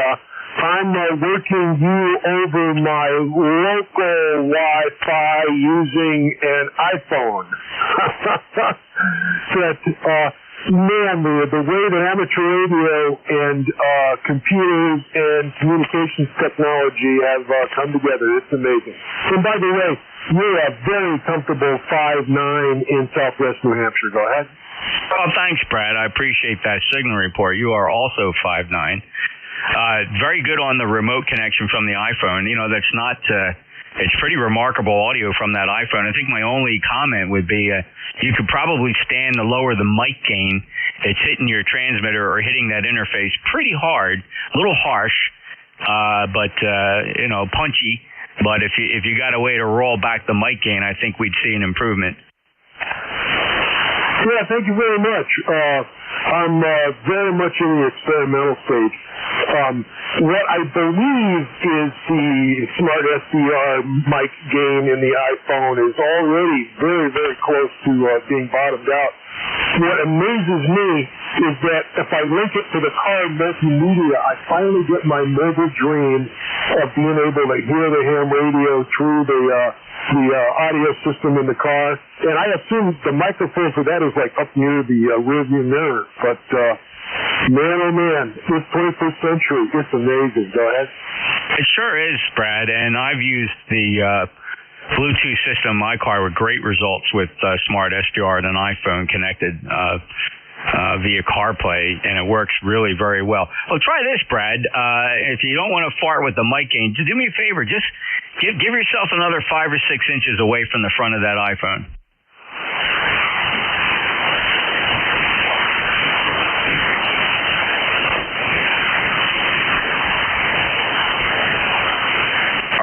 [SPEAKER 20] I'm working you over my local Wi-Fi using an iPhone. Man, the way that amateur radio and computers and communications technology have come together, it's amazing. And by the way, you're a very comfortable 5'9" in Southwest New Hampshire. Go ahead.
[SPEAKER 18] Well, thanks, Brad. I appreciate that signal report. You are also 5'9". Very good on the remote connection from the iPhone. You know, that's not... It's pretty remarkable audio from that iPhone. I think my only comment would be you could probably stand to lower the mic gain. It's hitting your transmitter or hitting that interface pretty hard, a little harsh, but punchy. But if you got a way to roll back the mic gain, I think we'd see an improvement.
[SPEAKER 20] Yeah, thank you very much. I'm very much in the experimental stage. What I believe is the Smart SDR mic gain in the iPhone is already very, very close to being bottomed out. What amazes me is that if I link it to the car multimedia, I finally get my mobile dream of being able to hear the ham radio through the audio system in the car. And I assume the microphone for that is like up near the rearview mirror. But Man, oh man, this 21st century, it's amazing. Go ahead.
[SPEAKER 18] It sure is, Brad, and I've used the Bluetooth system in my car with great results with Smart SDR and an iPhone connected via CarPlay, and it works really very well. Well, try this, Brad. If you don't want to fart with the mic gain, just do me a favor. Just give yourself another 5 or 6 inches away from the front of that iPhone.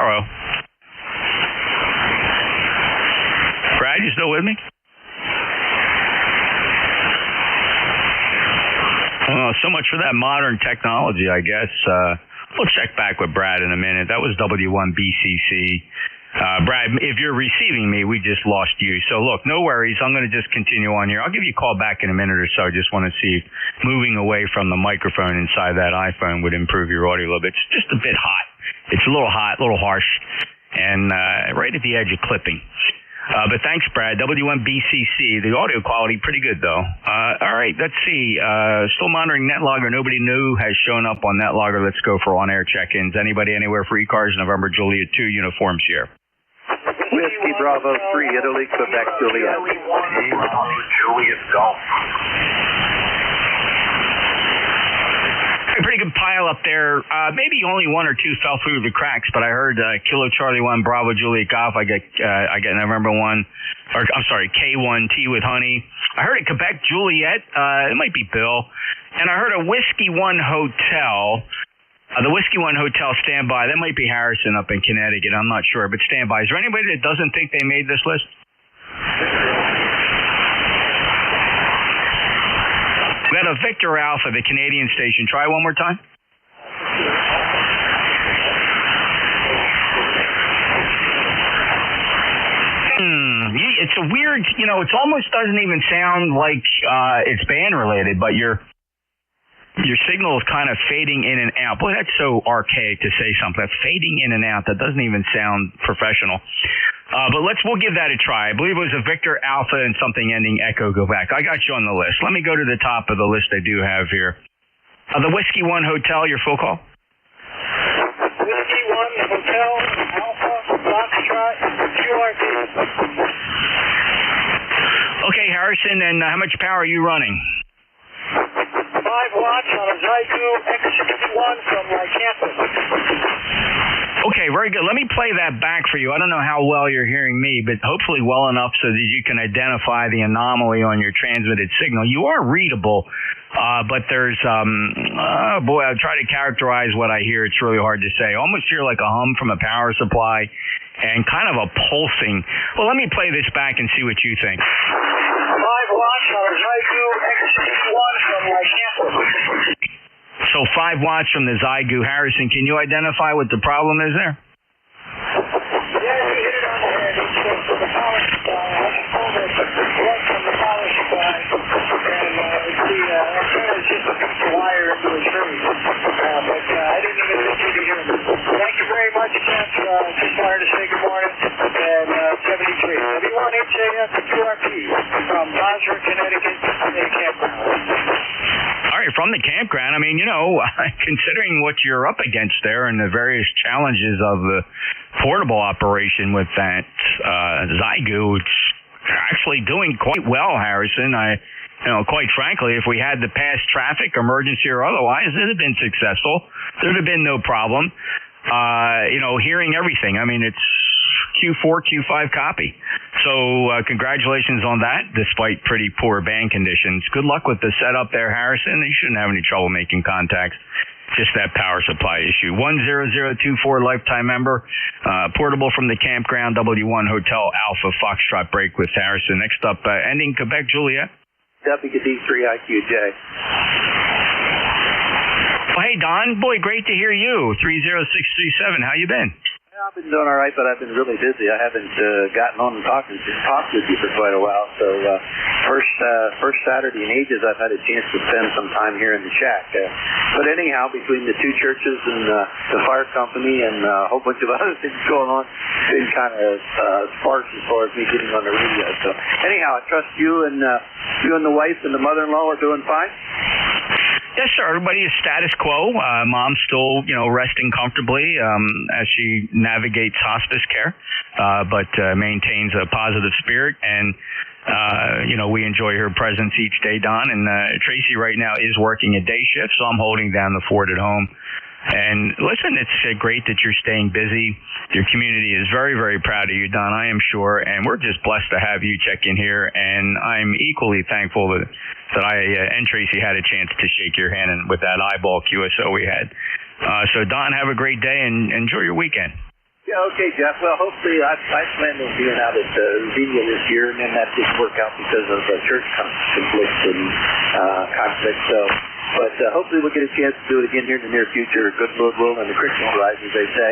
[SPEAKER 18] Hello. Brad, you still with me? So much for that modern technology, I guess. We'll check back with Brad in a minute. That was W1BCC. Brad, if you're receiving me, we just lost you. So, look, no worries. I'm going to just continue on here. I'll give you a call back in a minute or so. I just want to see if moving away from the microphone inside that iPhone would improve your audio a little bit. It's just a bit hot. It's a little hot, a little harsh, and right at the edge of clipping. But thanks, Brad. W1BCC. The audio quality pretty good, though. All right, let's see. Still monitoring NetLogger. Nobody new has shown up on NetLogger. Let's go for on-air check-ins. Anybody anywhere for ECARS? November Juliet 2 uniforms here.
[SPEAKER 22] Whiskey Bravo 3, Italy, Quebec, Juliet.
[SPEAKER 10] Bravo, Juliet, Golf.
[SPEAKER 18] A pretty good pile up there. Maybe only one or two fell through the cracks, but I heard Kilo Charlie 1, Bravo Juliet Golf. I get November 1, or I'm sorry, K1 Tea with Honey. I heard a Quebec Juliet. It might be Bill. And I heard a Whiskey 1 Hotel. The Whiskey 1 Hotel standby. That might be Harrison up in Connecticut. I'm not sure, but standby. Is there anybody that doesn't think they made this list? We got a Victor Alpha, the Canadian station. Try one more time. It's a weird, it almost doesn't even sound like it's band related, but your signal is kind of fading in and out. Boy, that's so archaic to say something. That's fading in and out. That doesn't even sound professional. But we'll give that a try. I believe it was a Victor Alpha and something ending Echo go back. I got you on the list. Let me go to the top of the list I do have here. The Whiskey 1 Hotel, your full call?
[SPEAKER 4] Whiskey 1 Hotel, Alpha, Foxtrot, QRT.
[SPEAKER 18] Okay, Harrison, and how much power are you running?
[SPEAKER 4] 5 watts on a Zygo X61 from my campus.
[SPEAKER 18] Okay, very good. Let me play that back for you. I don't know how well you're hearing me, but hopefully well enough so that you can identify the anomaly on your transmitted signal. You are readable, but there's, I'll try to characterize what I hear. It's really hard to say. I almost hear like a hum from a power supply and kind of a pulsing. Well, let me play this back and see what you think.
[SPEAKER 4] 5 watts on a Zygo X61 from my campus.
[SPEAKER 18] So 5 watts from the Zygo. Harrison, can you identify what the problem is there?
[SPEAKER 4] Yeah, you hit it on the head. It's from the power supply. I just pulled it right from the power supply. And it's just a piece of wire into a tree. But I didn't even think you could hear me. Thank you very much, Jeff. Just wanted to say good morning. And 73. W1HAF QRP from Basra, Connecticut, in the campground.
[SPEAKER 18] All right, from the campground. I mean, considering what you're up against there and the various challenges of the portable operation with that Zygo, it's actually doing quite well, Harrison. Quite frankly, if we had the past traffic, emergency or otherwise, it'd have been successful. There'd have been no problem. Hearing everything. I mean, it's Q4, Q5 copy. So congratulations on that, despite pretty poor band conditions. Good luck with the setup there, Harrison. You shouldn't have any trouble making contacts. Just that power supply issue. 10024 lifetime member, portable from the campground, W1 Hotel Alpha Foxtrot break with Harrison. Next up, ending Quebec Juliet.
[SPEAKER 22] WD3IQJ.
[SPEAKER 18] Well, hey, Don. Boy, great to hear you. 30637. How you been?
[SPEAKER 22] I've been doing all right, but I've been really busy. I haven't gotten on and talked with you for quite a while. So first Saturday in ages, I've had a chance to spend some time here in the shack. But anyhow, between the two churches and the fire company and a whole bunch of other things going on, it's been kind of sparse as far as me getting on the radio. So anyhow, I trust you and the wife and the mother-in-law are doing fine.
[SPEAKER 18] Yes, sir. Everybody is status quo. Mom's still, resting comfortably as she navigates hospice care, but maintains a positive spirit. And, we enjoy her presence each day, Don. And Tracy right now is working a day shift, so I'm holding down the fort at home. And listen, it's great that you're staying busy. Your community is very, very proud of you, Don, I am sure. And we're just blessed to have you check in here. And I'm equally thankful that I and Tracy had a chance to shake your hand and with that eyeball QSO we had. So, Don, have a great day and enjoy your weekend.
[SPEAKER 22] Yeah, okay, Jeff. Well, hopefully I plan on being out at Xenia this year, and then that didn't work out because of church conflicts and conflicts. But hopefully we'll get a chance to do it again here in the near future. Good Lord will, and the creek won't rise, as they say.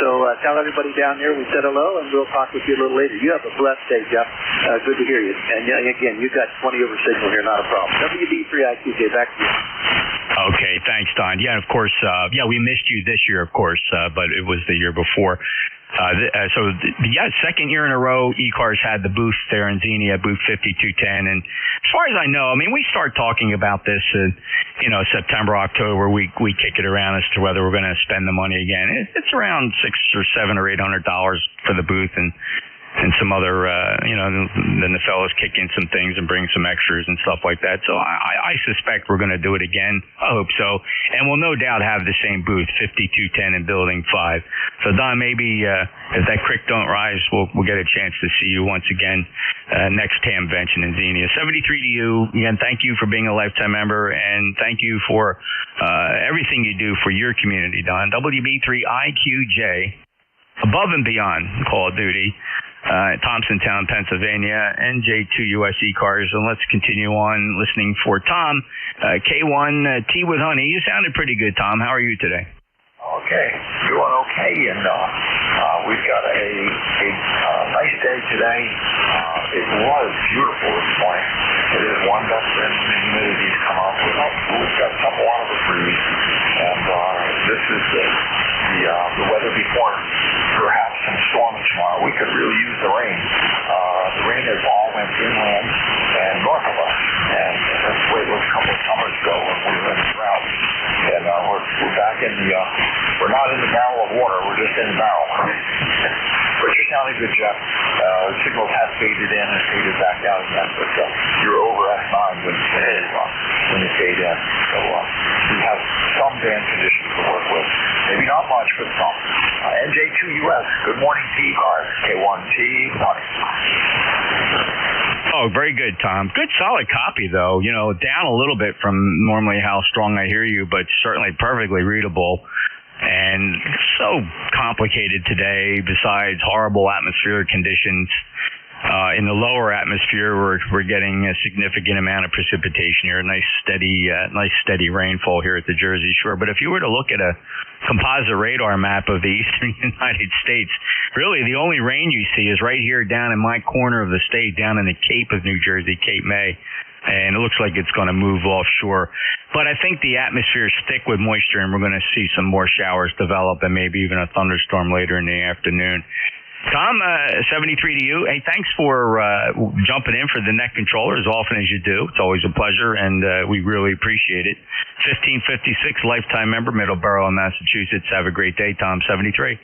[SPEAKER 22] So tell everybody down there we said hello, and we'll talk with you a little later. You have a blessed day, Jeff. Good to hear you. And again, you've got 20 over signal here, not a problem. WB3IQJ, back to you.
[SPEAKER 18] Okay, thanks, Don. Yeah, of course. We missed you this year, of course, but it was the year before. Second year in a row, ECARS had the booth there in Xenia, booth 5210. And as far as I know, we start talking about this, September, October. We kick it around as to whether we're going to spend the money again. It's around $600 or $700 or $800 for the booth and some other, then the fellows kick in some things and bring some extras and stuff like that. So I suspect we're going to do it again. I hope so. And we'll no doubt have the same booth, 5210 in Building 5. So, Don, maybe if that creek don't rise, we'll get a chance to see you once again next convention in Xenia. 73 to you. Again, thank you for being a lifetime member, and thank you for everything you do for your community, Don. WB3IQJ, above and beyond Call of Duty. Thompsontown, Pennsylvania, NJ2US ECARS, and let's continue on listening for Tom. K1 Tea with Honey. You sounded pretty good, Tom. How are you today?
[SPEAKER 10] Okay, doing okay, and we've got a nice day today. It was beautiful this morning. It is warmed up and the humidity's come up. We've got some water to freeze, and this is the weather before perhaps some storms tomorrow. We could really use the rain. The rain has all went inland and north of us, and that's the way those couple of summers go when we were in the drought. And we're back in we're not in the barrel of water, we're just in the barrel. But you're sounding good, Jeff. The signals have faded in and faded back out again, but you're over S9 when you fade in. So we have some band conditions to work with. Maybe not much, but some. NJ2US, good morning, ECARS, K1T, morning.
[SPEAKER 18] Oh, very good, Tom. Good, solid copy, though. Down a little bit from normally how strong I hear you, but certainly perfectly readable. And so complicated today, besides horrible atmospheric conditions. In the lower atmosphere, we're getting a significant amount of precipitation here, nice steady rainfall here at the Jersey Shore. But if you were to look at a composite radar map of the eastern United States, really the only rain you see is right here down in my corner of the state, down in the Cape of New Jersey, Cape May. And it looks like it's going to move offshore. But I think the atmosphere is thick with moisture, and we're going to see some more showers develop and maybe even a thunderstorm later in the afternoon. Tom, 73 to you. Hey, thanks for jumping in for the net controller as often as you do. It's always a pleasure, and we really appreciate it. 1556, lifetime member, Middleborough, Massachusetts. Have a great day, Tom. 73.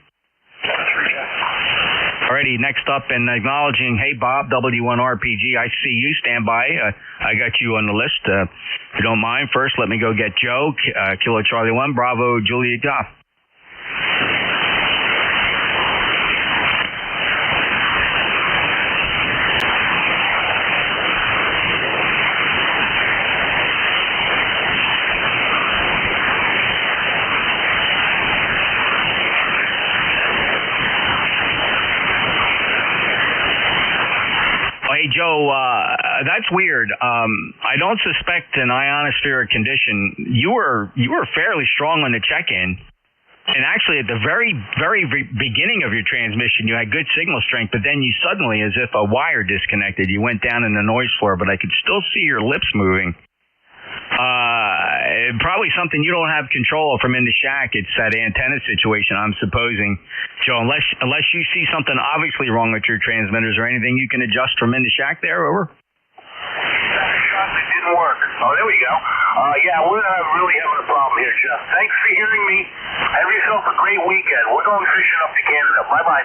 [SPEAKER 18] Alrighty, next up and acknowledging, hey, Bob, W1RPG, I see you. Stand by. I got you on the list. If you don't mind, first let me go get Joe. Kilo Charlie 1, Bravo, Juliet Goff. Hey, Joe, that's weird. I don't suspect an ionospheric condition. You were fairly strong on the check-in. And actually, at the very, very beginning of your transmission, you had good signal strength, but then you suddenly, as if a wire disconnected, you went down in the noise floor, but I could still see your lips moving. Probably something you don't have control of from in the shack. It's that antenna situation, I'm supposing, Joe. Unless you see something obviously wrong with your transmitters or anything you can adjust from in the shack there, over?
[SPEAKER 10] It didn't work. Oh, there we go. Yeah, we're really having a problem here, Jeff. Thanks for hearing me. Have yourself a great weekend. We're going fishing up to Canada. Bye-bye.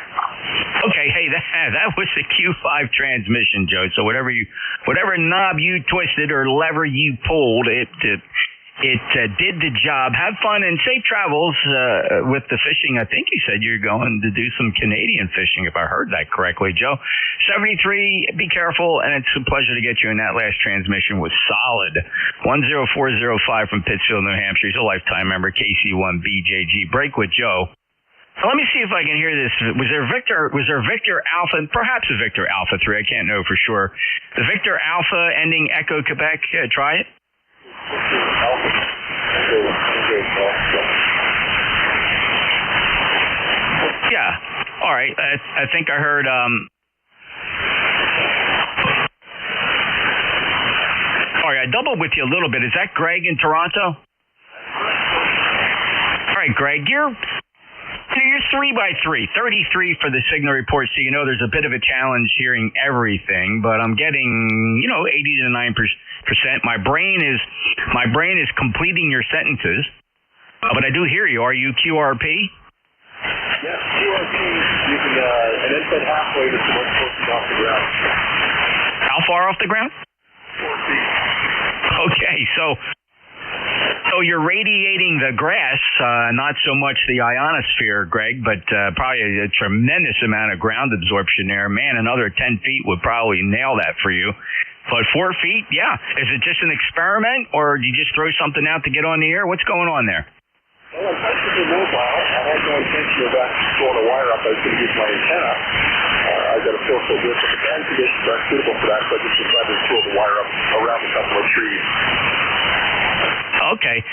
[SPEAKER 18] Okay, hey, that was the Q5 transmission, Joe. So whatever knob you twisted or lever you pulled, it did the job. Have fun and safe travels with the fishing. I think you said you're going to do some Canadian fishing, if I heard that correctly, Joe. 73, be careful, and it's a pleasure to get you in. That last transmission was solid. 10405 from Pittsfield, New Hampshire. He's a lifetime member, KC1BJG. Break with Joe. So let me see if I can hear this. Was there Victor Alpha, perhaps a Victor Alpha 3, I can't know for sure. The Victor Alpha ending Echo Quebec, try it. Yeah. All right. I think I heard. All right. I doubled with you a little bit. Is that Greg in Toronto? All right, Greg. You're 3x3, 33 for the signal report, so you know there's a bit of a challenge hearing everything, but I'm getting, 80 to 9%. My brain is completing your sentences, but I do hear you. Are you QRP?
[SPEAKER 10] Yes, QRP using an input halfway to 4 feet off the ground.
[SPEAKER 18] How far off the ground?
[SPEAKER 10] 4 feet.
[SPEAKER 18] Okay, so you're radiating the grass, not so much the ionosphere, Greg, but probably a tremendous amount of ground absorption there. Man, another 10 feet would probably nail that for you. But 4 feet, yeah. Is it just an experiment, or do you just throw something out to get on the air? What's going on there?
[SPEAKER 10] Well, I'm practically mobile. I had no intention of actually throwing a wire up. I was going to use my antenna. I got a feel so good, but the band conditions aren't suitable for that, so I just decided to throw the wire up around a couple of trees.
[SPEAKER 18] Okay,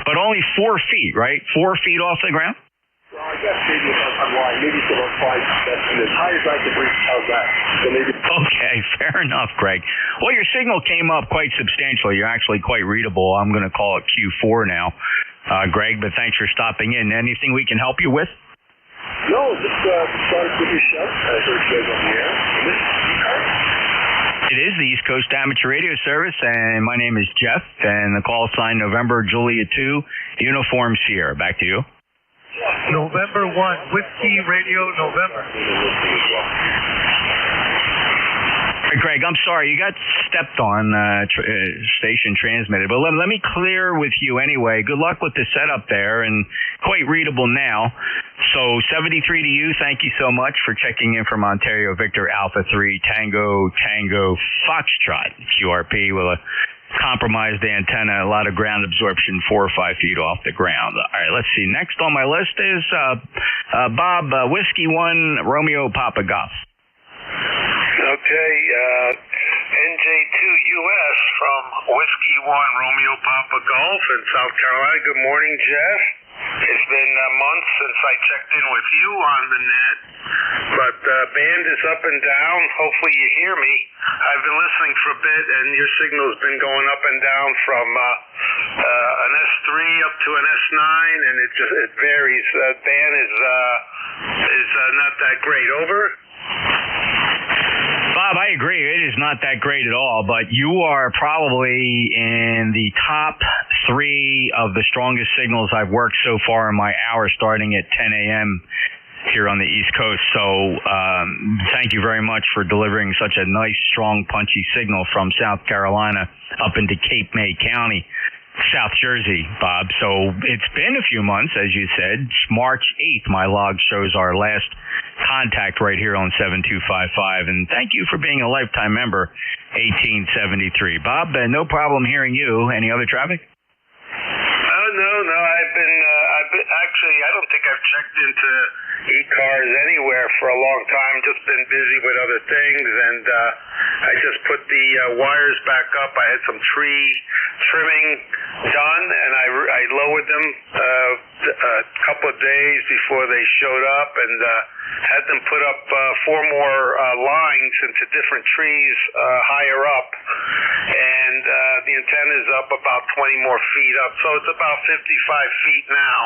[SPEAKER 18] but only 4 feet, right? 4 feet off the ground?
[SPEAKER 10] Well, I guess maybe I'm lying. Maybe it's about 5 feet. And as high as I can reach, how's that? So maybe.
[SPEAKER 18] Okay, fair enough, Greg. Well, your signal came up quite substantially. You're actually quite readable. I'm going to call it Q4 now, Greg, but thanks for stopping in. Anything we can help you with?
[SPEAKER 10] No, just started with your show. I heard you guys on the air. And this is ECARS.
[SPEAKER 18] It is the East Coast Amateur Radio Service, and my name is Jeff, and the call sign November Julia 2, Uniform Sierra. Back to you.
[SPEAKER 16] November 1, Whiskey Radio November.
[SPEAKER 18] Hey, Greg, I'm sorry. You got stepped on, station transmitted. But let me clear with you anyway. Good luck with the setup there, and quite readable now. So 73 to you. Thank you so much for checking in from Ontario. Victor Alpha 3, Tango Foxtrot, QRP with a compromised antenna, a lot of ground absorption, 4 or 5 feet off the ground. All right, let's see. Next on my list is Bob, Whiskey 1, Romeo Papa Golf.
[SPEAKER 15] Okay, NJ2US from Whiskey 1, Romeo Papa Golf in South Carolina. Good morning, Jeff. It's been months since I checked in with you on the net, but the band is up and down. Hopefully you hear me. I've been listening for a bit, and your signal's been going up and down from an S3 up to an S9, and it varies. The band is not that great. Over.
[SPEAKER 18] Bob, I agree. It is not that great at all, but you are probably in the top 3 of the strongest signals I've worked so far in my hour starting at 10 a.m. here on the East Coast. So thank you very much for delivering such a nice, strong, punchy signal from South Carolina up into Cape May County, South Jersey, Bob. So it's been a few months, as you said. March 8th, my log shows our last contact right here on 7255. And thank you for being a lifetime member, 1873. Bob, no problem hearing you. Any other traffic?
[SPEAKER 15] No. I've been actually, I don't think I've checked into ECARS anywhere for a long time. Just been busy with other things, and I just put the wires back up. I had some tree trimming done, and I lowered them a couple of days before they showed up, and had them put up 4 more lines into different trees higher up. And the antenna is up about 20 more feet up, so it's about 55 feet now,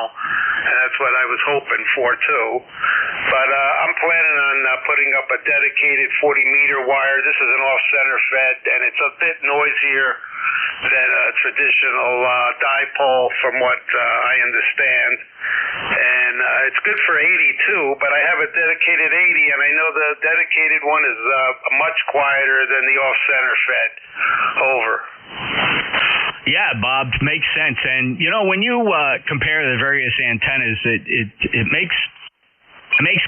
[SPEAKER 15] and that's what I was hoping for too. But I'm planning on putting up a dedicated 40-meter wire. This is an off-center fed, and it's a bit noisier than a traditional dipole from what I understand. And it's good for 80 too, but I have a dedicated 80, and I know the dedicated one is much quieter than the off-center fed. Over.
[SPEAKER 18] Yeah, Bob, makes sense. And you know, when you compare the various antennas, it makes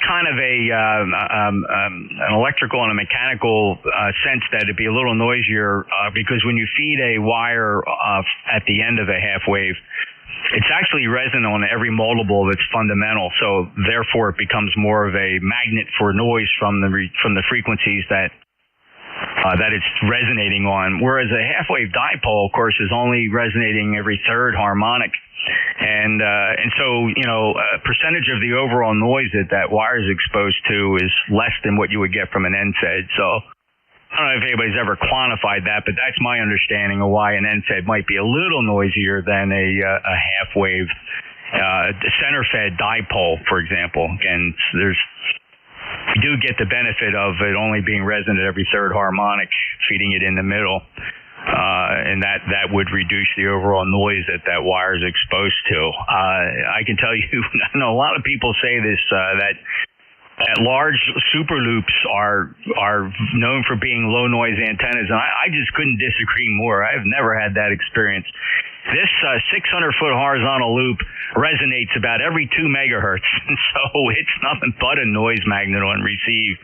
[SPEAKER 18] kind of an electrical and a mechanical sense that it'd be a little noisier because when you feed a wire at the end of a half wave, it's actually resonant on every multiple that's fundamental. So therefore, it becomes more of a magnet for noise from the frequencies that it's resonating on. Whereas a half-wave dipole, of course, is only resonating every third harmonic. And so, you know, a percentage of the overall noise that wire is exposed to is less than what you would get from an end-fed. So I don't know if anybody's ever quantified that, but that's my understanding of why an end-fed might be a little noisier than a half-wave center-fed dipole, for example. Again, you do get the benefit of it only being resonant every third harmonic, feeding it in the middle. And that would reduce the overall noise that wire is exposed to. I can tell you, I know a lot of people say this, that large super loops are known for being low noise antennas, and I just couldn't disagree more. I've never had that experience. This 600-foot horizontal loop resonates about every 2 megahertz, and so it's nothing but a noise magnet on receive.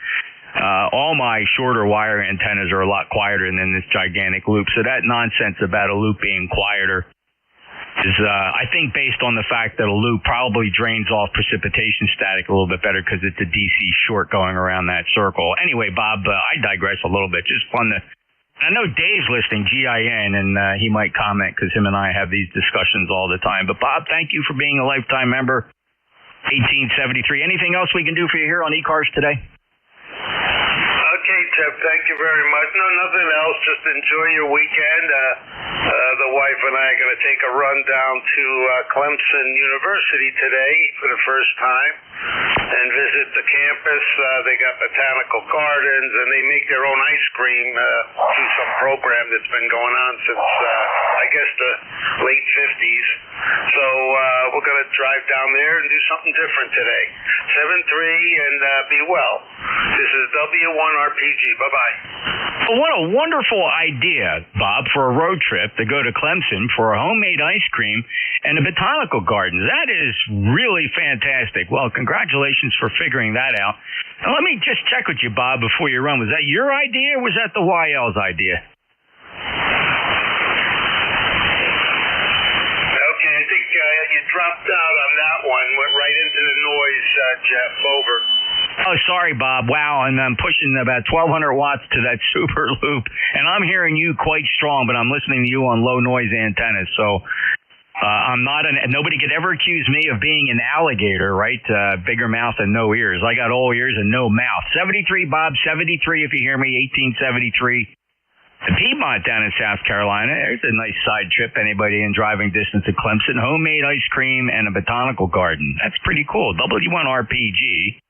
[SPEAKER 18] All my shorter wire antennas are a lot quieter than this gigantic loop, so that nonsense about a loop being quieter is, I think, based on the fact that a loop probably drains off precipitation static a little bit better because it's a DC short going around that circle. Anyway, Bob, I digress a little bit. Just fun to... I know Dave's listening, GIN, and he might comment because him and I have these discussions all the time. But, Bob, thank you for being a lifetime member, 1873. Anything else we can do for you here on ECARS today?
[SPEAKER 15] Okay, Tip, thank you very much. No, nothing else. Just enjoy your weekend. The wife and I are going to take a run down to Clemson University today for the first time and visit the campus. They got botanical gardens, and they make their own ice cream through some program that's been going on since, I guess, the late 50s. So we're going to drive down there and do something different today. 7-3, and be well. This is W1RPG. Bye-bye.
[SPEAKER 18] Well, what a wonderful idea, Bob, for a road trip to go to Clemson for a homemade ice cream and a botanical garden. That is really fantastic. Well, congratulations for figuring that out. Now, let me just check with you, Bob, before you run. Was that your idea or was that the YL's idea?
[SPEAKER 15] Okay, I think you dropped out on that one. Went right into the noise, Jeff. Over.
[SPEAKER 18] Oh, sorry, Bob. Wow, and I'm pushing about 1,200 watts to that super loop, and I'm hearing you quite strong, but I'm listening to you on low noise antennas, so I'm not nobody could ever accuse me of being an alligator, right? Bigger mouth and no ears. I got all ears and no mouth. 73, Bob, 73 if you hear me, 1873. The Piedmont down in South Carolina. There's a nice side trip. Anybody in driving distance to Clemson. Homemade ice cream and a botanical garden. That's pretty cool. W1RPG.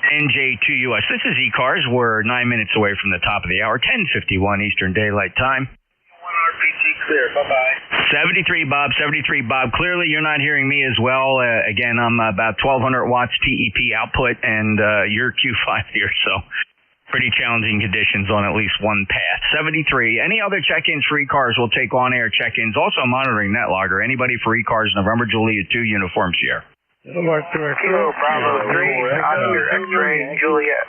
[SPEAKER 18] NJ2US. This is ECARS. We're 9 minutes away from the top of the hour, 10:51 Eastern Daylight Time.
[SPEAKER 15] RPG clear. Bye-bye.
[SPEAKER 18] 73, Bob. 73, Bob. Clearly, you're not hearing me as well. Again, I'm about 1,200 watts TEP output, and you're Q5 here, so pretty challenging conditions on at least one path. 73. Any other check-ins for ECARS? We'll take on-air check-ins. Also monitoring NetLogger. Anybody for ECARS November, Juliet 2 uniform share?
[SPEAKER 11] Kilo Bravo 3, Oscar X-ray Juliet.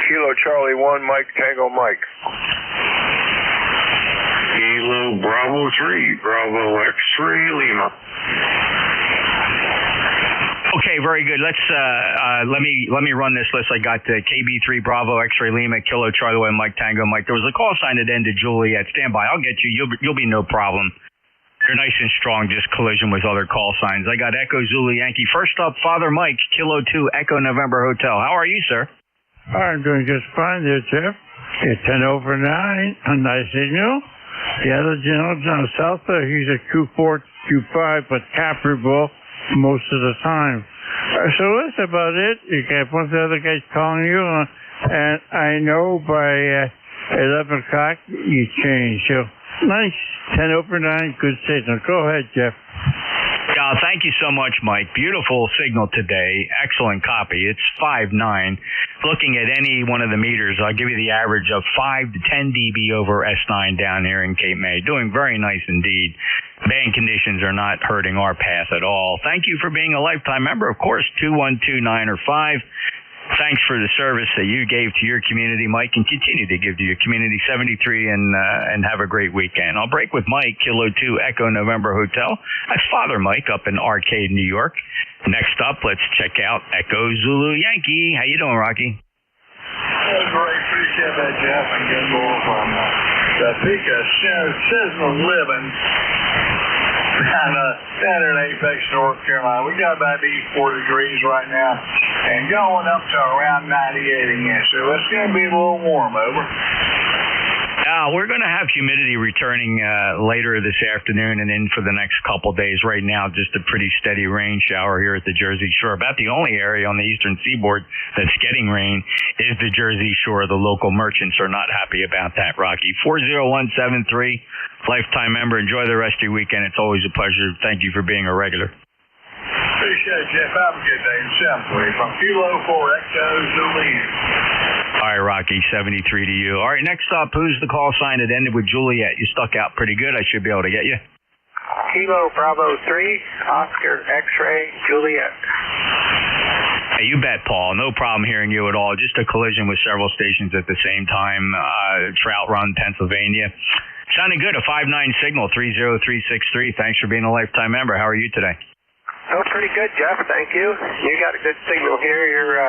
[SPEAKER 10] Kilo Charlie 1, Mike Tango Mike.
[SPEAKER 13] Kilo Bravo 3, Bravo X-ray Lima.
[SPEAKER 18] Okay, very good. Let's let me run this list. I got KB3 Bravo X-ray Lima, Kilo Charlie 1, Mike Tango Mike. There was a call sign that ended Juliet. Stand by. I'll get you. You'll be no problem. You're nice and strong, just collision with other call signs. I got Echo Zulu Yankee. First up, Father Mike, Kilo 2, Echo November Hotel. How are you, sir?
[SPEAKER 11] I'm doing just fine there, Jeff. It's 10 over 9. A nice signal.
[SPEAKER 2] The other gentleman's on the south side. He's a 2425, but caprable most of the time. So that's about it. You got a bunch of other guys calling you, and I know by 11 o'clock you change. So nice, 10 over 9, good signal. Go ahead, Jeff.
[SPEAKER 18] Yeah, thank you so much, Mike. Beautiful signal today. Excellent copy. It's 5.9. Looking at any one of the meters, I'll give you the average of 5 to 10 dB over S9 down here in Cape May. Doing very nice indeed. Band conditions are not hurting our path at all. Thank you for being a lifetime member. Of course, 2129 or 5. Thanks for the service that you gave to your community, Mike, and continue to give to your community. 73 and have a great weekend. I'll break with Mike, Kilo 2 Echo November Hotel. That's Father Mike up in Arcade, New York. Next up, let's check out Echo Zulu Yankee. How you doing, Rocky?
[SPEAKER 10] Great. Appreciate that, Jeff. And get more from the peak of seasonal living down there in Apex, North Carolina. We got about 84 degrees right now and going up to around 98 again. So it's going to be a little warm over.
[SPEAKER 18] We're going to have humidity returning later this afternoon and in for the next couple days. Right now, just a pretty steady rain shower here at the Jersey Shore. About the only area on the eastern seaboard that's getting rain is the Jersey Shore. The local merchants are not happy about that, Rocky. 40173, lifetime member. Enjoy the rest of your weekend. It's always a pleasure. Thank you for being a regular.
[SPEAKER 10] Appreciate it, Jeff. Have a good day in Simply from Kilo 4 Echo Zulu.
[SPEAKER 18] All right, Rocky, 73 to you. All right, next up, who's the call sign that ended with Juliet? You stuck out pretty good. I should be able to get you.
[SPEAKER 11] Kilo Bravo 3, Oscar X-ray, Juliet.
[SPEAKER 18] Hey, you bet, Paul. No problem hearing you at all. Just a collision with several stations at the same time. Trout Run, Pennsylvania. Sounding good. A 5.9 signal, 30363. Thanks for being a lifetime member. How are you today?
[SPEAKER 11] Oh, pretty good, Jeff. Thank you. You got a good signal here. You're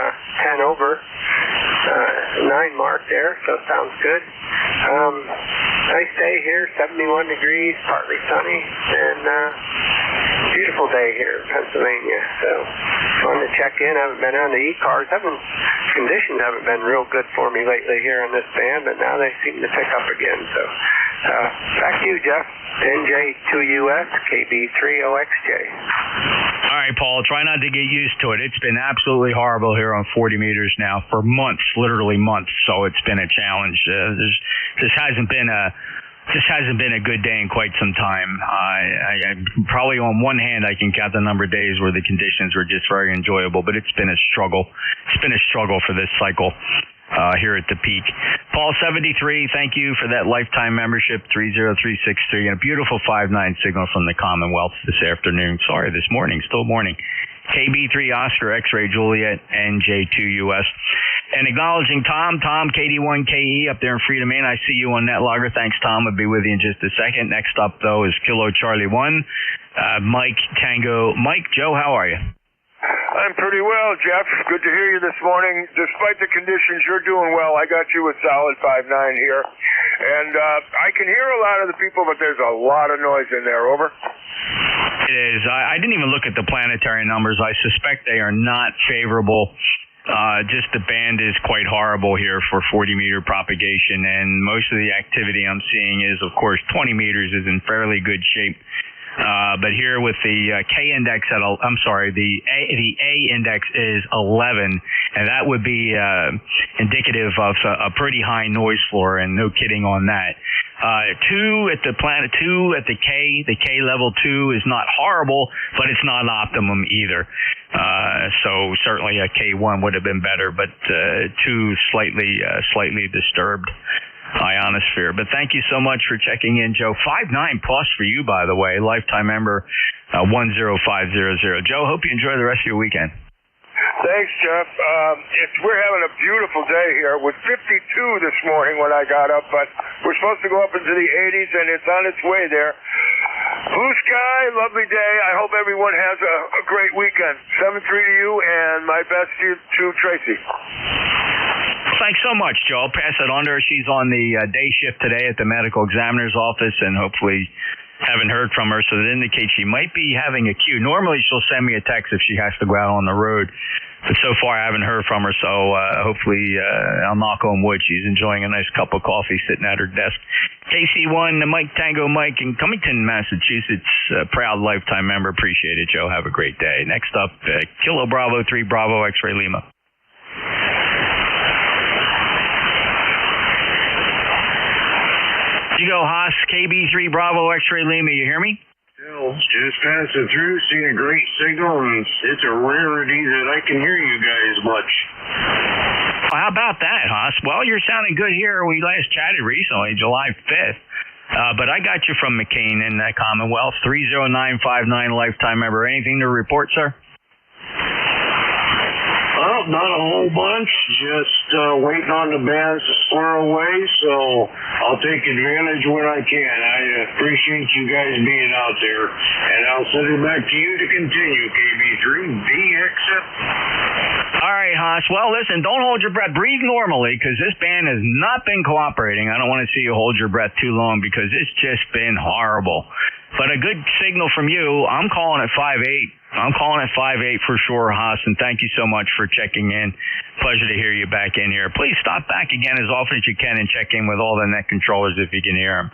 [SPEAKER 11] 10 over. 9 mark there, so it sounds good. Nice day here, 71 degrees, partly sunny, and beautiful day here in Pennsylvania. So wanted to check in. I haven't been on the ECARS. Conditions haven't been real good for me lately here on this band, but now they seem to pick up again. So back to you, Jeff. NJ2US, KB30XJ.
[SPEAKER 18] All right, Paul, try not to get used to it. It's been absolutely horrible here on 40 meters now for months, literally months. So it's been a challenge. This hasn't been a good day in quite some time. I probably on one hand I can count the number of days where the conditions were just very enjoyable, but it's been a struggle. It's been a struggle for this cycle. Here at the peak. Paul 73, thank you for that lifetime membership, 30363, and a beautiful 5.9 signal from the Commonwealth this afternoon. Sorry, this morning, still morning. KB3 Oscar X-Ray Juliet NJ2US. And acknowledging Tom KD1KE up there in Freedom, Maine. I see you on NetLogger. Thanks, Tom. I'll be with you in just a second. Next up, though, is Kilo Charlie 1, Mike Tango. Mike, Joe, how are you?
[SPEAKER 10] I'm pretty well, Jeff. Good to hear you this morning. Despite the conditions, you're doing well. I got you a solid 5.9 here. And I can hear a lot of the people, but there's a lot of noise in there. Over.
[SPEAKER 18] It is. I didn't even look at the planetary numbers. I suspect they are not favorable. Just the band is quite horrible here for 40-meter propagation, and most of the activity I'm seeing is, of course, 20 meters is in fairly good shape. But here with the K index the A index is 11, and that would be indicative of a pretty high noise floor, and no kidding on that. 2 at the planet, 2 at the K level 2 is not horrible, but it's not optimum either. So certainly a K1 would have been better, but 2 slightly disturbed ionosphere. But thank you so much for checking in, Joe. 5.9 plus for you, by the way, lifetime member 10500. Joe, hope you enjoy the rest of your weekend.
[SPEAKER 10] Thanks, Jeff. We're having a beautiful day here. It was 52 this morning when I got up, but we're supposed to go up into the 80s, and it's on its way there. Blue sky, lovely day. I hope everyone has a great weekend. 7-3 to you, and my best to Tracy.
[SPEAKER 18] Thanks so much, Joe. I'll pass it on to her. She's on the day shift today at the medical examiner's office, and hopefully haven't heard from her, so that indicates she might be having a queue. Normally she'll send me a text if she has to go out on the road, But so far, I haven't heard from her, so hopefully I'll knock on wood. She's enjoying a nice cup of coffee sitting at her desk. KC1, Mike Tango Mike in Cummington, Massachusetts, proud lifetime member. Appreciate it, Joe. Have a great day. Next up, Kilo Bravo 3 Bravo X-Ray Lima. You go, Haas, KB3 Bravo X-Ray Lima. You hear me?
[SPEAKER 13] Just passing through, seeing a great signal, and it's a rarity that I can hear you guys much.
[SPEAKER 18] Well, how about that, Haas? Well, you're sounding good here. We last chatted recently, July 5th. But I got you from McCain in Commonwealth, 30959 lifetime member. Anything to report, sir?
[SPEAKER 13] Well, not a whole bunch, just waiting on the bands to square away, so I'll take advantage when I can. I appreciate you guys being out there, and I'll send it back to you to continue, KB3. DXF.
[SPEAKER 18] All right, Haas. Well, listen, don't hold your breath. Breathe normally, because this band has not been cooperating. I don't want to see you hold your breath too long, because it's just been horrible. But a good signal from you, I'm calling it 5.8. I'm calling it 5.8 for sure, Haas, and thank you so much for checking in. Pleasure to hear you back in here. Please stop back again as often as you can and check in with all the net controllers if you can hear them.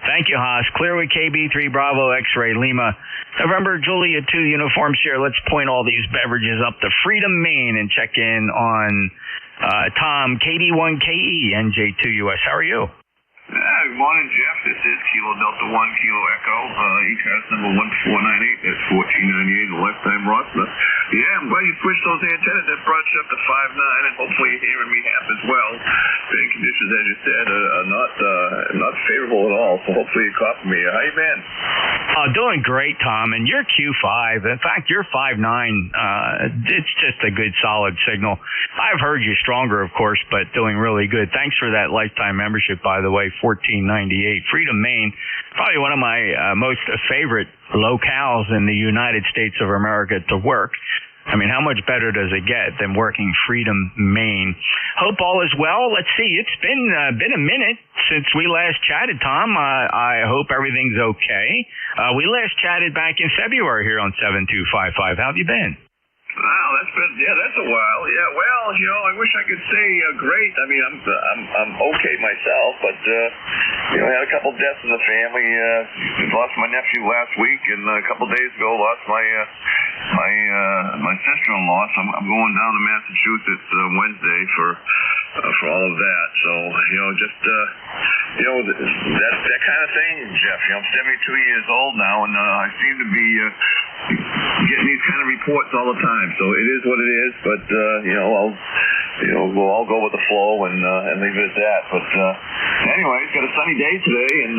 [SPEAKER 18] Thank you, Haas. Clear with KB3 Bravo X-Ray Lima. November Julia 2 uniform share. Let's point all these beverages up to Freedom, Maine and check in on Tom, KD1KE, NJ2US. How are you?
[SPEAKER 3] Good morning, Jeff. This is Kilo Delta 1 Kilo Echo, ECARS number 1498. That's 1498, the lifetime Rossler. Yeah, I'm glad you switched those antennas. That brought you up to 5.9, and hopefully you're hearing me half as well. Band conditions, as you said, are not favorable at all, so hopefully you caught me. How you been?
[SPEAKER 18] Doing great, Tom, and you're Q5. In fact, you're 5.9. It's just a good, solid signal. I've heard you stronger, of course, but doing really good. Thanks for that lifetime membership, by the way. 1498. Freedom, Maine, probably one of my most favorite locales in the United States of America to work. I mean, how much better does it get than working Freedom, Maine? Hope all is well. Let's see. It's been a minute since we last chatted, Tom. I hope everything's okay. We last chatted back in February here on 7255. How have you been?
[SPEAKER 3] Wow, that's a while. Yeah, well, I wish I could say great. I mean, I'm okay myself, but I had a couple deaths in the family. Lost my nephew last week, and a couple days ago lost my sister-in-law. So I'm going down to Massachusetts Wednesday for all of that. So that kind of thing, Jeff. I'm 72 years old now, and I seem to be getting these kind of reports all the time. So it is what it is, but I'll go with the flow and leave it at that. But anyway, it's got a sunny day today, and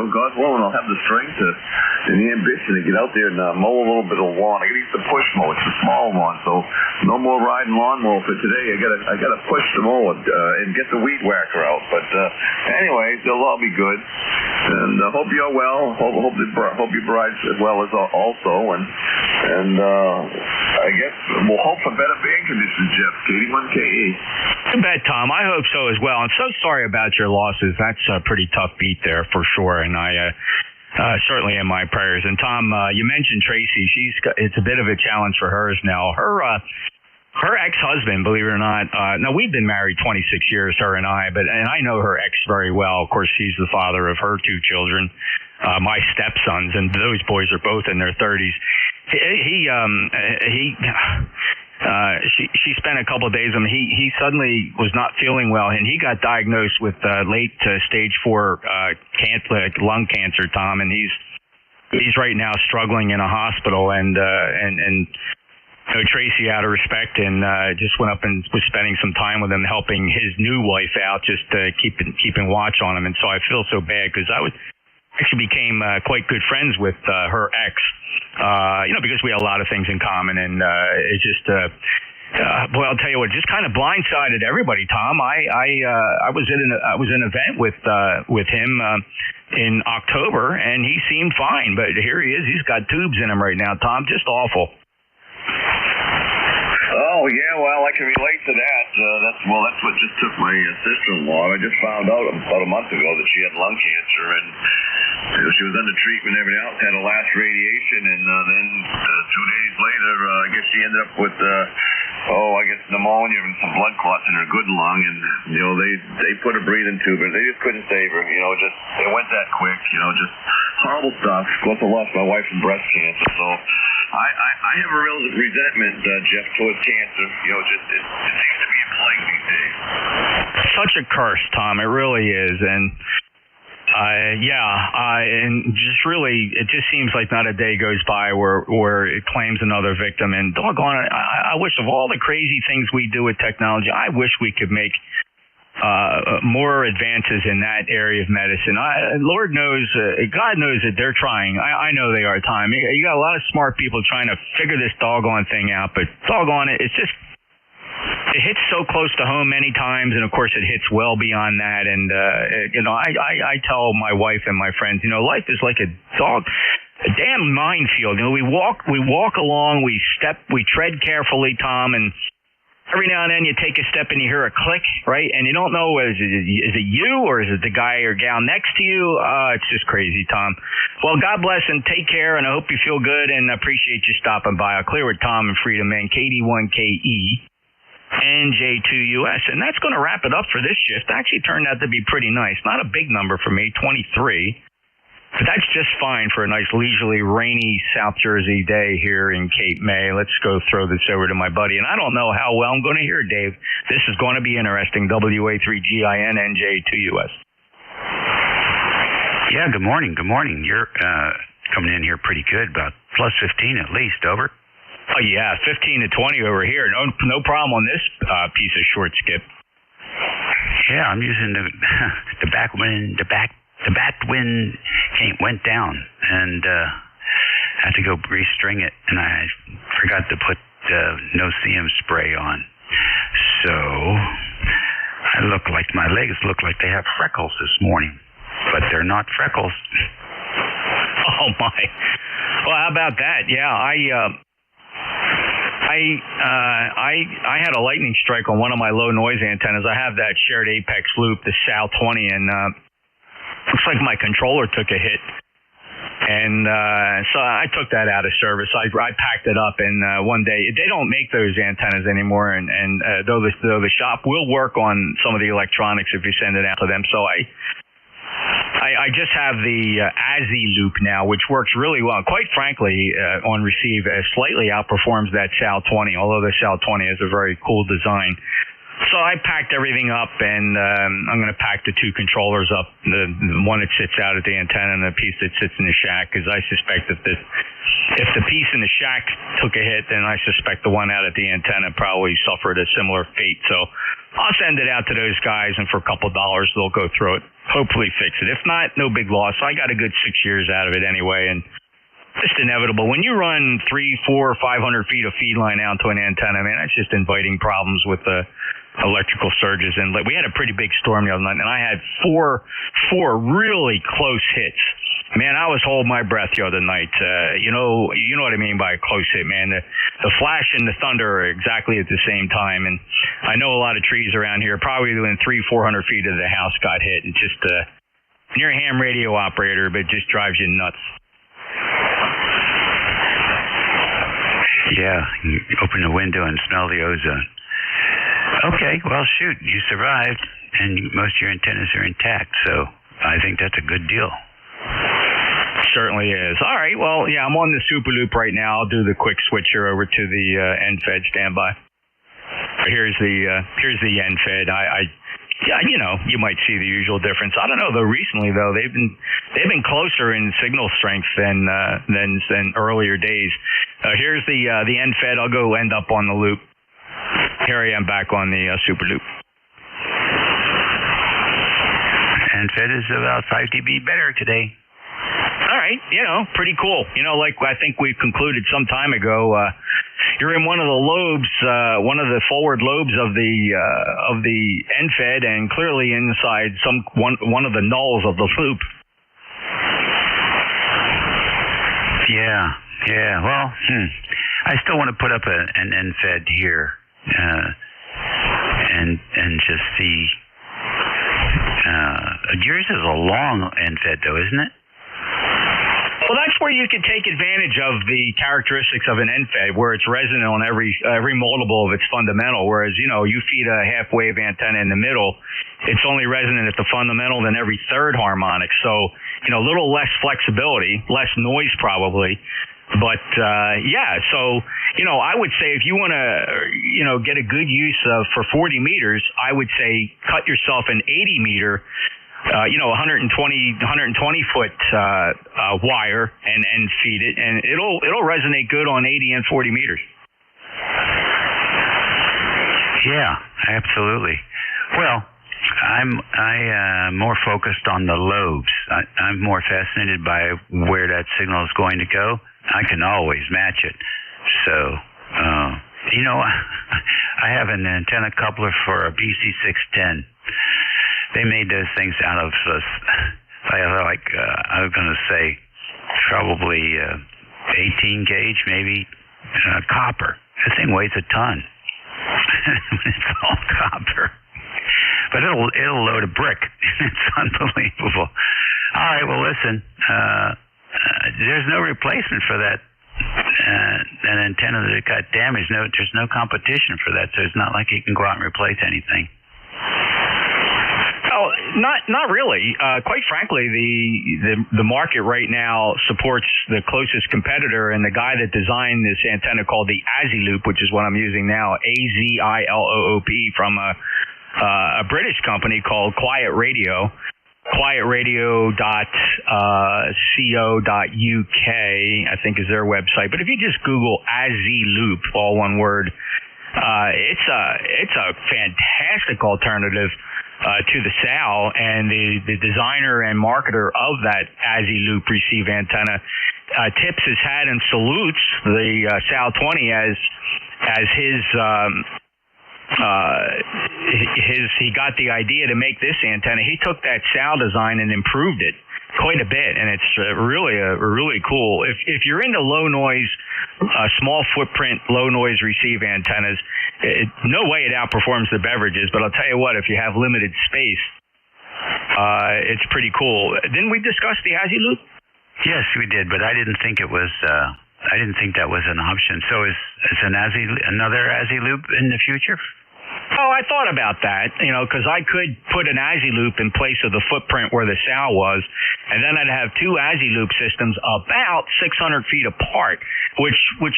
[SPEAKER 3] God willing, I'll have the strength and the ambition to get out there and mow a little bit of lawn. I got to use the push mow. It's a small lawn, so no more riding lawnmower for today. I got to push the mower and get the weed whacker out. But anyway, they'll all be good, and hope you're well. Hope your bride's as well as also, and I guess we'll hope for better band conditions, Jeff. KD1KE.
[SPEAKER 18] You bet, Tom. I hope so as well. I'm so sorry about your losses. That's a pretty tough beat there for sure, and I certainly in my prayers. And Tom, you mentioned Tracy. It's a bit of a challenge for hers now. Her ex-husband, believe it or not, now we've been married 26 years, her and I I know her ex very well. Of course, she's the father of her two children, my stepsons, and those boys are both in their 30s. She spent a couple of days. He suddenly was not feeling well, and he got diagnosed with late stage 4 lung cancer, Tom, and he's right now struggling in a hospital, and Tracy, out of respect, and just went up and was spending some time with him, helping his new wife out, just keeping watch on him. And so I feel so bad because I actually became quite good friends with her ex, because we had a lot of things in common, and it's just, boy, I'll tell you what, just kind of blindsided everybody, Tom. I was in an event with him in October, and he seemed fine, but here he is. He's got tubes in him right now, Tom. Just awful.
[SPEAKER 3] Oh, yeah, well, I can relate to that. That's what just took my sister-in-law. I just found out about a month ago that she had lung cancer, and she was under treatment and everything else, had a last radiation, and then 2 days later, I guess she ended up with I guess pneumonia and some blood clots in her good lung, and they put a breathing tube in. They just couldn't save her. Just it went that quick. Just horrible stuff. Of course, I lost my wife from breast cancer, so I have a real resentment, Jeff, towards cancer. Just it seems to be a plague these days.
[SPEAKER 18] Such a curse, Tom. It really is, and just really, it just seems like not a day goes by where it claims another victim. And doggone it, I wish of all the crazy things we do with technology, I wish we could make more advances in that area of medicine. Lord knows, God knows that they're trying. I know they are, Tom. You got a lot of smart people trying to figure this doggone thing out, but doggone it, it's just, it hits so close to home many times, and of course it hits well beyond that. And I tell my wife and my friends, life is like a damn minefield. We walk along, we tread carefully, Tom, and every now and then you take a step and you hear a click, right? And you don't know, is it you or is it the guy or gal next to you? It's just crazy, Tom. Well, God bless and take care, and I hope you feel good, and I appreciate you stopping by. I'll clear with Tom and Freedom, man. KD1KE. NJ2US, and that's going to wrap it up for this shift. Actually turned out to be pretty nice. Not a big number for me, 23, but that's just fine for a nice leisurely rainy South Jersey day here in Cape May. Let's go throw this over to my buddy, and I don't know how well I'm going to hear Dave. This is going to be interesting. WA3GIN NJ2US.
[SPEAKER 21] Yeah, good morning. You're coming in here pretty good, about plus 15 at least, over.
[SPEAKER 18] Oh yeah, 15 to 20 over here. No problem on this piece of short skip.
[SPEAKER 21] Yeah, I'm using the back wind. The back wind went down, and had to go restring it, and I forgot to put no-seam spray on. So I look like my legs look like they have freckles this morning, but they're not freckles.
[SPEAKER 18] Oh my! Well, how about that? Yeah, I had a lightning strike on one of my low noise antennas. I have that shared apex loop, the SAL 20, and looks like my controller took a hit. And so I took that out of service. I packed it up, and one day they don't make those antennas anymore. And though the shop will work on some of the electronics if you send it out to them, so I just have the ASI loop now, which works really well. Quite frankly, on receive, slightly outperforms that SAL 20, although the SAL 20 is a very cool design. So I packed everything up, and I'm going to pack the two controllers up, the one that sits out at the antenna and the piece that sits in the shack, because I suspect that if the piece in the shack took a hit, then I suspect the one out at the antenna probably suffered a similar fate. So I'll send it out to those guys, and for a couple $, they'll go through it, hopefully fix it. If not, no big loss. I got a good 6 years out of it anyway, and just inevitable. When you run 300, 400, 500 feet of feed line out to an antenna, man, that's just inviting problems with the electrical surges. And we had a pretty big storm the other night, and I had four really close hits. Man, I was holding my breath the other night. You know what I mean by a close hit, man. The flash and the thunder are exactly at the same time. And I know a lot of trees around here, probably within 300-400 feet of the house, got hit. And just you're a ham radio operator, but it just drives you nuts.
[SPEAKER 21] Yeah, you open the window and smell the ozone. Okay, well, shoot, you survived, and most of your antennas are intact, so I think that's a good deal.
[SPEAKER 18] Certainly is. All right, well, yeah, I'm on the super loop right now. I'll do the quick switcher over to the NFED standby. Here's the NFED. Yeah, you might see the usual difference. I don't know though. Recently though, they've been closer in signal strength than earlier days. Here's the NFED. I'll go end up on the loop. Here I am back on the super loop.
[SPEAKER 21] NFED is about 5 dB better today.
[SPEAKER 18] All right, pretty cool. Like I think we concluded some time ago, you're in one of the lobes, one of the forward lobes of the NFED, and clearly inside one of the nulls of the loop.
[SPEAKER 21] Yeah. Well, I still want to put up an NFED here, and just see. Yours is a long NFED though, isn't it?
[SPEAKER 18] Well, that's where you can take advantage of the characteristics of an end-fed, where it's resonant on every multiple of its fundamental, whereas, you feed a half-wave antenna in the middle, it's only resonant at the fundamental than every third harmonic. So, a little less flexibility, less noise probably. But, so, I would say if you want to, get a good use of for 40 meters, I would say cut yourself an 80 meter 120 foot wire and feed it, and it'll resonate good on 80 and 40 meters.
[SPEAKER 21] Yeah, absolutely. Well, I'm more focused on the lobes. I'm more fascinated by where that signal is going to go. I can always match it. So, I have an antenna coupler for a BC610. They made those things out of, I was going to say, probably 18 gauge, maybe copper. The thing weighs a ton. It's all copper. But it'll load a brick. It's unbelievable. All right, well, listen, there's no replacement for that antenna that got damaged. There's no competition for that, so it's not like you can go out and replace anything.
[SPEAKER 18] Oh, not really. Quite frankly, the market right now supports the closest competitor, and the guy that designed this antenna called the Aziloop, which is what I'm using now, AZILOOP, from a British company called Quiet Radio. quiet.co.uk, I think, is their website. But if you just Google Aziloop, all one word, it's a fantastic alternative to the SAL, and the designer and marketer of that Aziloop receive antenna, Tips has had and salutes the SAL 20 as he got the idea to make this antenna. He took that SAL design and improved it quite a bit, and it's really cool. If you're into low noise, small footprint, low noise receive antennas, no way it outperforms the beverages. But I'll tell you what, if you have limited space, it's pretty cool. Didn't we discuss the Aziloop?
[SPEAKER 21] Yes, we did, but I didn't think it was. I didn't think that was an option. So is another Aziloop in the future?
[SPEAKER 18] Oh, I thought about that, because I could put an Aziloop in place of the footprint where the SAL was, and then I'd have two Aziloop systems about 600 feet apart, which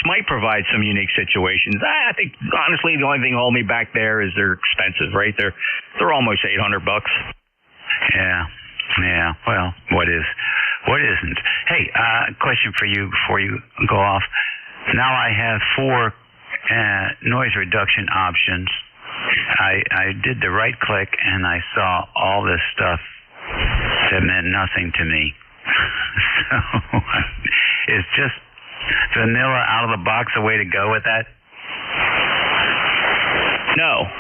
[SPEAKER 18] might provide some unique situations. I think, honestly, the only thing holding me back there is they're expensive, right? They're almost $800.
[SPEAKER 21] Yeah. Well, what isn't? Hey, question for you before you go off. Now I have 4 noise reduction options. I did the right click and I saw all this stuff that meant nothing to me. So is just vanilla out of the box a way to go with that?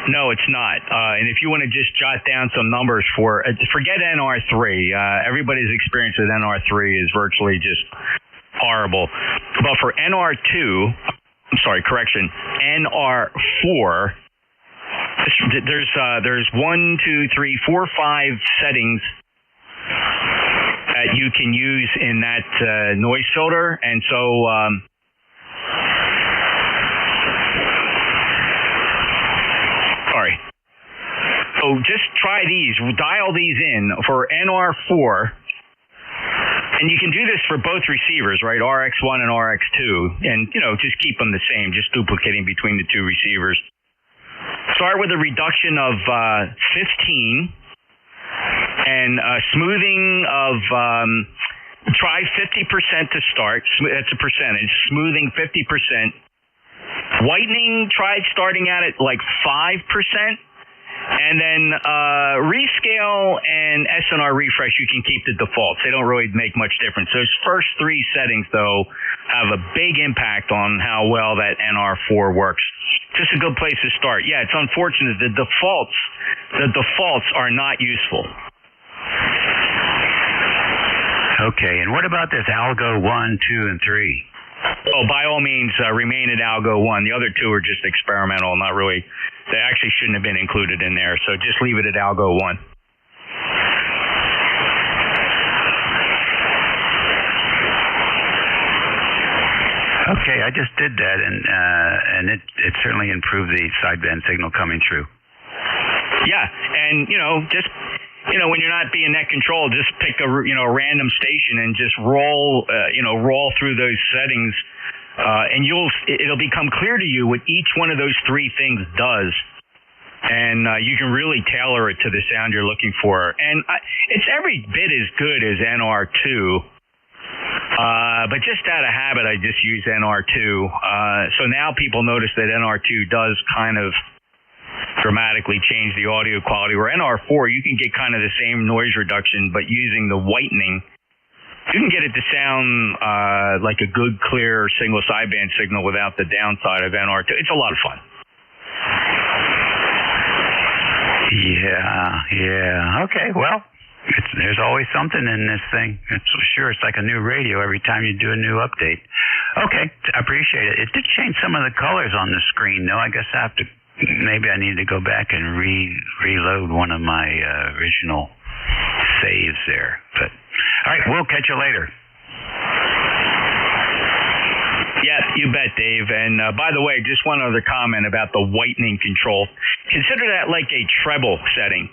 [SPEAKER 18] No, it's not. And if you want to just jot down some numbers forget NR3. Everybody's experience with NR3 is virtually just horrible. But for NR4, there's 1, 2, 3, 4, 5 settings that you can use in that noise filter, and so so just try these. Dial these in for NR4, and you can do this for both receivers, right? RX1 and RX2, and just keep them the same, just duplicating between the two receivers. Start with a reduction of 15 and smoothing of try 50% to start. That's a percentage. Smoothing 50%. Whitening, tried starting at it like 5%. And then rescale and SNR refresh, you can keep the defaults. They don't really make much difference. Those first 3 settings, though, have a big impact on how well that NR4 works. Just a good place to start. Yeah, it's unfortunate. The defaults are not useful.
[SPEAKER 21] Okay, and what about this Algo 1, 2, and 3?
[SPEAKER 18] Oh, by all means, remain at Algo 1. The other 2 are just experimental, not really. They actually shouldn't have been included in there, so just leave it at Algo 1.
[SPEAKER 21] Okay, I just did that, and it certainly improved the sideband signal coming through.
[SPEAKER 18] Yeah, and just when you're not being net controlled, just pick a random station and just roll through those settings, and it'll become clear to you what each one of those three things does. And you can really tailor it to the sound you're looking for. And it's every bit as good as NR2. But just out of habit, I just use NR2. So now people notice that NR2 does kind of dramatically change the audio quality. Where NR4, you can get kind of the same noise reduction, but using the whitening, you can get it to sound like a good, clear single sideband signal without the downside of NR2. It's a lot of fun.
[SPEAKER 21] Yeah. Okay, well, there's always something in this thing. It's sure it's like a new radio every time you do a new update. Okay, I appreciate it. It did change some of the colors on the screen, though. I guess maybe I need to go back and reload one of my original saves there. But all right, we'll catch you later.
[SPEAKER 18] Yeah, you bet, Dave. And by the way, just one other comment about the whitening control. Consider that like a treble setting.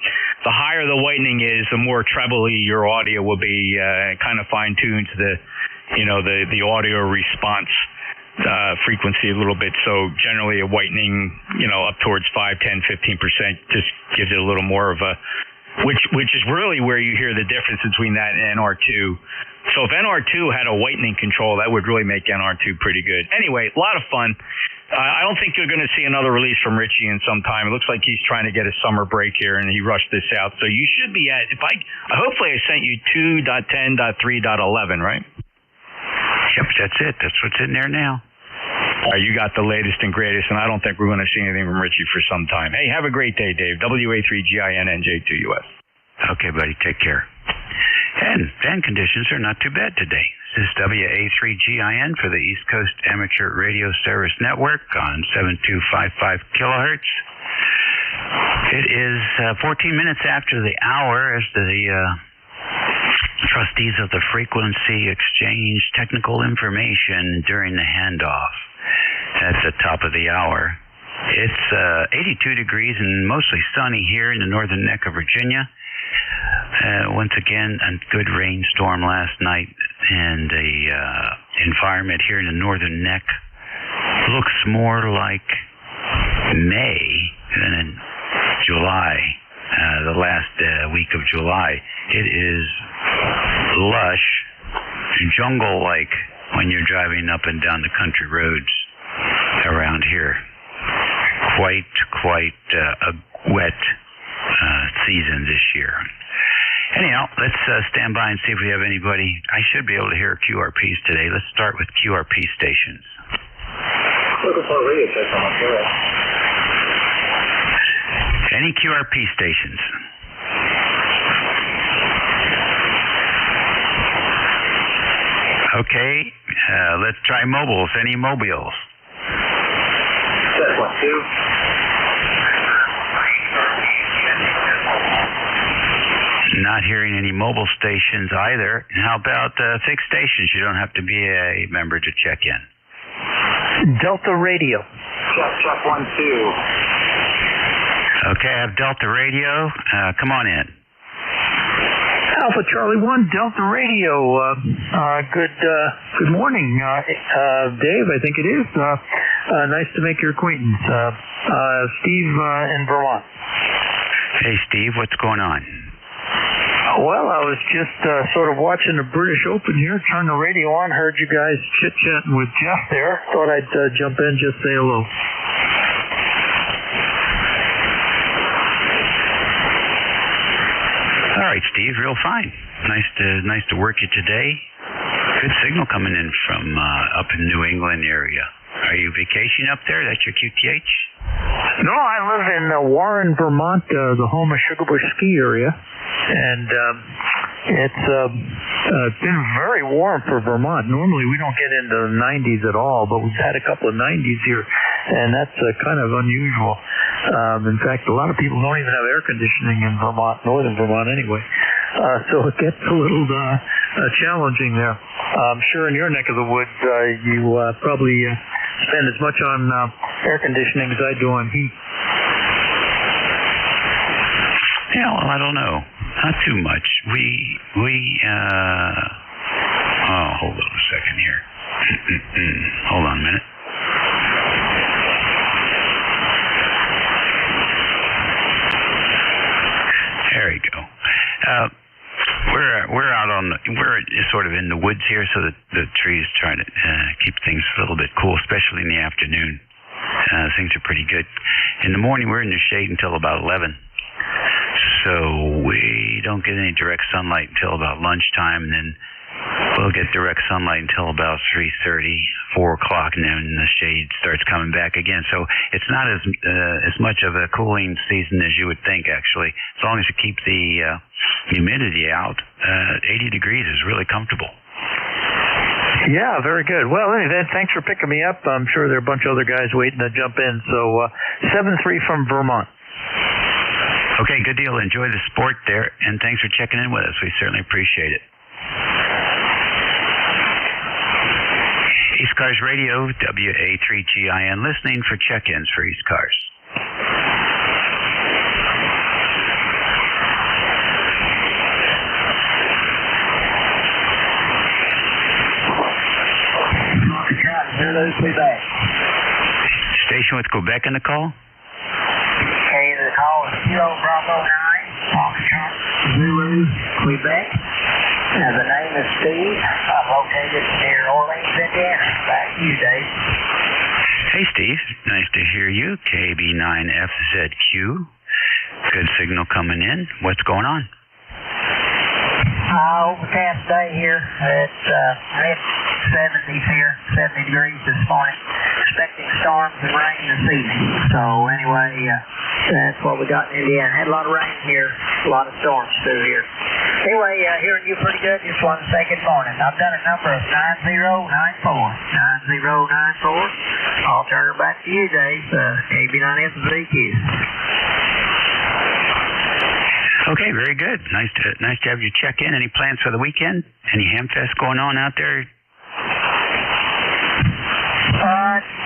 [SPEAKER 18] The higher the whitening is, the more trebly your audio will be. Kind of fine-tunes the audio response frequency a little bit. So generally a whitening, up towards 5, 10, 15% just gives it a little more of a, which is really where you hear the difference between that and NR2. So if NR2 had a whitening control, that would really make NR2 pretty good. Anyway, a lot of fun. I don't think you're going to see another release from Richie in some time. It looks like he's trying to get a summer break here, and he rushed this out. So you should be at, hopefully I sent you 2.10.3.11, right?
[SPEAKER 21] Yep, that's it. That's what's in there now.
[SPEAKER 18] You got the latest and greatest, and I don't think we're going to see anything from Richie for some time. Hey, have a great day, Dave. WA3GINNJ2US.
[SPEAKER 21] Okay, buddy. Take care. And fan conditions are not too bad today. This is WA3GIN for the East Coast Amateur Radio Service Network on 7255 kilohertz. It is 14 minutes after the hour as the trustees of the frequency exchange technical information during the handoff. That's the top of the hour. It's 82 degrees and mostly sunny here in the northern neck of Virginia. Once again, a good rainstorm last night, and the environment here in the northern neck looks more like May than in July, the last week of July. It is lush, jungle-like when you're driving up and down the country roads around here. Quite a wet season this year. Anyhow, let's stand by and see if we have anybody. I should be able to hear QRPs today. Let's start with QRP stations. Any QRP stations? Okay, let's try mobiles. Any mobiles?
[SPEAKER 1] Set 1, 2.
[SPEAKER 21] Not hearing any mobile stations either. How about fixed stations? You don't have to be a member to check in.
[SPEAKER 1] Delta Radio. Check 1, 2.
[SPEAKER 21] Okay, I have Delta Radio. Come on in.
[SPEAKER 1] Alpha Charlie 1, Delta Radio. Good morning, Dave, I think it is. Nice to make your acquaintance. Steve in Vermont.
[SPEAKER 21] Hey, Steve, what's going on?
[SPEAKER 1] Well, I was just sort of watching the British Open here, turned the radio on, heard you guys chit-chatting with Jeff there. Thought I'd jump in, just say hello.
[SPEAKER 21] All right, Steve, real fine. Nice to work you today. Good signal coming in from up in New England area. Are you vacationing up there? That's your QTH?
[SPEAKER 1] No, I live in Warren, Vermont, the home of Sugarbush Ski Area. And it's been very warm for Vermont. Normally we don't get into the 90s at all, but we've had a couple of 90s here, and that's kind of unusual. In fact, a lot of people don't even have air conditioning in Vermont, northern Vermont anyway. So it gets a little challenging there. I'm sure in your neck of the woods, you probably spend as much on air conditioning as I do on heat.
[SPEAKER 9] Yeah, well, I don't know. Not too much. Hold on a second here. Hold on a minute. There you go. We're sort of in the woods here, so that the trees try to keep things a little bit cool, especially in the afternoon. Things are pretty good. In the morning, we're in the shade until about 11. So we don't get any direct sunlight until about lunchtime, and then we'll get direct sunlight until about 3:30, 4 o'clock, and then the shade starts coming back again. So it's not as much of a cooling season as you would think, actually. As long as you keep the humidity out, 80 degrees is really comfortable.
[SPEAKER 1] Yeah, very good. Well, anyway, thanks for picking me up. I'm sure there are a bunch of other guys waiting to jump in. So 7-3 from Vermont.
[SPEAKER 9] Okay, good deal. Enjoy the sport there, and thanks for checking in with us. We certainly appreciate it. ECARS Radio, WA3GIN, listening for check-ins for ECARS. Station with Quebec in the call?
[SPEAKER 4] Okay, the call is Kilo Bravo 9, Zulu, Quebec. The name is Steve. I'm located near Orleans, Indiana. Back to you, Dave.
[SPEAKER 9] Hey, Steve. Nice to hear you. KB9FZQ. Good signal coming in. What's going on?
[SPEAKER 4] Overcast day here. It's mid-70s here, 70 degrees this morning. Expecting storms and rain this evening. So anyway, that's what we got in Indiana. Had a lot of rain here, a lot of storms through here. Anyway, hearing you pretty good. Just want to say good morning. I've got a number of 9094. 9094. I'll turn her back to you, Dave. KB9FZQ.
[SPEAKER 9] Okay, very good. Nice to have you check in. Any plans for the weekend? Any Hamfest going on out there?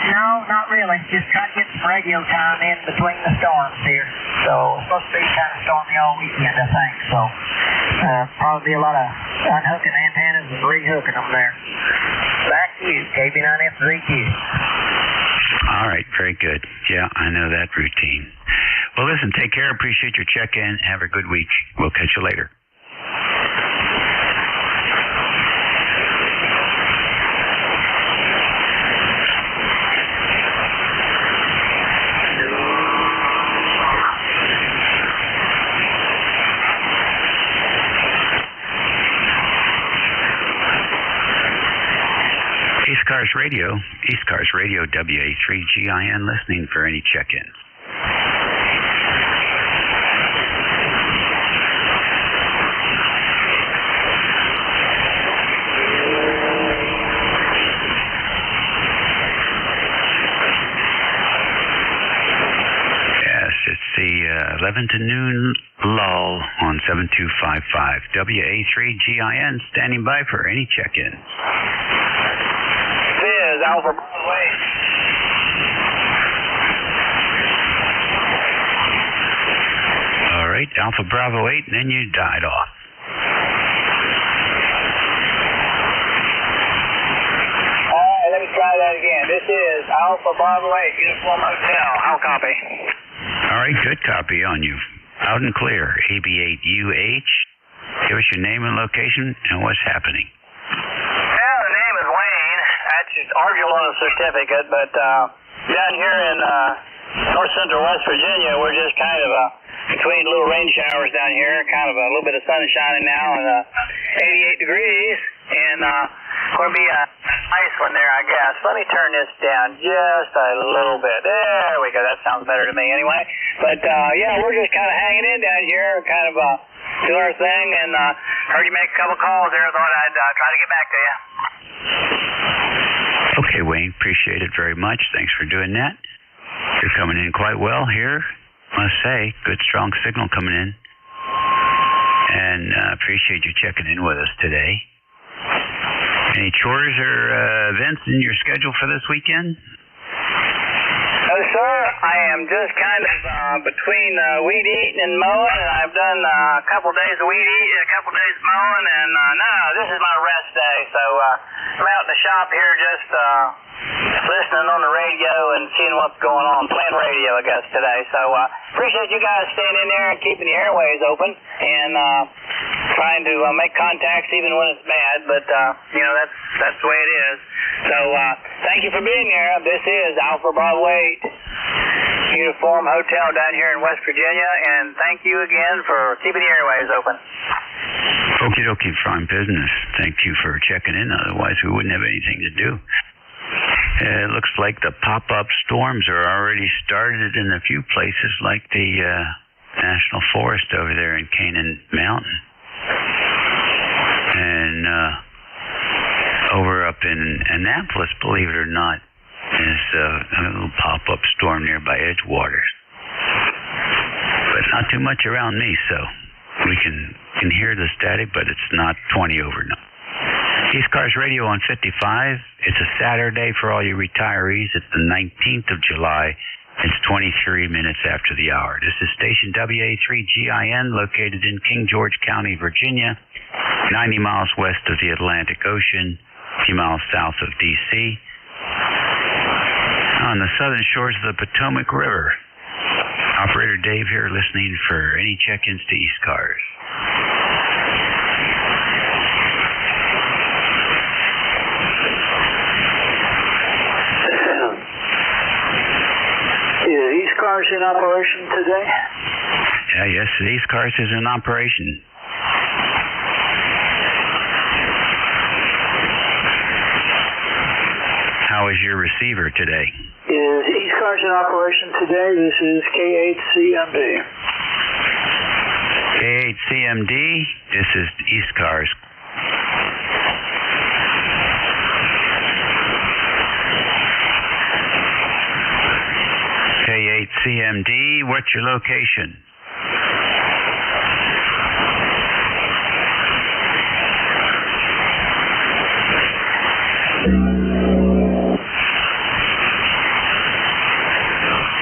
[SPEAKER 4] No, not really. Just trying to get some radio time in between the storms here. So it's supposed to be kind of stormy all weekend, I think. So probably a lot of unhooking antennas and rehooking them there. Back to you, KB9FZQ.
[SPEAKER 9] All right, very good. Yeah, I know that routine. Well, listen, take care. Appreciate your check-in. Have a good week. We'll catch you later. ECARS Radio, WA3GIN, listening for any check-ins. Yes, it's the 11 to noon lull on 7255. WA3GIN, standing by for any check-ins.
[SPEAKER 12] Alpha Bravo 8.
[SPEAKER 9] All right, Alpha Bravo 8, and then you died off.
[SPEAKER 12] All right, let me try that again. This is Alpha Bravo 8, Uniform Hotel. How copy?
[SPEAKER 9] All right, good copy on you. Out and clear. AB8UH. Give us your name and location and what's happening.
[SPEAKER 12] Arguable on a certificate, but down here in north central West Virginia, we're just kind of between little rain showers down here, kind of a little bit of sun shining now, and 88 degrees, and going to be a nice one there, I guess. Let me turn this down just a little bit. There we go. That sounds better to me anyway. But yeah, we're just kind of hanging in down here, kind of doing our thing, and heard you make a couple calls there. Thought I'd try to get back to you.
[SPEAKER 9] Okay, Wayne, appreciate it very much. Thanks for doing that. You're coming in quite well here. I must say, good strong signal coming in. And appreciate you checking in with us today. Any chores or events in your schedule for this weekend?
[SPEAKER 5] No, sir. I am just kind of between weed eating and mowing, and I've done a couple days of weed eating, a couple days of mowing, and no, this is my rest day. So I'm out in the shop here just listening on the radio and seeing what's going on, playing radio, I guess, today. So appreciate you guys staying in there and keeping the airways open and trying to make contacts even when it's bad, but that's the way it is. So thank you for being here. This is Alpha Bravo 8 Uniform Hotel down here in West Virginia, and thank you again for keeping the airways open.
[SPEAKER 9] Okie dokie, fine business. Thank you for checking in. Otherwise, we wouldn't have anything to do. It looks like the pop-up storms are already started in a few places, like the National Forest over there in Canaan Mountain. And over up in Annapolis, believe it or not, is a little pop-up storm nearby Edgewater. But not too much around me, so we can hear the static, but it's not 20 over now. ECARS Radio on 55. It's a Saturday for all you retirees. It's the 19th of July. It's 23 minutes after the hour. This is station WA3GIN, located in King George County, Virginia, 90 miles west of the Atlantic Ocean, a few miles south of D.C., on the southern shores of the Potomac River. Operator Dave here, listening for any check-ins to ECARS.
[SPEAKER 17] Is ECARS in operation today?
[SPEAKER 9] Yes, ECARS is in operation. How is your receiver today?
[SPEAKER 17] Is ECARS in operation today? This is K8CMD.
[SPEAKER 9] K8CMD, this is ECARS. K8CMD, what's your location?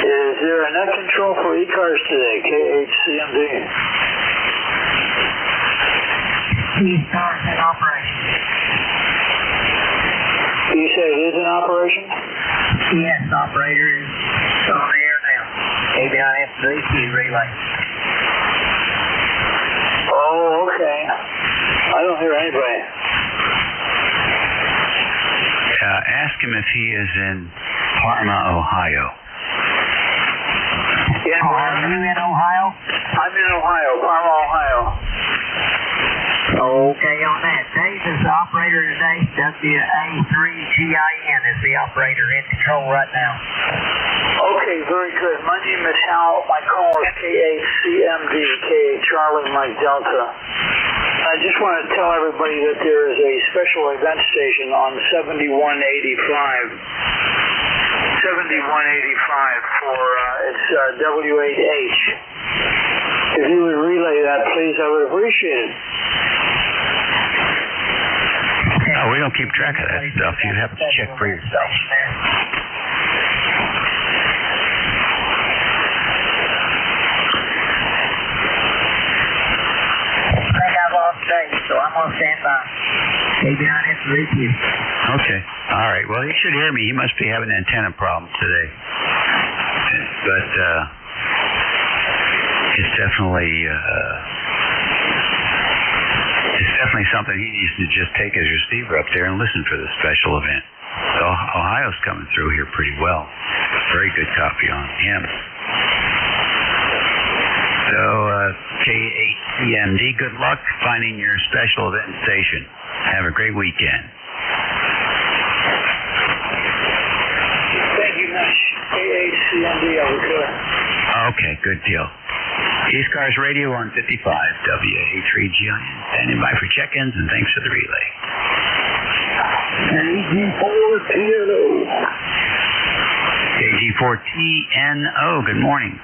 [SPEAKER 17] Is there a net control for ECARS today, K8CMD?
[SPEAKER 4] ECARS in operation.
[SPEAKER 17] You say it is in operation?
[SPEAKER 4] Yes, operator is on the air now. ABIS3Q relay.
[SPEAKER 17] Oh, okay. I don't hear anybody.
[SPEAKER 9] Ask him if he is in Parma, Ohio.
[SPEAKER 17] Are you in Ohio? I'm in Ohio, Parma, Ohio.
[SPEAKER 4] Okay, on that. Dave is the operator today. WA3GIN is the operator in control right now.
[SPEAKER 17] Okay, very good. My name is Hal. My call is K8CMD, K8 Charlie Mike Delta. I just want to tell everybody that there is a special event station on 7185. 7185 for it's W8H. If you would relay that, please, I would appreciate it.
[SPEAKER 9] Oh, we don't keep track of that stuff. You have to check for yourself.
[SPEAKER 4] I got lost today, so I'm on standby. ABIS3Q.
[SPEAKER 9] Okay. All right. Well, he should hear me. He must be having antenna problems today. But it's definitely something he needs to just take his receiver up there and listen for the special event. So Ohio's coming through here pretty well. Very good copy on him. So K8CMD, good luck finding your special event station. Have a great weekend.
[SPEAKER 17] Thank you much. K8CMD, over to it.
[SPEAKER 9] Okay, good deal. ECARS Radio on 55, WA3GIN. Standing by for check-ins, and thanks for the relay.
[SPEAKER 17] KG4TNO.
[SPEAKER 9] KG4TNO, good morning.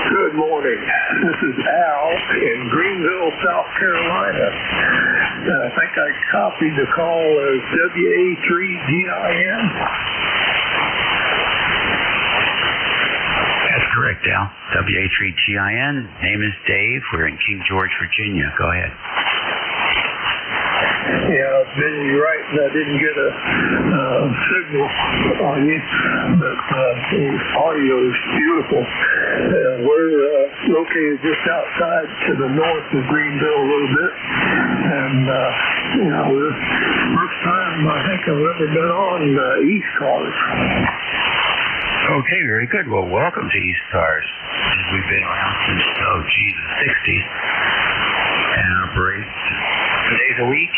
[SPEAKER 17] Good
[SPEAKER 6] Good morning. This is Al in Greenville, South Carolina. I think I copied the call as WA3GIN.
[SPEAKER 21] That's correct, Al. WA3GIN. Name is Dave. We're in King George, Virginia. Go ahead.
[SPEAKER 6] Yeah, I was busy writing. I didn't get a signal on you, but the audio is beautiful. We're located just outside to the north of Greenville a little bit, and the first time I think I've ever been on ECARS.
[SPEAKER 21] Okay, very good. Well, welcome to ECARS. We've been around since, the 60s, and operate 7 days a week, 8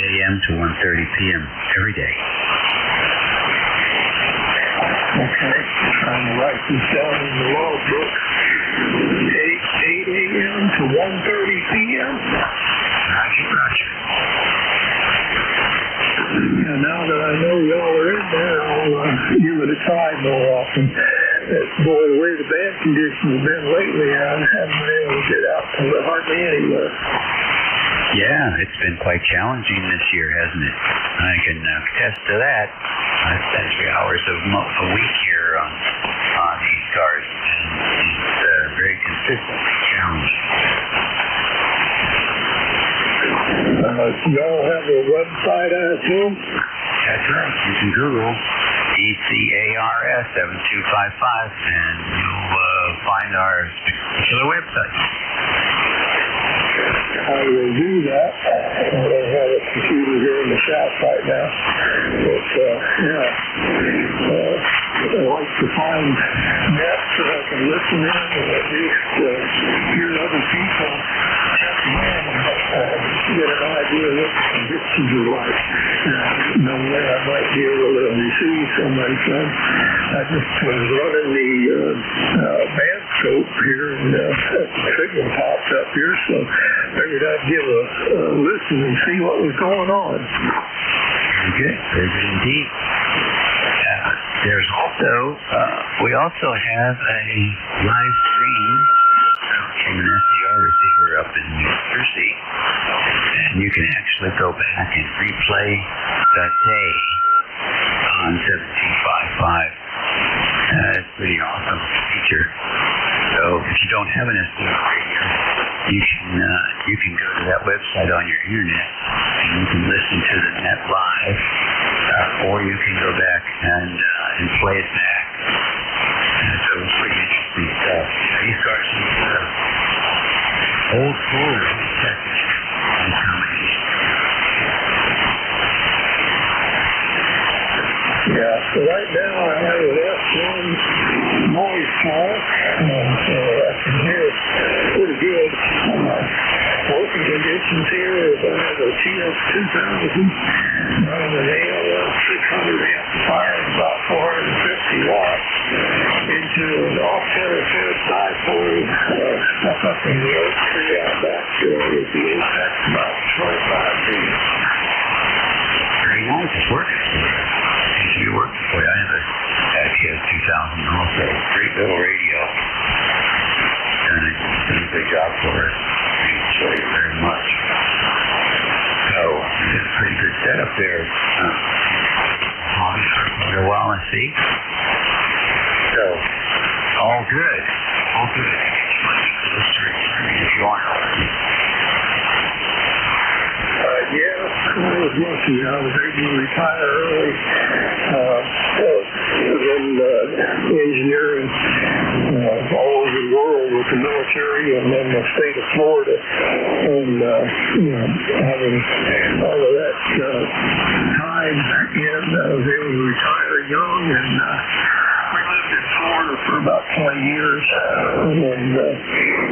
[SPEAKER 21] a.m. to 1:30 p.m. every day.
[SPEAKER 6] Okay, trying to write this down in the logbook. 8 a.m. to 1:30 p.m.
[SPEAKER 21] Roger.
[SPEAKER 6] And now that I know y'all are in there, I'll give it a try more often. Boy, the way the bad conditions have been lately, I haven't been able to get out to hardly anywhere.
[SPEAKER 21] Yeah, it's been quite challenging this year, hasn't it? I can attest to that. I spent 3 hours a week here on ECARS, and it's very consistently challenging.
[SPEAKER 6] Y'all have a website, I assume?
[SPEAKER 21] That's right. You can Google ECARS 7255, and you'll find our particular website.
[SPEAKER 6] I will do that. I don't have a computer here in the shop right now. But, I like to find nets that I can listen in and at least hear other people get an idea of what the conditions are like. No way I might be able to receive somebody from. I just was running the band scope here and the signal popped up here, so figured I'd give a listen and see what was going on.
[SPEAKER 21] Very good. Very good indeed. There's also, we also have a live stream from an SDR receiver up in New Jersey, and you can actually go back and replay that day on 7255. It's a pretty awesome feature. So if you don't have an SDR radio, you can go to that website on your internet and you can listen to the net live, or you can go back and play it back. And so it's pretty interesting stuff. ECARS is old school and combination.
[SPEAKER 6] Yeah, so right now I have an F1 noise pole, so I can hear it pretty good. Working conditions here is I have a TS2000 running an ALS 600 amplifier, about 450 watts, into an off-center fed dipole stuck up in the oak tree out back with the apex about 25 feet.
[SPEAKER 21] Very nice, it's working. Seems to be working for you. I have a TS2000 also, great little radio. Done a good job for us. We enjoy it very much. So, it's a pretty good setup there. For a while, I see. So, all good. All good. If you want.
[SPEAKER 6] Yeah, I was lucky. I was able to retire early. Been engineering all over the world with the military and then the state of Florida. And, having all of that time back in, I was able to retire young and we lived in Florida for about 20 years and then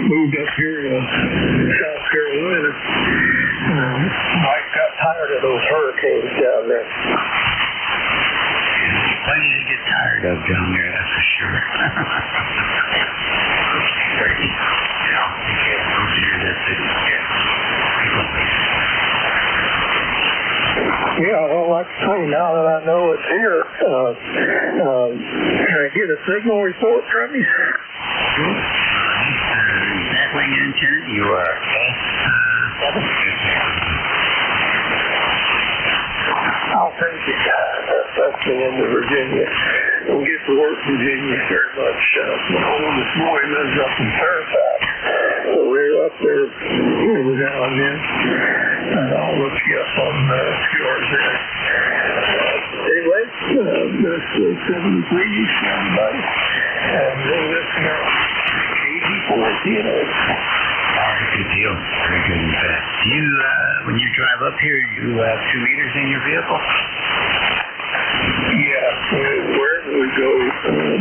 [SPEAKER 6] moved up here to South Carolina. Mike got tired of those hurricanes down there.
[SPEAKER 21] Plenty to get tired of down there, that's for sure.
[SPEAKER 6] Yeah, well, like I say, now that I know it's here, can I get a signal report from you?
[SPEAKER 21] bring in, Lieutenant? You are S7.
[SPEAKER 6] I'll take it. That's me into Virginia. We'll get to work, Virginia, very much. My oldest boy lives up in Fairfax. So we're up there every now and then. And I'll look you up on ECARS there. Anyway, that's 73 for everybody. And we'll listen to KG4,
[SPEAKER 21] All right, good deal. Very good and fast. Do you, when you drive up here, you have 2 meters in your vehicle?
[SPEAKER 6] Yeah, wherever we go,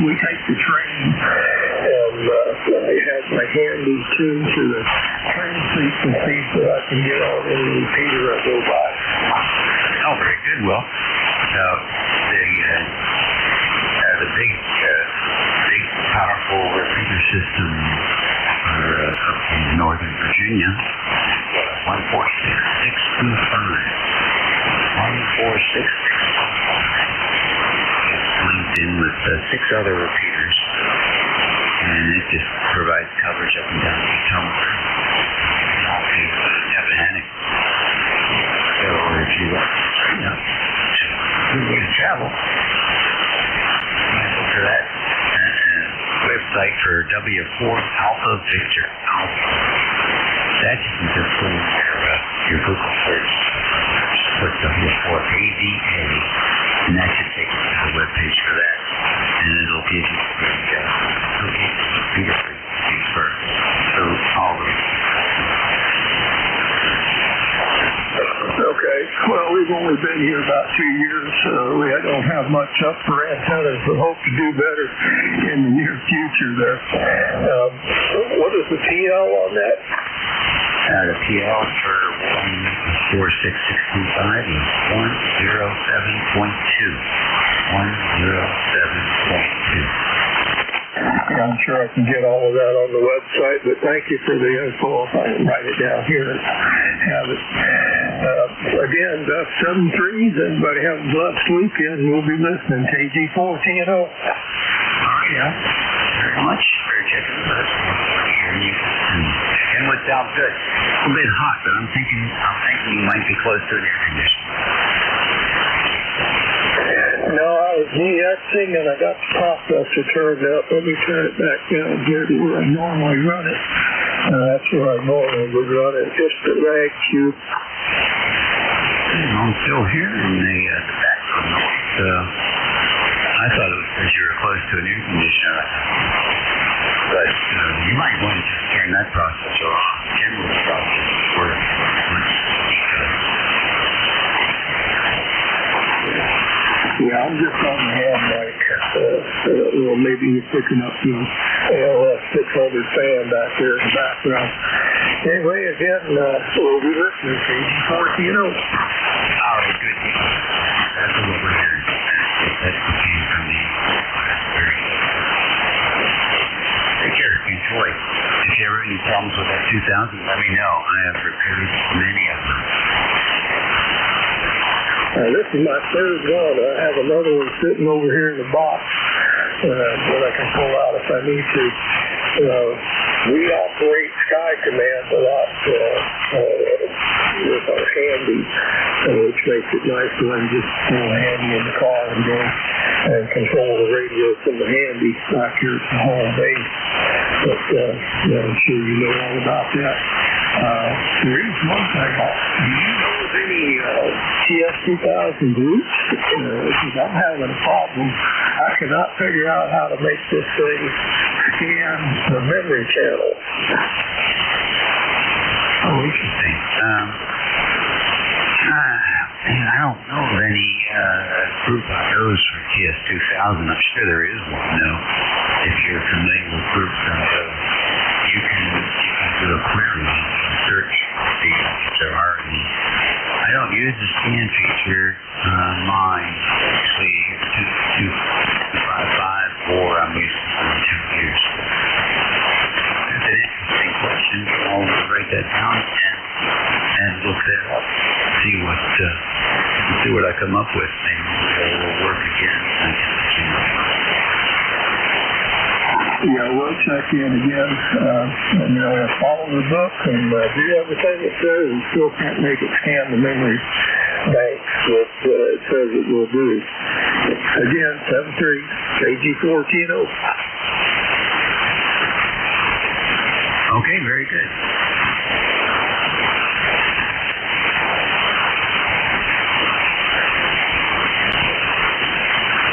[SPEAKER 6] we take the train, and I have my handy tuned to the train frequency so I can get on any repeater I go by.
[SPEAKER 21] Oh, very good. Well, the big, powerful repeater system up in Northern Virginia, 146625. 146625. It's linked in with 6 other repeaters, and it just provides coverage up and down the Potomac to Appahannock. So if you good way to travel, look for that website for W4 Alpha Victor Alpha. That you can just put in your Google search. Put W4 AVA, and that should take you to the webpage for that. And it'll give you the frequencies for all the.
[SPEAKER 6] Okay. Well, we've only been here about 2 years, so we don't have much up for antennas, but hope to do better in the near future there. What is the PL on that?
[SPEAKER 21] The PL for 146625 is 107.2. 107.2.
[SPEAKER 6] Yeah, I'm sure I can get all of that on the website, but thank you for the info. If I can write it down here and have it. Again, 7-3s. Everybody have a blessed weekend. We'll be listening. KG4 TNO.
[SPEAKER 21] All right, yeah. Very much. Very checking with us. Hearing you. And what sounds good. A bit hot, but I'm thinking you might be close to an air conditioner.
[SPEAKER 6] No, I was DXing and I got the processor turned up. Let me turn it back down here to where I normally run it. That's where I normally would run it. Just the rag cube.
[SPEAKER 21] I'm still here in the background noise. I thought it was because you were close to an air conditioner. But you might want to just turn that processor off. General processor works.
[SPEAKER 6] Yeah, I'm just on the hand mic. Well, maybe you're picking up the ALS 600 fan back there in the background. Anyway, again, we'll be listening to KG4 TNO.
[SPEAKER 21] All right, good. That's what we're hearing. That's what came from the very good. Take care. Enjoy. If you ever have any problems with that 2000, let me know. I have repaired many of them.
[SPEAKER 6] This is my third one. I have another one sitting over here in the box that I can pull out if I need to. We operate Sky Command a lot with our handy, which makes it nice to just pull a handy in the car and go and control the radio from the handy back here at the home base. But I'm sure you know all about that. There is one thing. Do you know of any TS2000 groups? Because I'm having a problem. I cannot figure out how to make this thing scan the memory channel.
[SPEAKER 21] Oh, interesting. I don't know of any group like those for TS2000. I'm sure there is one, though. If you're familiar with groups like those, you can do a query and search see if there are any. I don't use the scan feature on mine. Actually, I use 255, or I'm using 2 years. That's an interesting question. I'll write that down and look that up. See what I come up with. Maybe it will work again.
[SPEAKER 6] we'll check in again, and follow the book and do everything it says, and still can't make it scan the memory banks that it says it will do. Again, 73 KG410.
[SPEAKER 21] Okay, very good.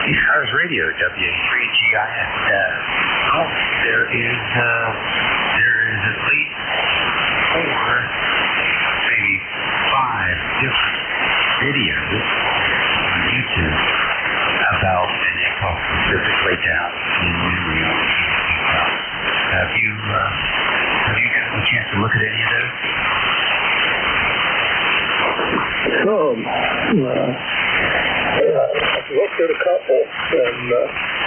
[SPEAKER 21] ECARS Radio, WA3GIS. There is at least 4, maybe 5 different videos on YouTube about an echo specifically down in New York. Have you gotten a chance to look at any of those?
[SPEAKER 6] I've looked at a couple, and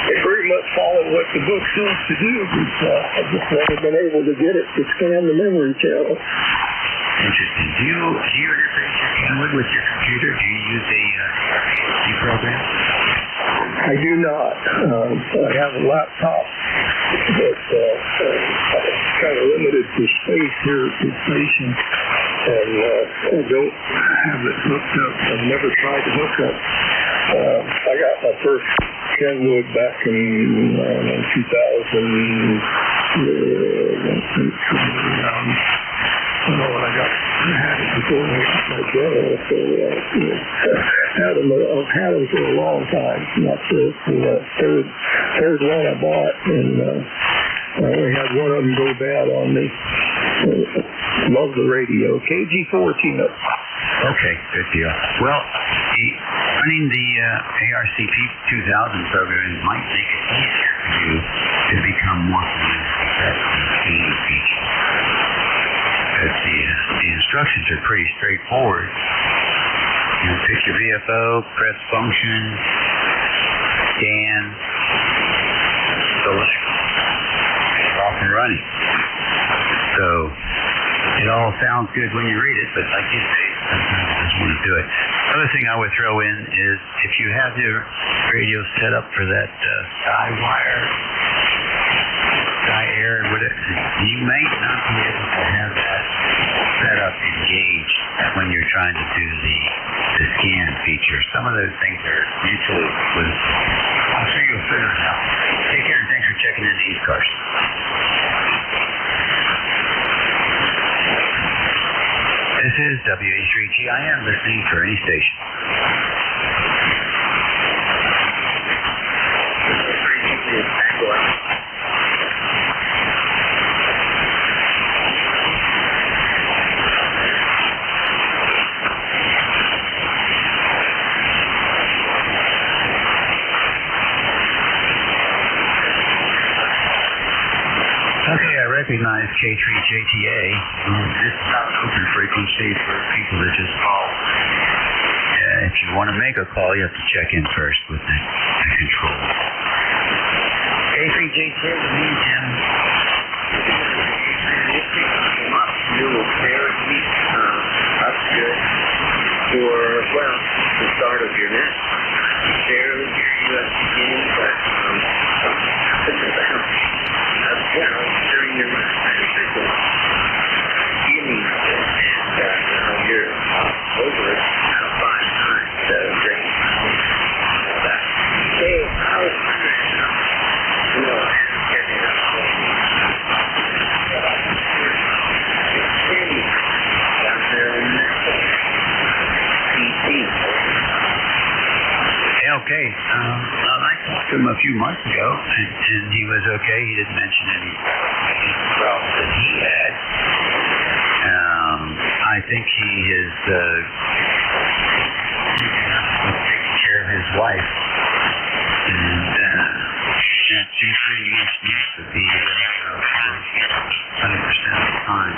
[SPEAKER 6] they pretty much follow what the book says to do, but I've just never been able to get it to scan the memory channel.
[SPEAKER 21] Interesting. Do you interface your camera with your computer? Do you use a program?
[SPEAKER 6] I do not. I have a laptop, but it's kind of limited for space here at the station, and I don't have it hooked up. I've never tried to hook up. I got my first Kenwood back in 2000. I had it before I got my general, so I've had them for a long time. Not the third one I bought, and I only had one of them go bad on me. Love the radio. KG410.
[SPEAKER 21] Okay, good deal. Well, running the ARCP 2000 program might make it easier for you to become more familiar with that scanning feature. The instructions are pretty straightforward. Pick your VFO, press function, scan, select, off and running. So it all sounds good when you read it, but like you say, sometimes you just want to do it. Other thing I would throw in is if you have your radio set up for that Sky-Air, whatever, you may not be able to have that set up engaged when you're trying to do the scan feature. Some of those things are mutually exclusive. I'm sure you'll figure it out. Take care and thanks for checking in the ECARS. This is WA3GIM listening for any station. Okay, I recognize K3JTA. This is not an open frequency for people to just call. If you want to make a call, you have to check in first with the control. K3JTA, the meantime,
[SPEAKER 8] you will guarantee up good for, well, the start of your net. Barely hear you at the beginning, but during your beginning, and you're over it 5 times the rate. Hey, I was wondering, getting up down there in PT.
[SPEAKER 21] Okay. I talked to him a few months ago, and he was okay. He didn't mention any problems that he had. I think he is taking care of his wife, and that seems pretty much needs to be 100% of the time.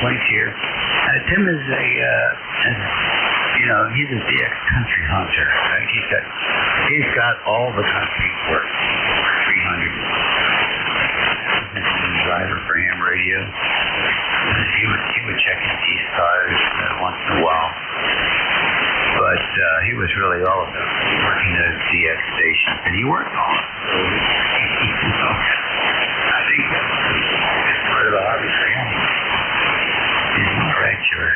[SPEAKER 21] complaints here. Tim is he's a DX country hunter. Right? He's got all the country work. 300. Driver for ham radio. He would check his ECARS once in a while. But he was really all about working those DX stations, and he worked on it. So, I think it's part of the hobby for him. He's not right, sure.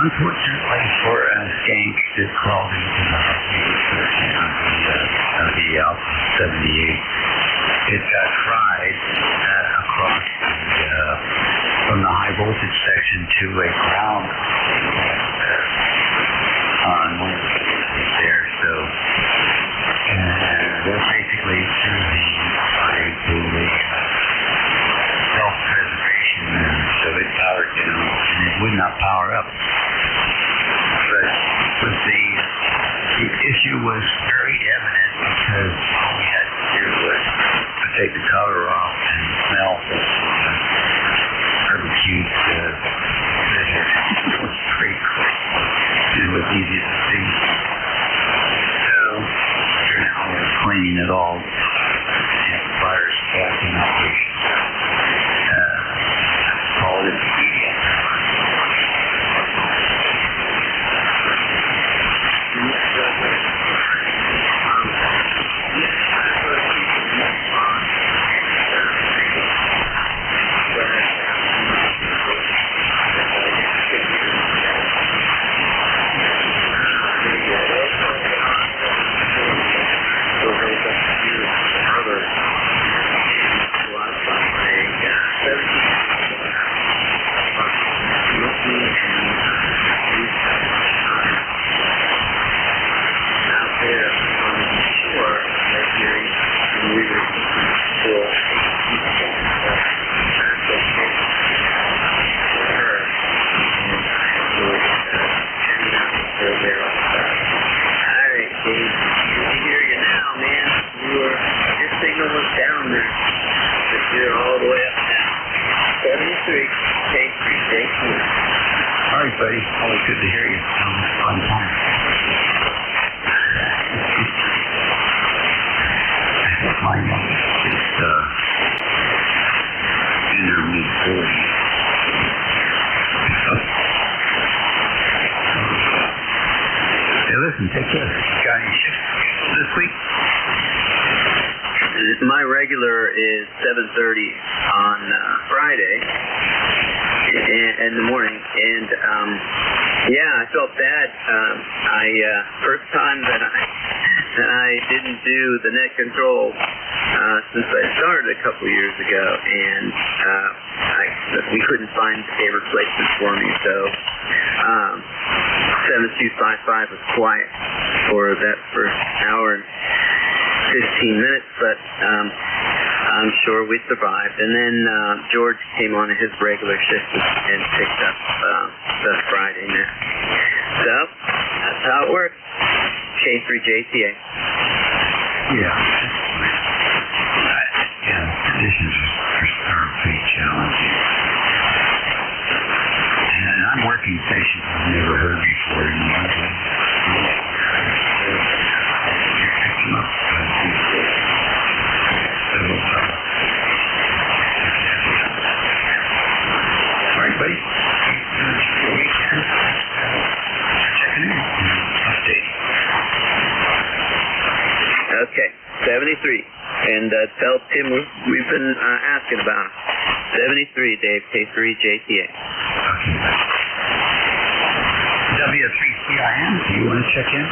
[SPEAKER 21] Unfortunately for skank that crawled into the Alpha 78, it got fried across from the high voltage section to a ground on one of the places there. So that basically threw the body to the self-preservation, so it powered down and it would not power up. But the issue was very evident because all we had to do was to take the cover off and smell the barbecued treasure. It was pretty quick. It was easy to see. So after an hour of cleaning it all, the amplifier's back in operation. Called it buddy. Always good to hear you. Fun time. I think my mom is in her mid-40s. Hey, listen, take care. Got any shifts this week?
[SPEAKER 22] My regular is 7:30 on Friday in the morning, and I felt bad. First time that I didn't do the net control since I started a couple years ago, and we couldn't find a replacement for me, so 7255 was quiet for that first hour and 15 minutes, but I'm sure we survived. And then George came on in his regular shift and picked up the Friday net. So that's how it works. K3JTA.
[SPEAKER 21] Yeah. Conditions are pretty challenging. And I'm working stations I've never heard before in London. Picking up all right, buddy. Checking in. Update.
[SPEAKER 22] Okay, 73. And tell Tim we've been asking about him. 73, Dave, K3JTA.
[SPEAKER 21] W3C Yeah, I am. Do you want to check in?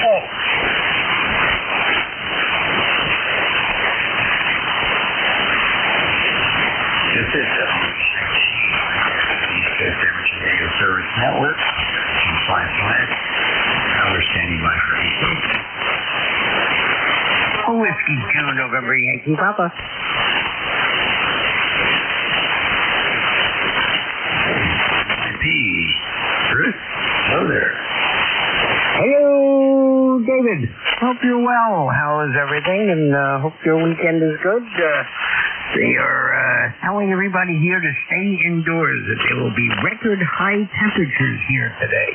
[SPEAKER 21] Oh. This is the East Coast Amateur Radio Service Network. I'm flying flag. Now we're standing by for
[SPEAKER 12] Whiskey 2 November Yankee Papa.
[SPEAKER 21] Bruce, hello there.
[SPEAKER 12] Hello, David. Hope you're well. How is everything? And hope your weekend is good. They are telling everybody here to stay indoors. That there will be record high temperatures here today.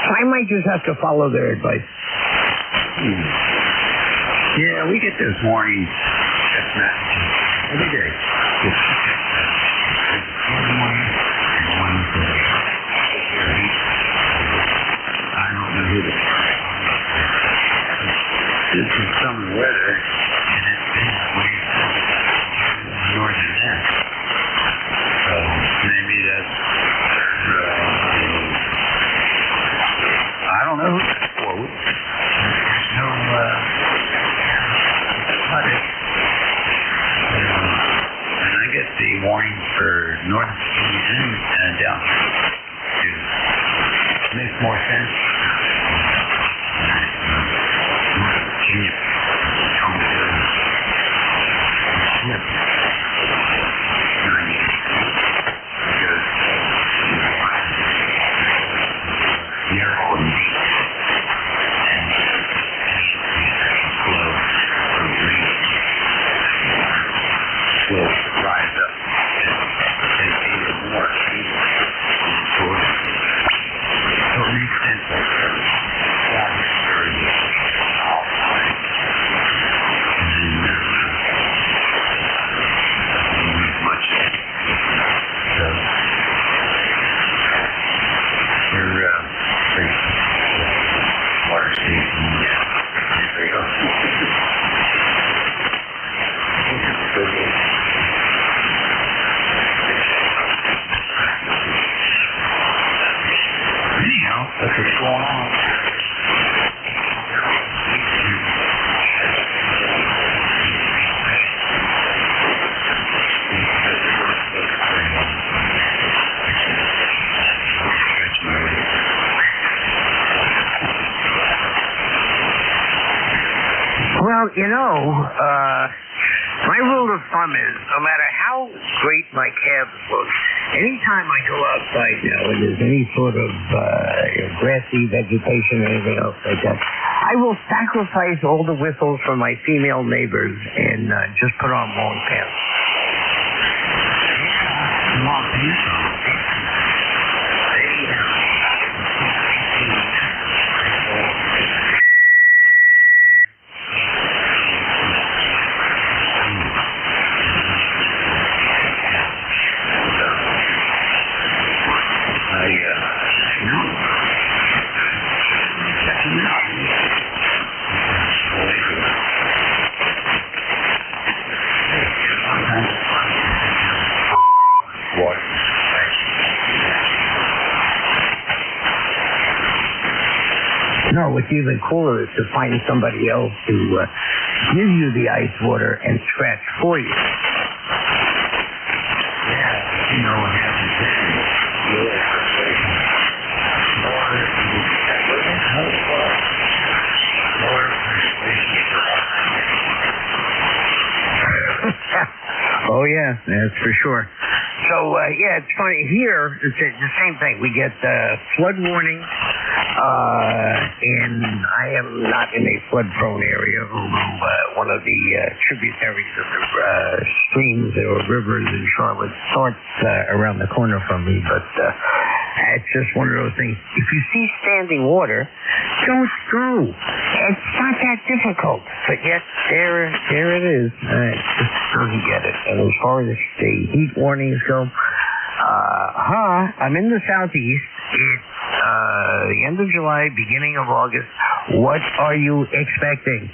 [SPEAKER 12] So I might just have to follow their advice.
[SPEAKER 21] Yeah, we get those warnings. That's not every day. I don't know who the this is summer weather, and it's been that way since northern end. So maybe that's I don't know who that's for. There's no flooded. And I get the warning for Northern Virginia and down here. It makes more sense. Northern Virginia. Will rise up and even more. So it makes sense that much. So we're water station. There you go. That's what's going on.
[SPEAKER 12] Well, my rule of thumb is no matter how great my calves look, anytime I go outside now and there's any sort of grassy vegetation or anything else like that, I will sacrifice all the whistles from my female neighbors and just put on long pants.
[SPEAKER 21] Long pants?
[SPEAKER 12] No, what's even cooler is to find somebody else to give you the ice water and scratch for you.
[SPEAKER 21] Yeah, you know what happens
[SPEAKER 12] Oh, yeah, that's for sure. So, yeah, it's funny. Here, it's the same thing. We get flood warnings. And I am not in a flood-prone area, although one of the tributaries of the streams or rivers in Charlotte starts around the corner from me. But it's just one of those things. If you see standing water, don't go. It's not that difficult. But yet, there it is. Just doesn't get it. And as far as the heat warnings go, I'm in the southeast. It's the end of July, beginning of August. What are you expecting?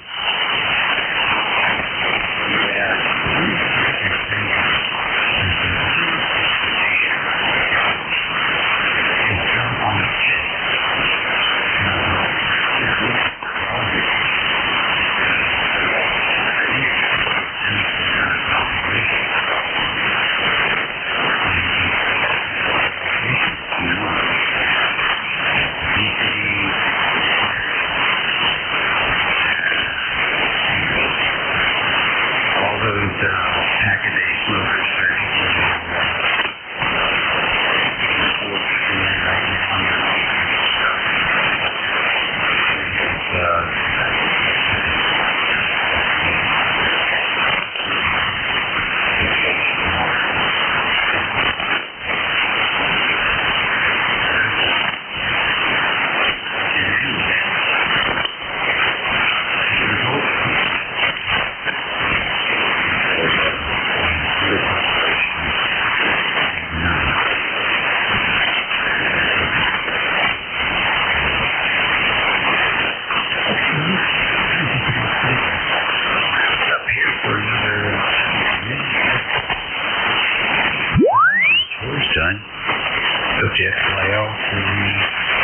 [SPEAKER 21] Jeff Lyle to the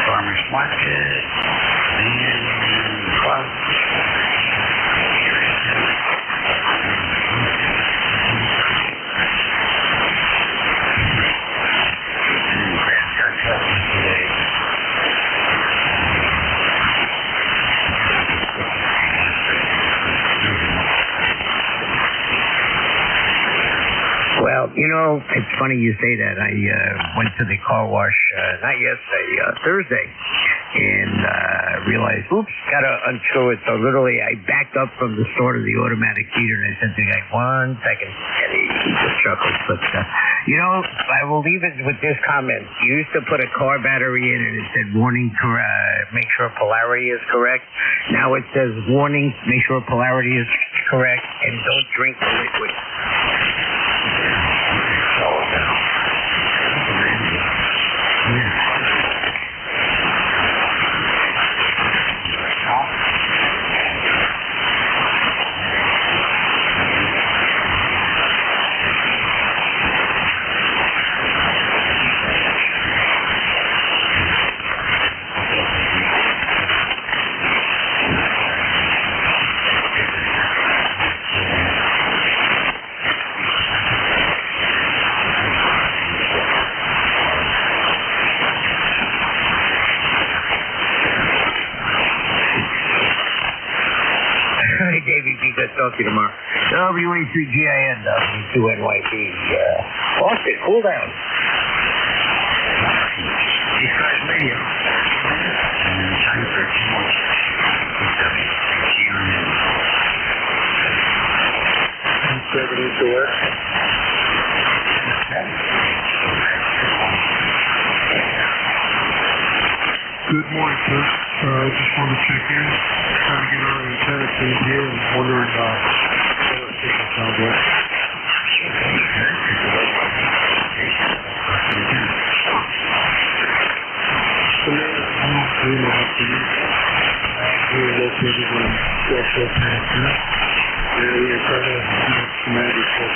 [SPEAKER 21] Farmers Market and Club.
[SPEAKER 12] Well, you know, it's funny you say that. I went to the car wash, not yesterday, Thursday, and realized, oops, got to unscrew it. So literally I backed up from the store to the automatic feeder, and I said to the guy, 1 second. And he just chuckled. But, you know, I will leave it with this comment. You used to put a car battery in, and it said, warning, make sure polarity is correct. Now it says, warning, make sure polarity is correct, and don't drink the liquid. Talk to you tomorrow. WA3GIN, W2NYP. Austin, cool down.
[SPEAKER 21] ECARS Radio. And time for 2 more WA3GIN.
[SPEAKER 6] 70 to west. Good morning, sir. I just wanted to check in. Trying to get our antenna team here and wondering what our signal sounds like. We're located in Southwest Montana. We are trying to get command report.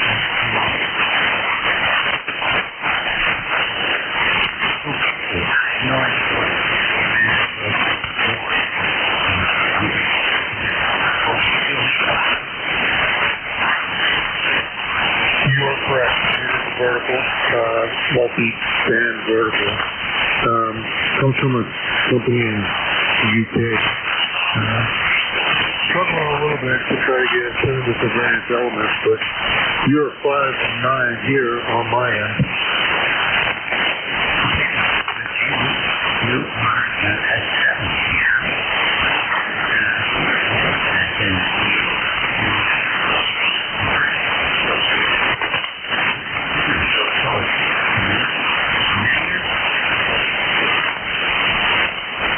[SPEAKER 6] You are correct. It is vertical, multi-band vertical. Comes from a company in the UK. Struggling a little bit to try to get tuned with the various elements, but you're 5 and 9 here on my end.
[SPEAKER 21] You are at 7 here.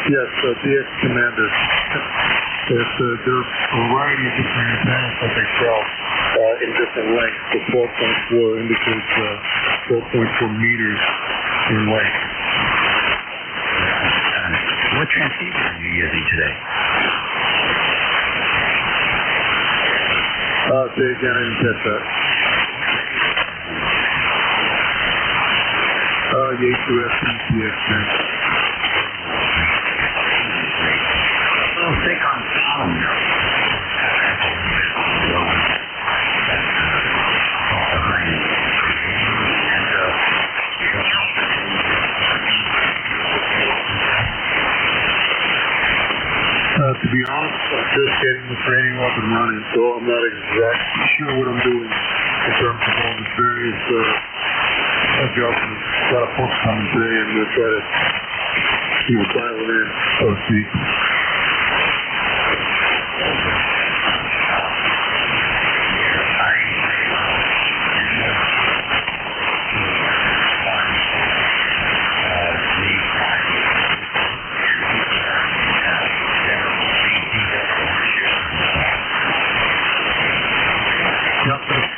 [SPEAKER 6] Yes, DX Commander. There are a variety of different antennas that they sell in different lengths. The 12.4 indicates 12.4 meters in length.
[SPEAKER 21] What transceiver are you using today?
[SPEAKER 6] Say again, I didn't catch that. The A2S DX man.
[SPEAKER 21] Thick on bottom.
[SPEAKER 6] To be honest, I'm just getting the training up and running, so I'm not exactly sure what I'm doing in terms of all the various adjustments. Got a post coming today, and we'll try to dial it in, so to speak.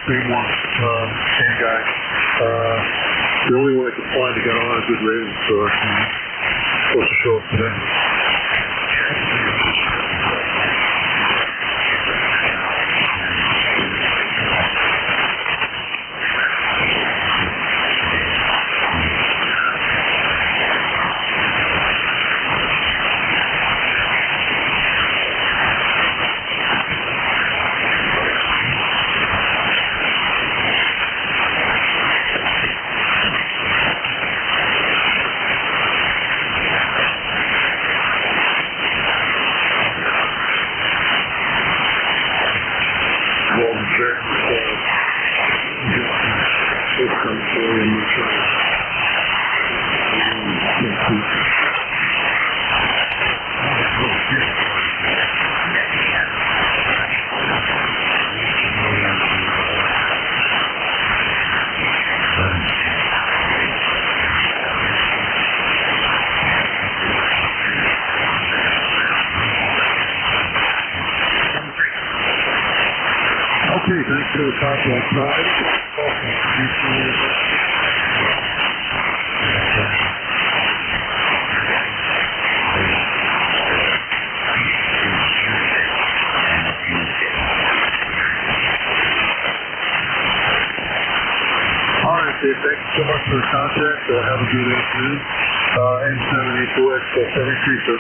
[SPEAKER 6] Same one, same guy. The only one I could find to get on a good rating, so I'm supposed to show up today. to the contact side. All right, Dave, thank you so much for the contact. Have a good afternoon. N784 73, sir.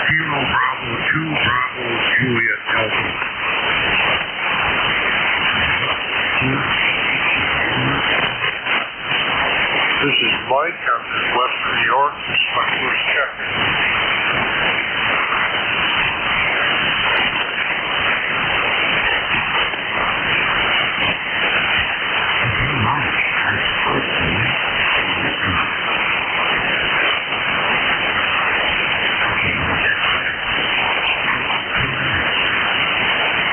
[SPEAKER 10] Kilo Bravo 2 Bravo Juliet Delta. This is Mike. I'm in Western New York. This is my first check.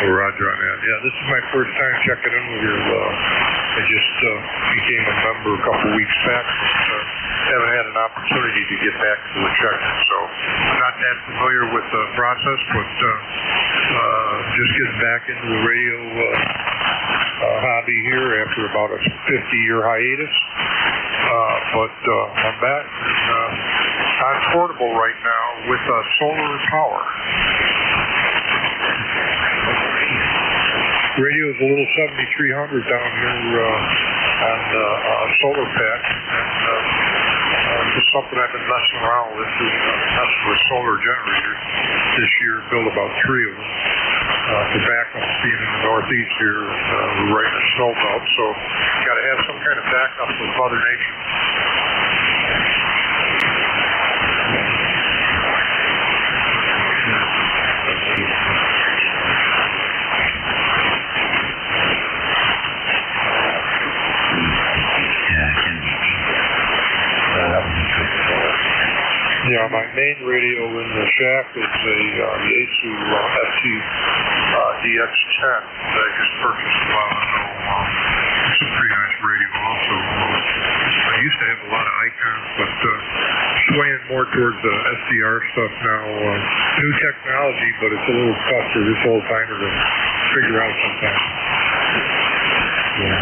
[SPEAKER 10] Roger on that. Yeah, this is my first time checking in with you. I just became a member a couple weeks back, but haven't had an opportunity to get back to the check-in. So I'm not that familiar with the process, but just getting back into the radio hobby here after about a 50-year hiatus. But I'm back. And, I'm portable right now with solar power. Radio is a little 7300 down here on solar pack, and just something I've been messing around with, messing with solar generators this year. Built about 3 of them. For backup, being in the Northeast here, we're right in a snow belt, so got to have some kind of backup with Mother Nature. Yeah, my main radio in the shack is the Yaesu FT DX10 that I just purchased a while ago. It's a pretty nice radio also. I used to have a lot of icons, but swaying more towards the SDR stuff now. New technology, but it's a little tough for this old timer to figure out sometimes. Yeah.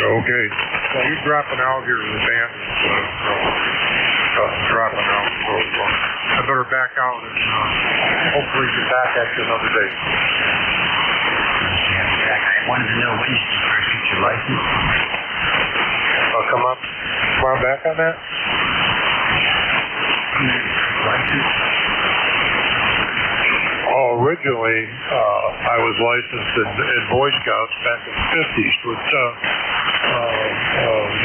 [SPEAKER 10] Okay. Well, you're dropping out here. The band is dropping out. So I better back out and hopefully get back at you another day.
[SPEAKER 8] I wanted to know when did you first get your license?
[SPEAKER 10] I'll come on back on that.
[SPEAKER 8] License?
[SPEAKER 10] Oh, originally, I was licensed in Boy Scouts back in the 50s, but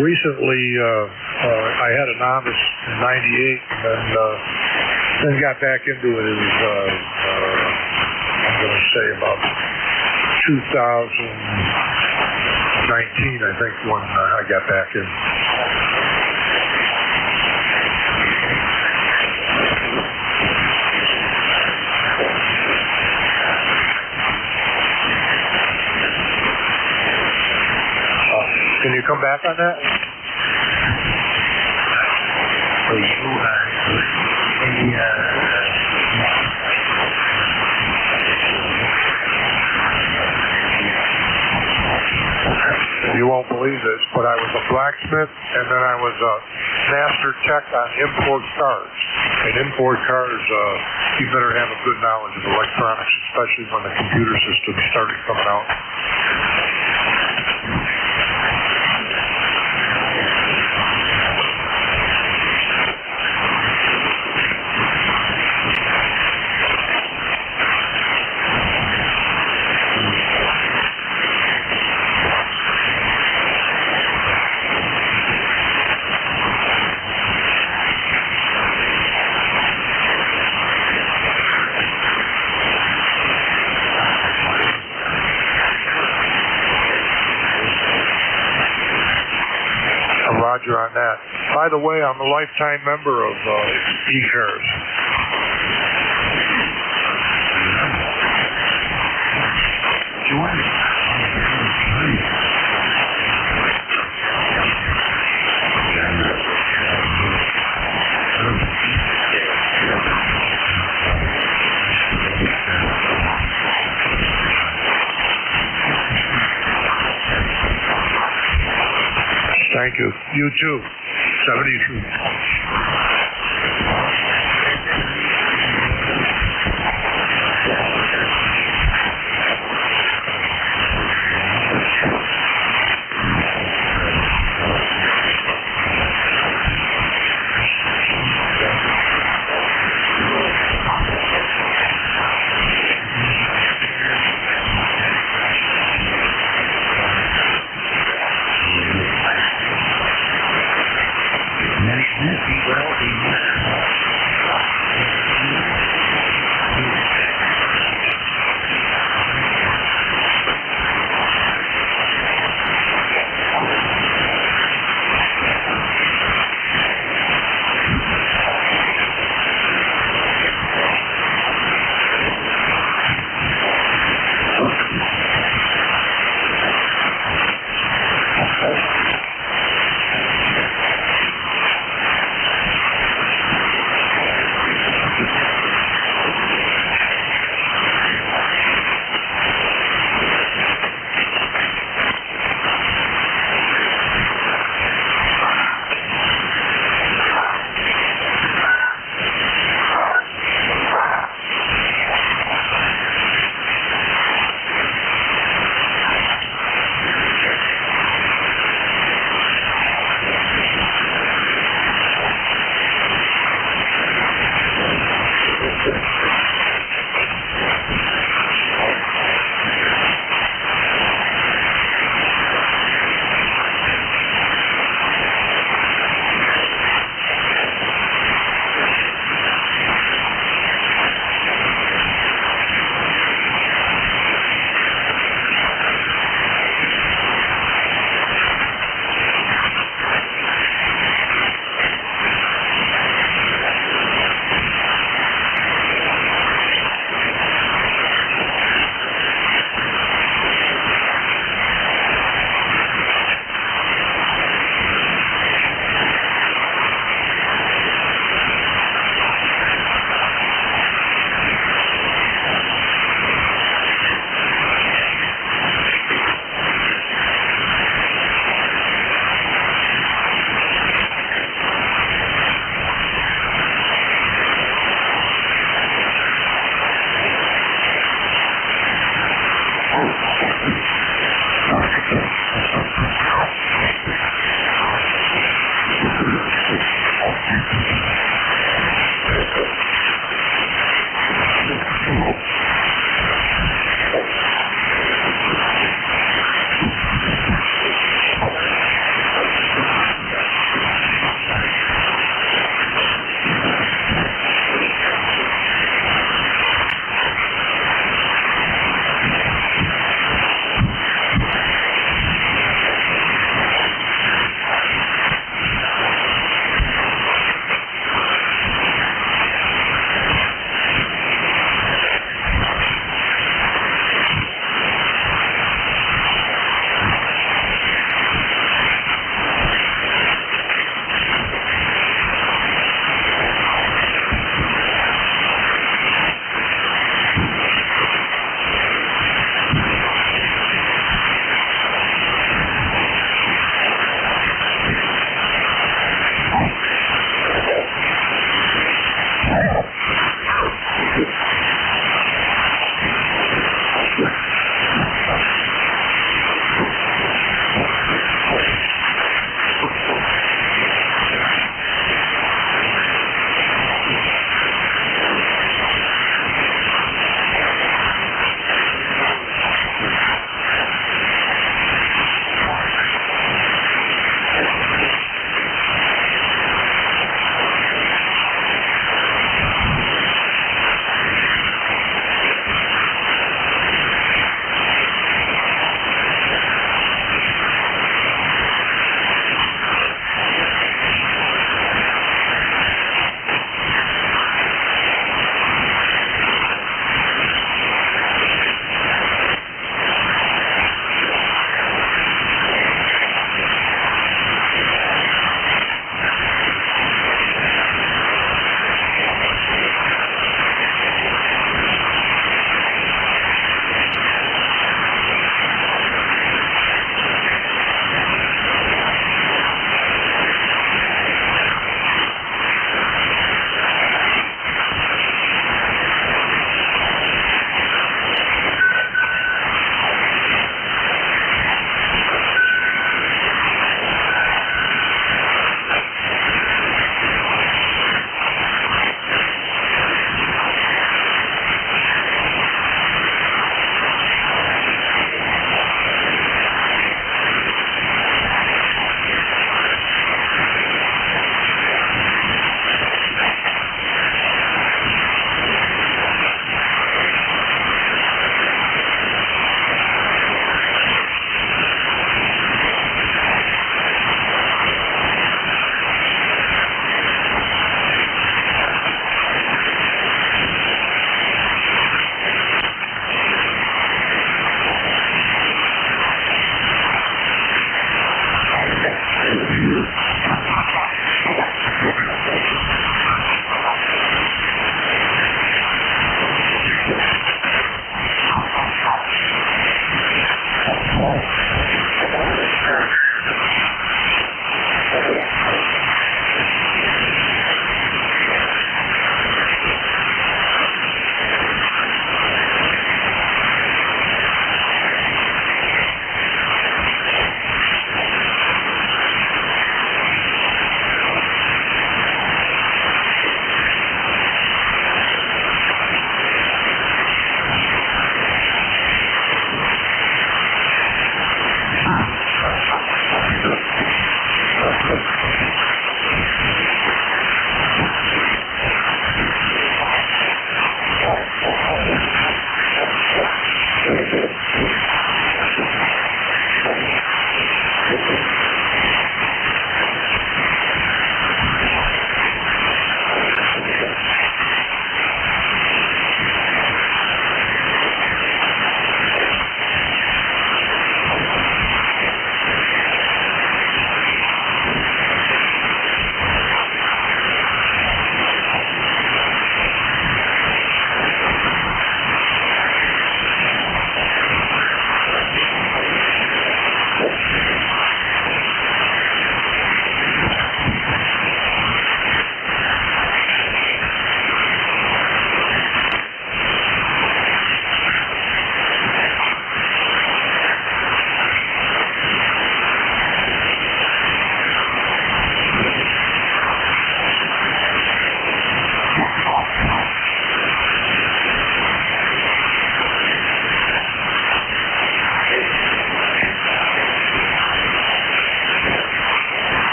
[SPEAKER 6] recently, I had a novice in '98, and then got back into it in, I'm going to say about 2019, I think, when I got back in. Can you come back on that? You won't believe this, but I was a blacksmith, and then I was a master tech on import cars. And import cars, you better have a good knowledge of electronics, especially when the computer systems started coming out. Roger on that. By the way, I'm a lifetime member of ECARS. Thank you. You too. 72.
[SPEAKER 7] Well,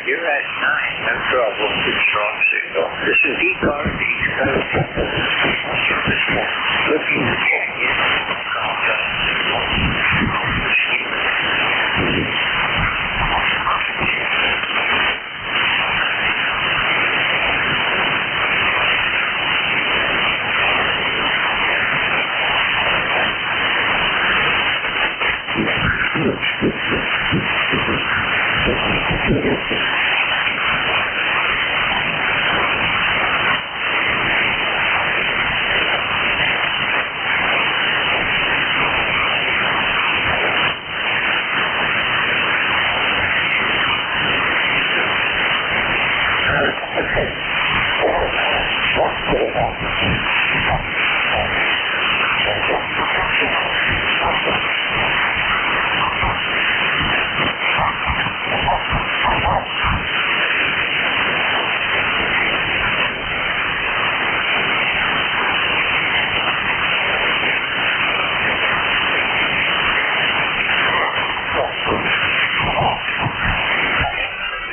[SPEAKER 8] You're at 9. No trouble. Good strong signal. This is ECARS, East Coast. Looking to Canyon.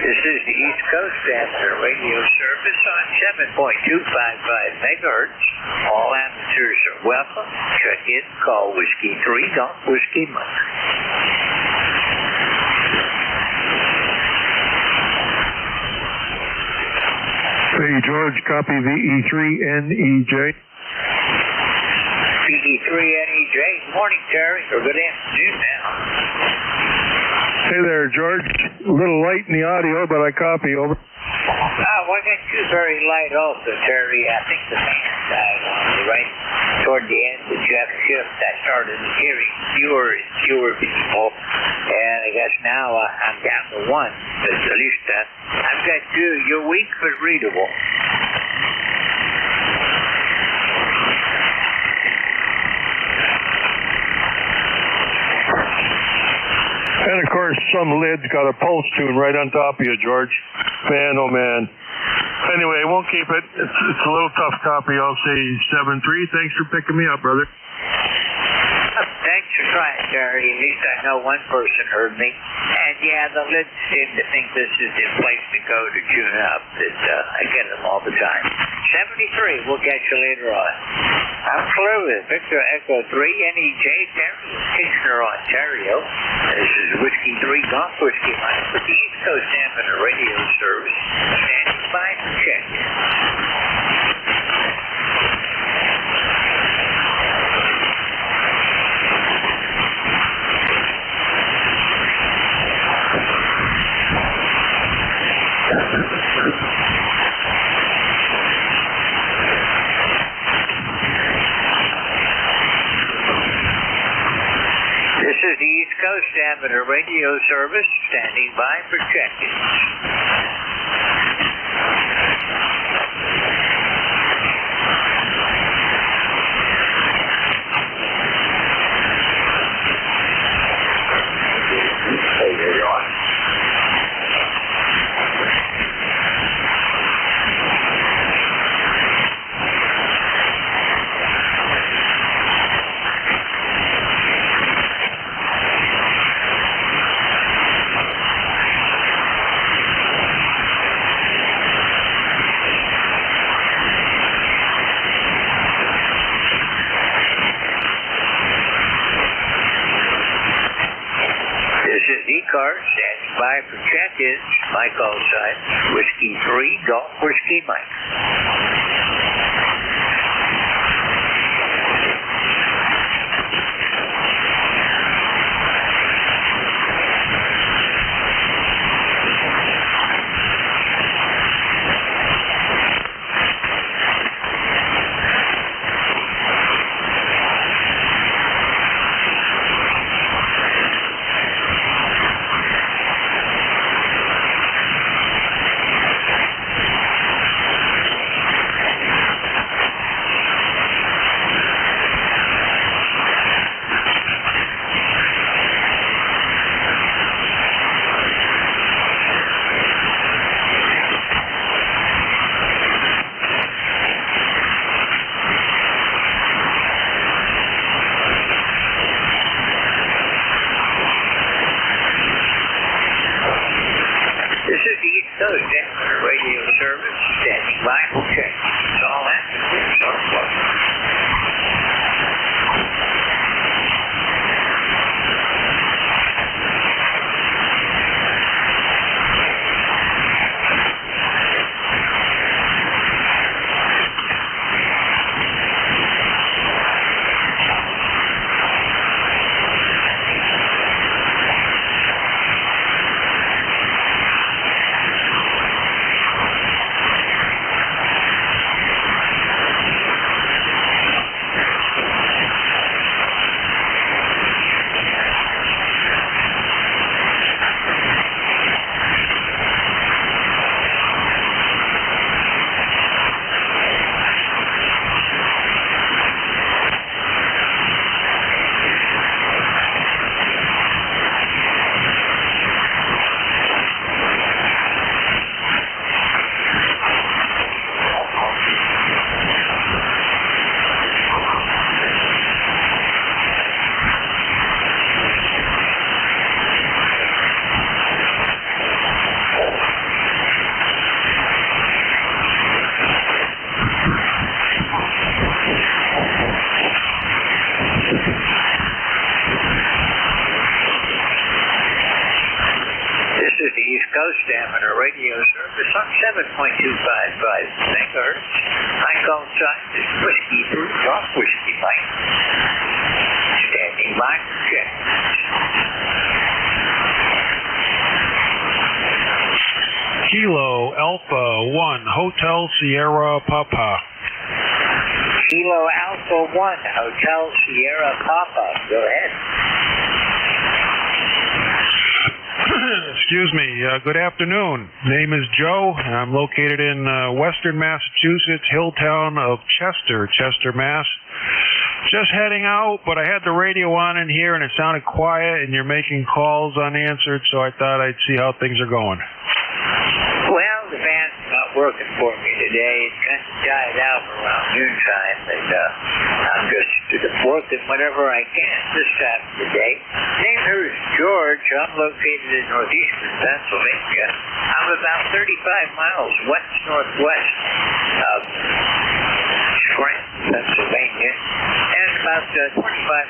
[SPEAKER 8] This is the East Coast Answer radio service on 7.255 megahertz. All amateurs are welcome. Check in, call Whiskey 3, Golf Whiskey Mike.
[SPEAKER 6] Hey, George, copy VE3NEJ.
[SPEAKER 8] VE3NEJ. Good morning, Terry, or good afternoon now.
[SPEAKER 6] Hey there, George. A little light in the audio, but I copy. Over.
[SPEAKER 8] Well, I got you very light also, Terry. I think the fan died on me right toward the end of Jeff's shift. I started hearing fewer people, and I guess now I'm down to one. But at least I've got two. You're weak but readable.
[SPEAKER 6] And of course, some lid's got a pulse tune right on top of you, George. Man, oh man. Anyway, I won't keep it. It's a little tough copy. I'll say 7-3. Thanks for picking me up, brother.
[SPEAKER 8] Thanks for trying, Terry. At least I know one person heard me. And yeah, the lids seem to think this is the place to go to tune up. I get them all the time. 73. We'll catch you later on. I'm clear with Victor Echo 3 NEJ Terry, Kitchener, Ontario. This is Whiskey 3 Golf Whiskey Mike with the East Coast Amateur Radio Service. Standing by for check. This is the East Coast Amateur Radio Service, standing by for check-in. ECARS, standing by for check-in. My call sign, Whiskey 3 Golf Whiskey Mike. Radio service, standing by for check. It's all that. Coast Amateur Radio Service on 7.255 sign is Whiskey 3 Golf Whiskey Mike. Standing by for check.
[SPEAKER 7] Kilo Alpha 1 Hotel Sierra Papa.
[SPEAKER 8] Kilo Alpha 1 Hotel Sierra Papa. Go ahead.
[SPEAKER 7] Excuse me. Good afternoon. Name is Joe. I'm located in western Massachusetts, hill town of Chester, Mass. Just heading out, but I had the radio on in here and it sounded quiet and you're making calls unanswered, so I thought I'd see how things are going.
[SPEAKER 8] Well, the band's not working for me today. It kind of died out around noontime, and I'm just working whenever I can this time of the day. Name here is George. I'm located in northeastern Pennsylvania. I'm about 35 miles west-northwest of Scranton, Pennsylvania, and about 25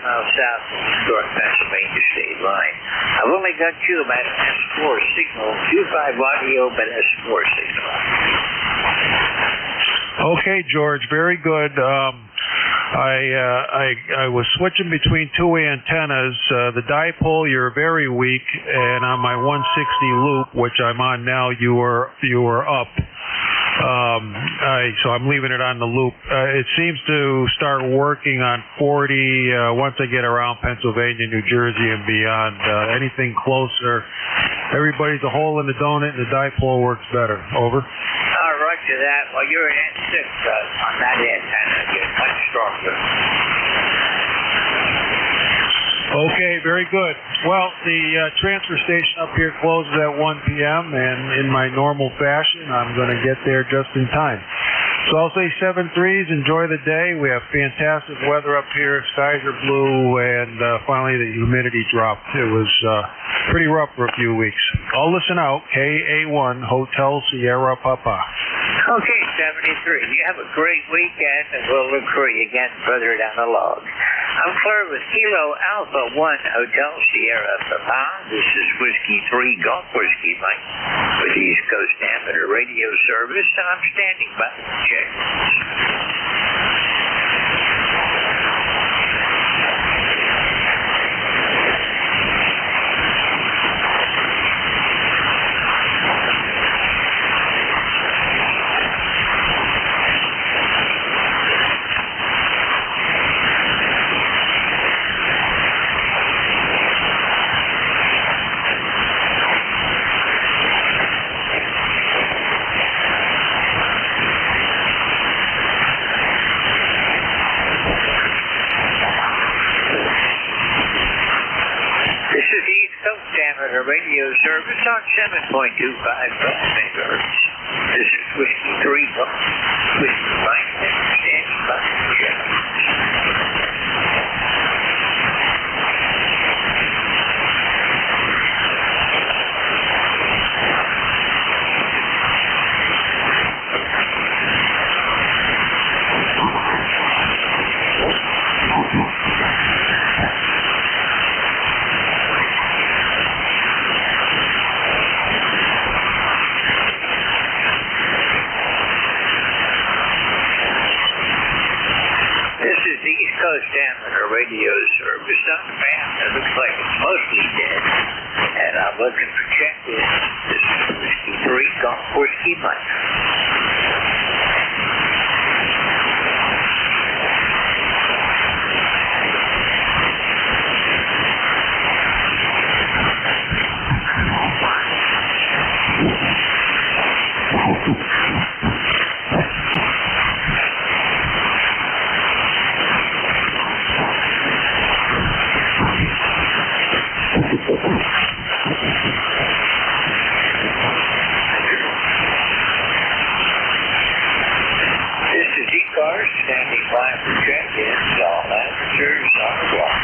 [SPEAKER 8] miles south of the North Pennsylvania state line. I've only got you about an S4 signal, 2.5 audio, but S4 signal.
[SPEAKER 7] Okay, George, very good. I was switching between two antennas. The dipole, you're very weak, and on my 160 loop, which I'm on now, you were up. So I'm leaving it on the loop. It seems to start working on 40 once I get around Pennsylvania, New Jersey, and beyond. Anything closer, everybody's a hole in the donut, and the dipole works better. Over.
[SPEAKER 8] Roger that. Well, you're an N6 on that antenna. You're much stronger.
[SPEAKER 7] Okay, very good. Well, the transfer station up here closes at 1 p.m., and in my normal fashion, I'm going to get there just in time. So I'll say 7-3s. Enjoy the day. We have fantastic weather up here. Skies are blue, and finally the humidity dropped. It was pretty rough for a few weeks. I'll listen out. KA1 Hotel Sierra Papa.
[SPEAKER 8] Okay, 73. You have a great weekend, and we'll look for you again further down the log. I'm clear with Kilo Alpha 1 Hotel Sierra Papa. This is Whiskey 3 Golf Whiskey Mike with the East Coast Amateur Radio Service, and I'm standing by to check. Radio service on 7.25 megahertz. This is Whiskey 3 Golf Whiskey Mike, standing by for check. Amateur radio service on the band that looks like it's mostly dead, and I'm looking for check-in. This is Whiskey 3 Golf Whiskey Mike. ECARS standing by for check-in. All amateurs on the block.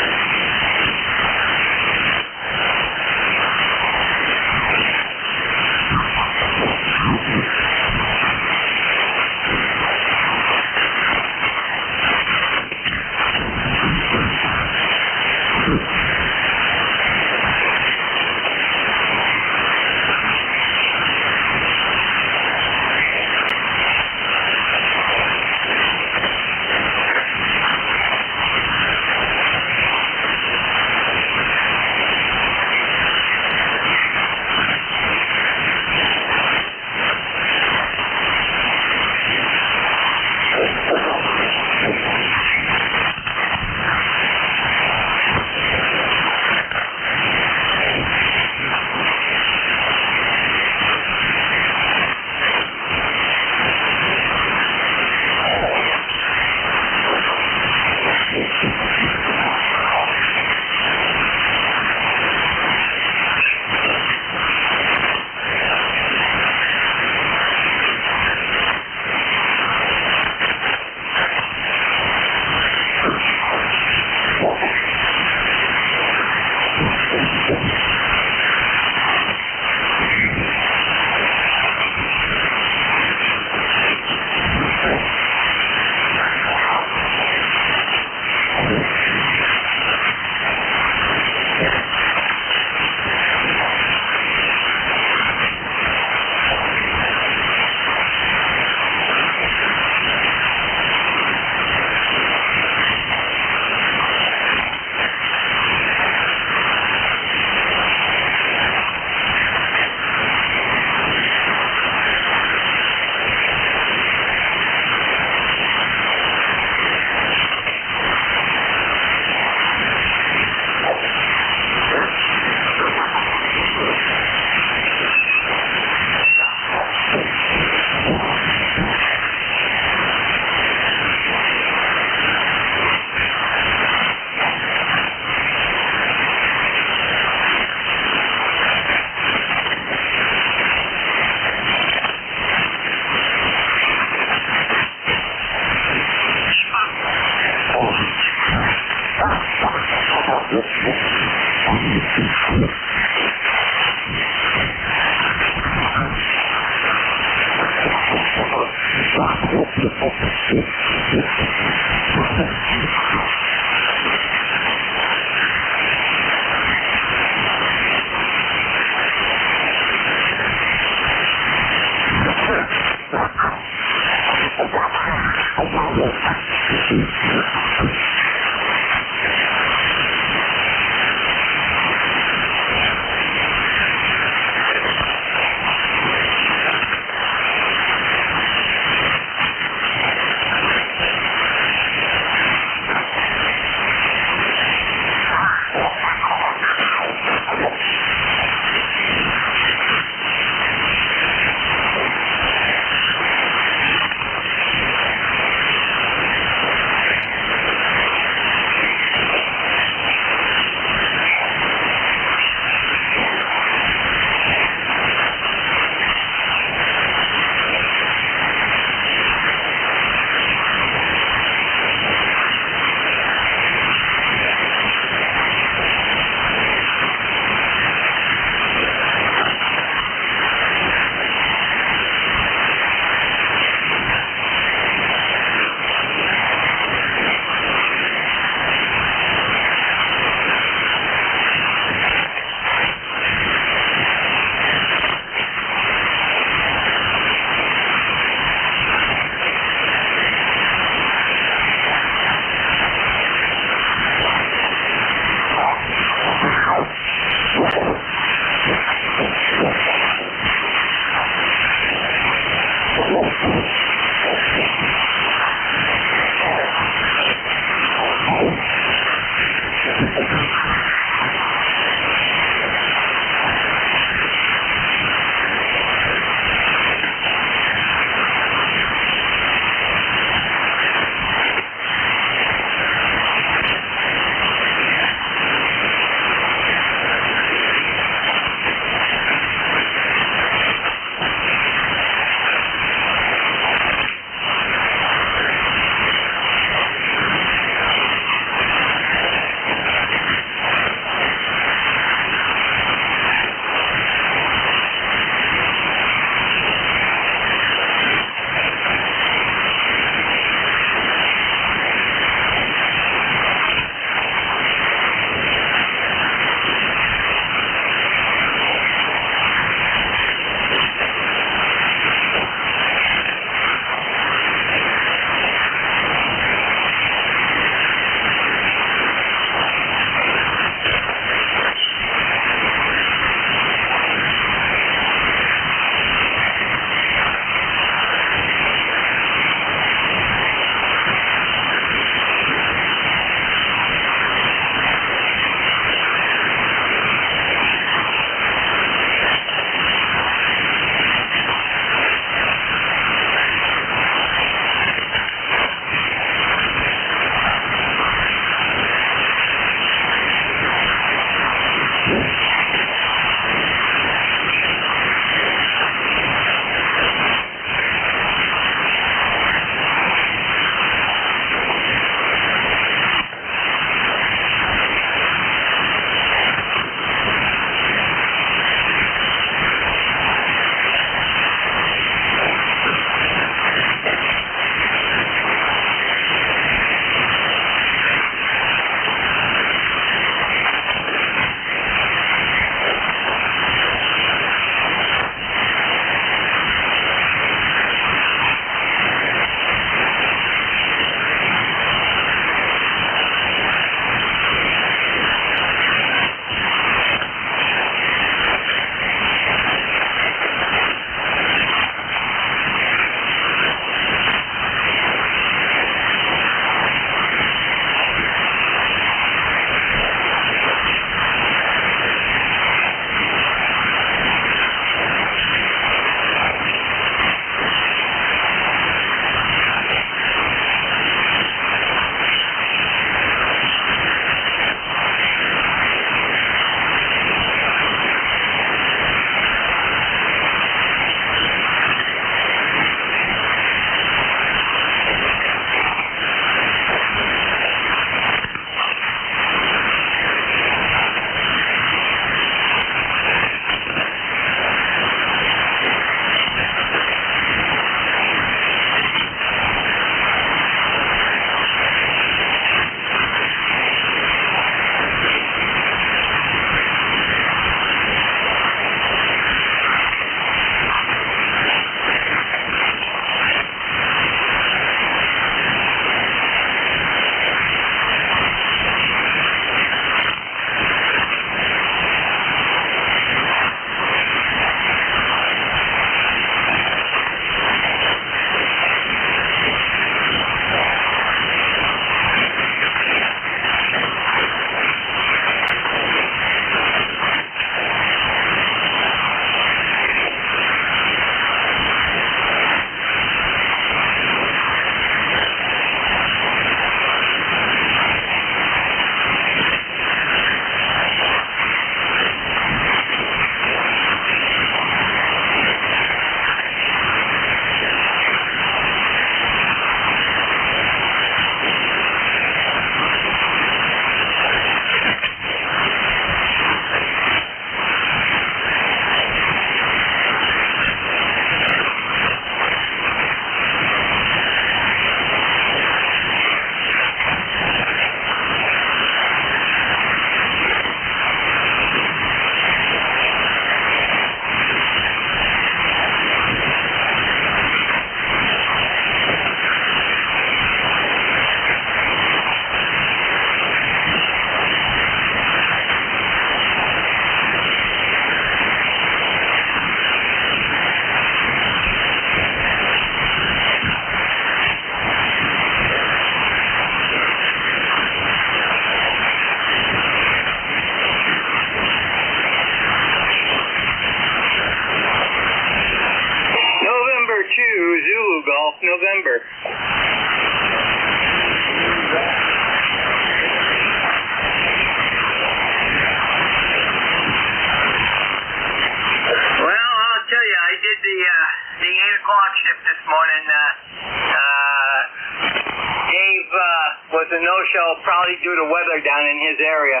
[SPEAKER 14] was a no-show, probably due to weather down in his area.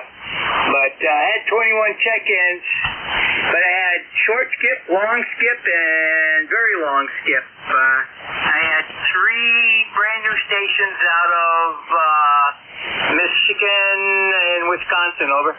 [SPEAKER 14] But I had 21 check-ins, but I had short skip, long skip, and very long skip. I had 3 brand new stations out of Michigan and Wisconsin, over.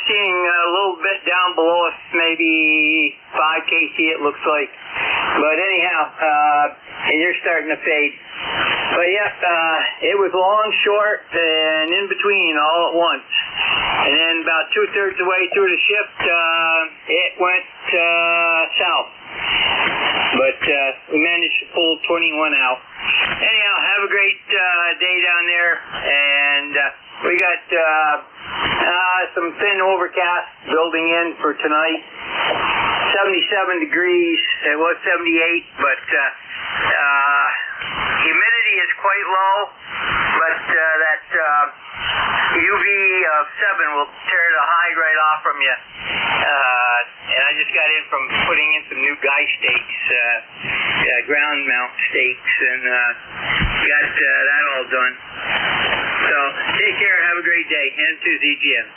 [SPEAKER 14] Seeing a little bit down below us, maybe 5 kc it looks like. But anyhow, and you're starting to fade. But yeah, it was long, short, and in between all at once. And then about 2/3 the way through the shift, it went south. But we managed to pull 21 out. Anyhow, have a great day down there, and we got some thin overcast building in for tonight. 77 degrees. It was 78, but humidity is quite low. But that UV of 7 will tear the hide right off from you. And I just got in from putting in some new guy stakes, ground mount stakes, and got that all done. So take care. Have a great day. And to ZGM.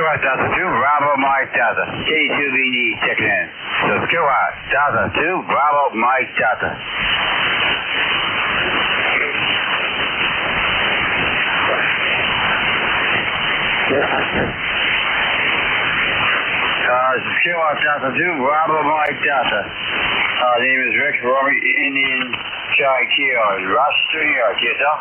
[SPEAKER 19] Kiowa Delta 2, Bravo Mike Delta. K2VD, check it in. So Kiowa Delta 2, Bravo Mike Delta. This is Kiowa Delta 2, Bravo Mike Delta. Name is Rick, Robert Indian Charlie Kilo, Rochester, New York, yes sir?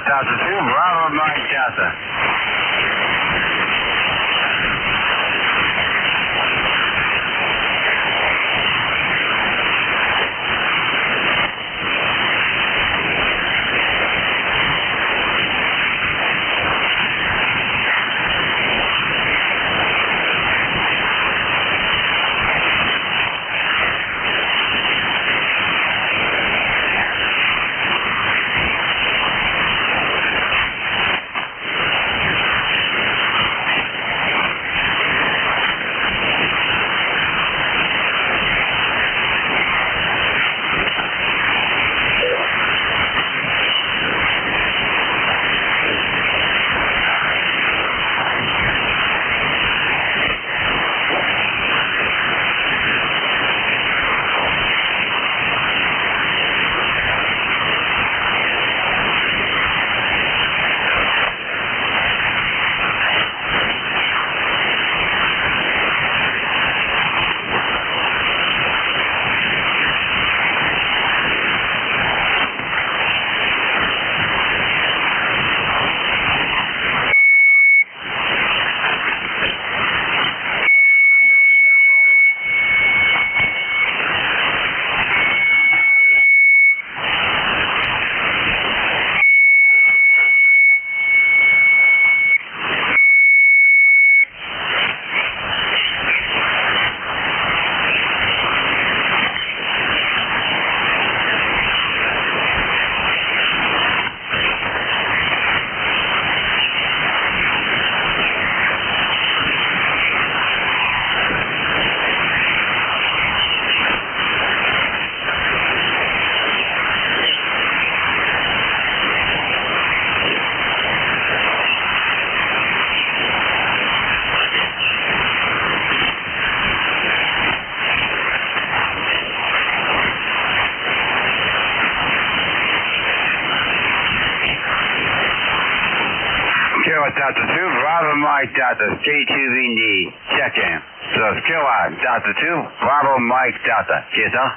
[SPEAKER 19] Delta 2, Bravo Mike Delta. Delta 2, Bravo Mike Delta, K2VD, check in. So it's Kiowa Delta 2, Bravo Mike Delta, yes sir?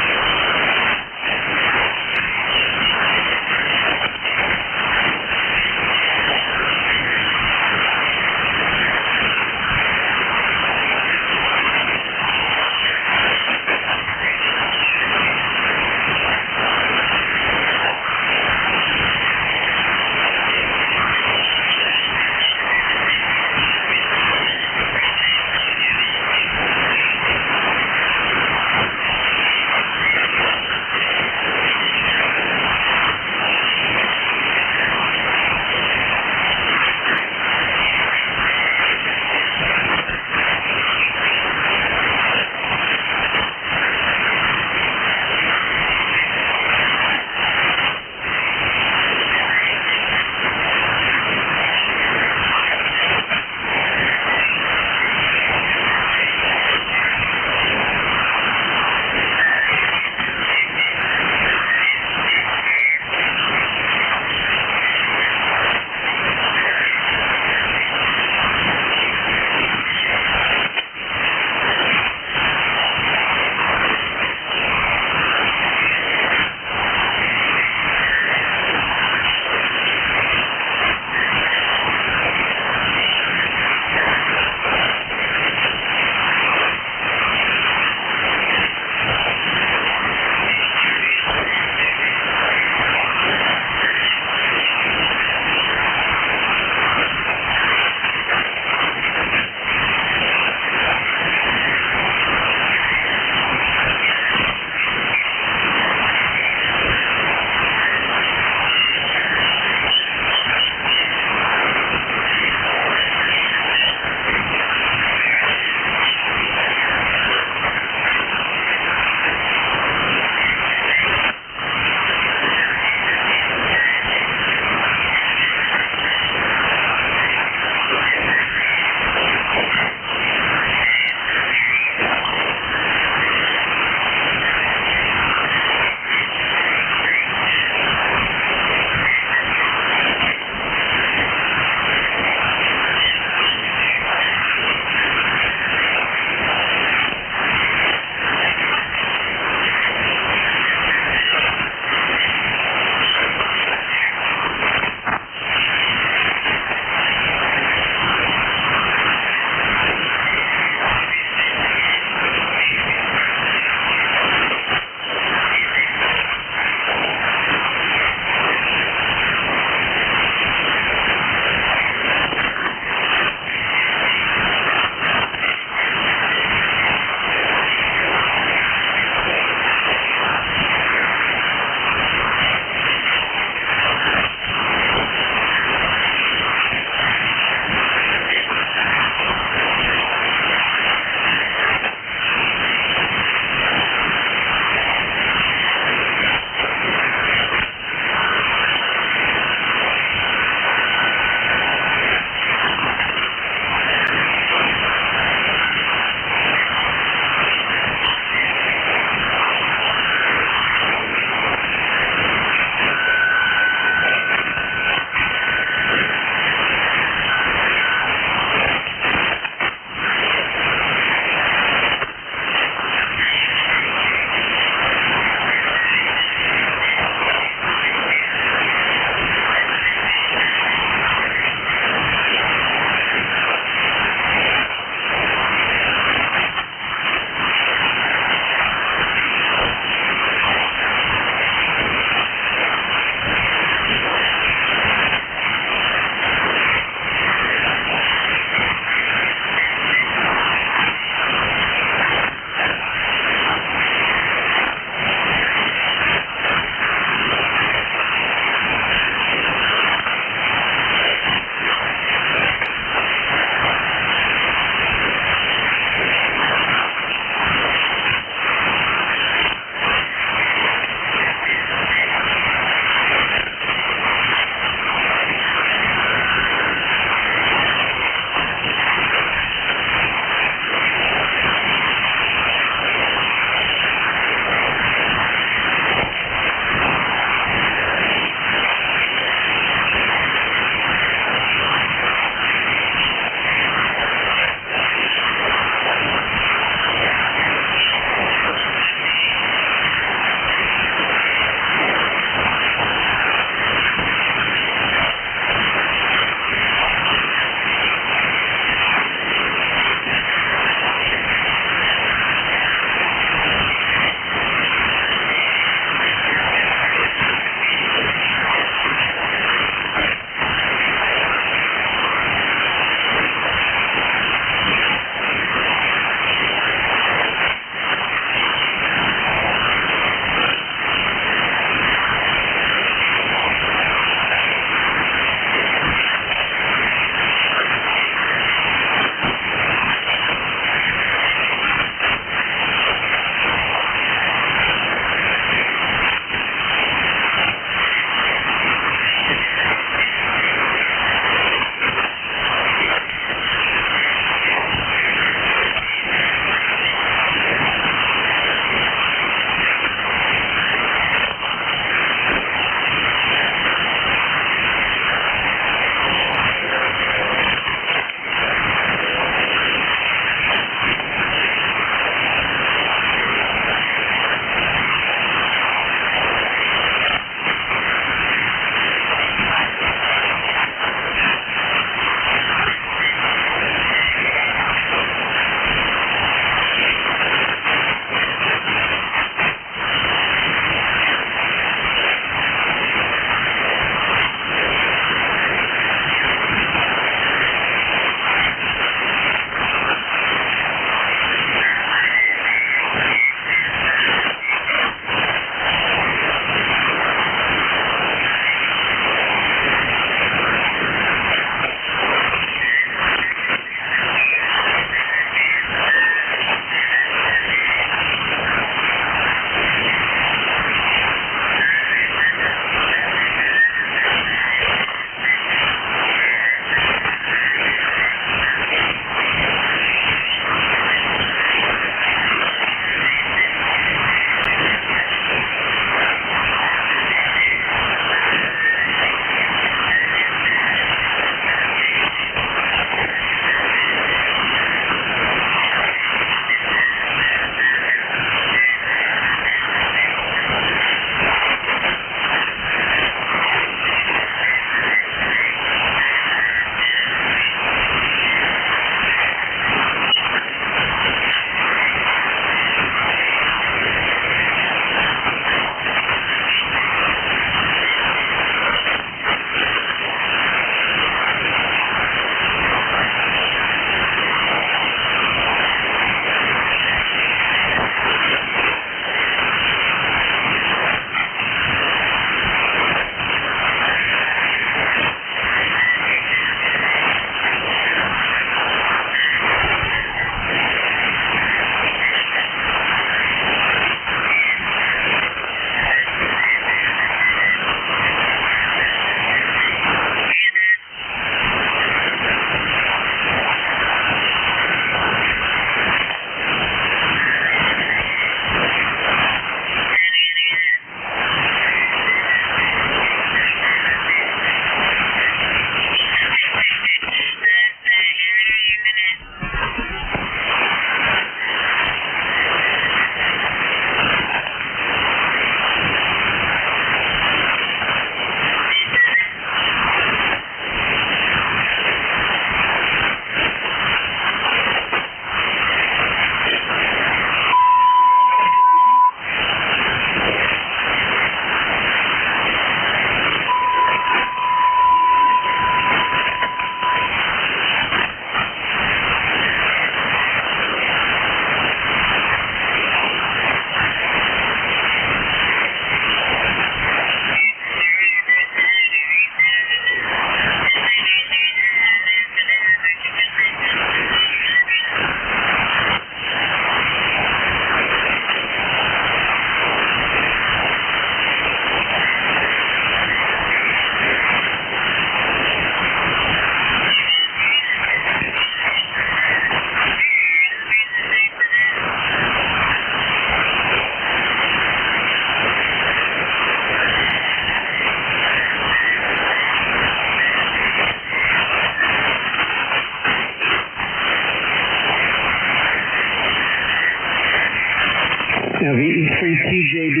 [SPEAKER 16] VE3TJD,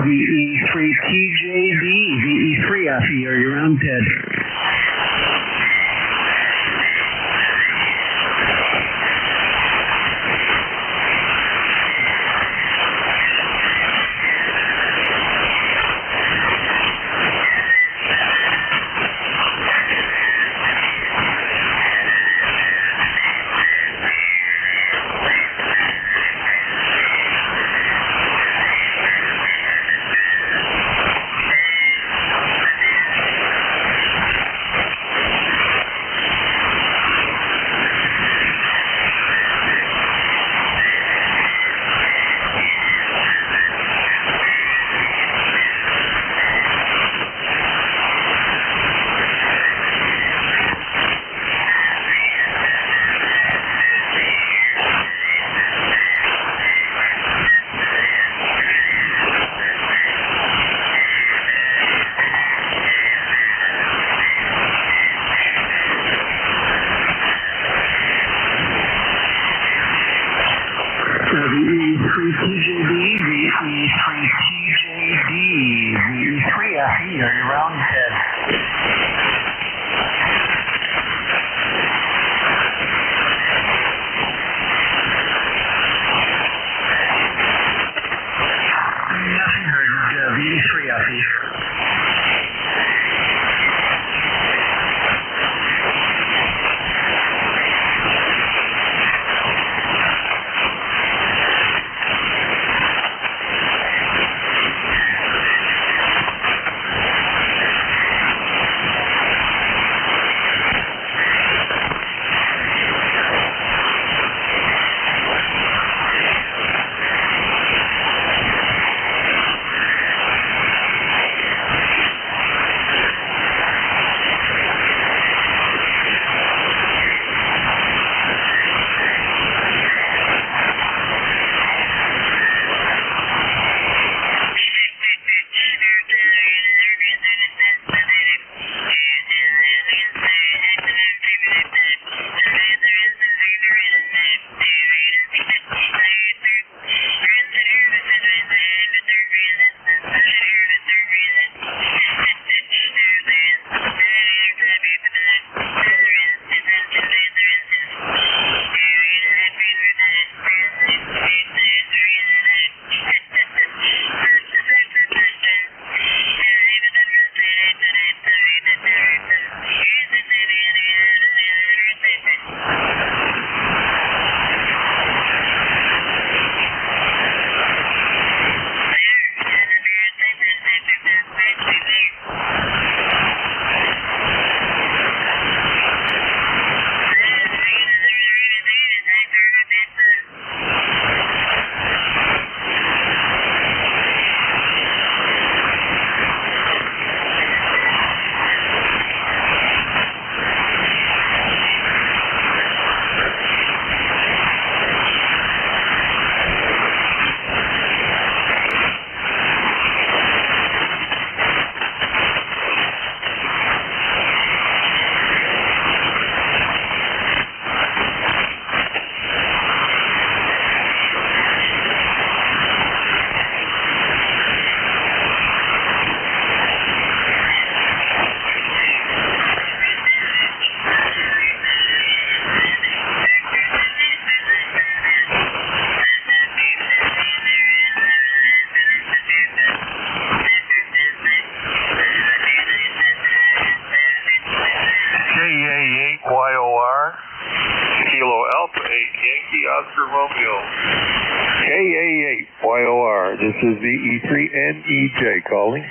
[SPEAKER 16] VE3TJD, VE3 after you're on Ted. VE3TJD, VE3TJD, VE3 after you're on Ted. Nothing heard, VE3 after.
[SPEAKER 10] KA8YOR, this is the E3NEJ calling.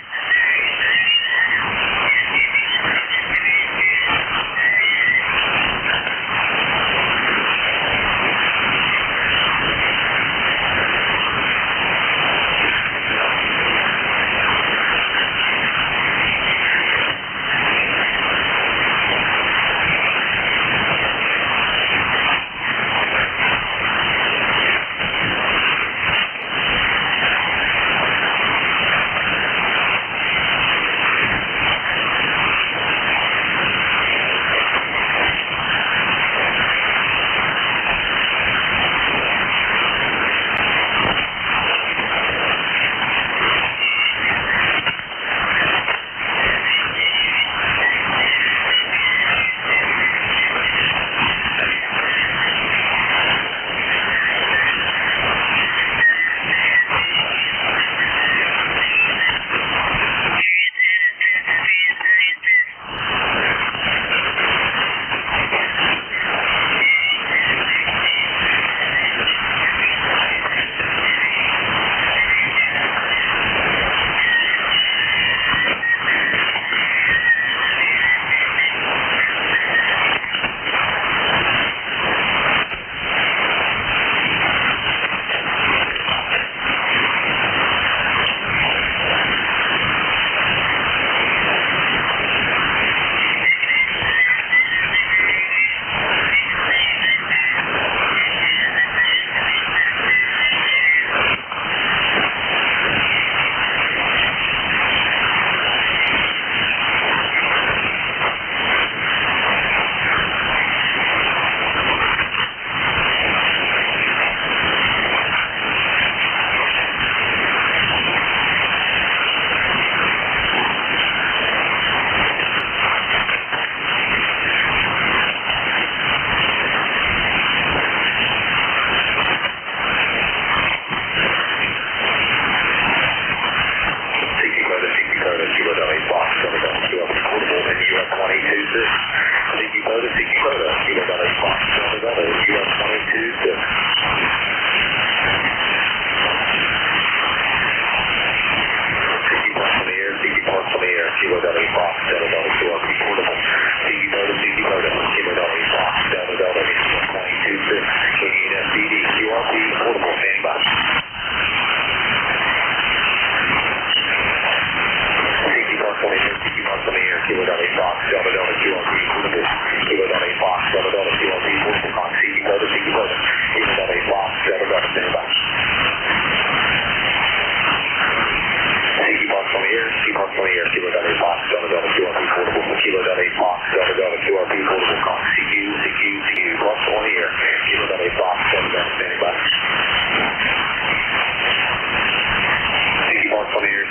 [SPEAKER 10] Clear,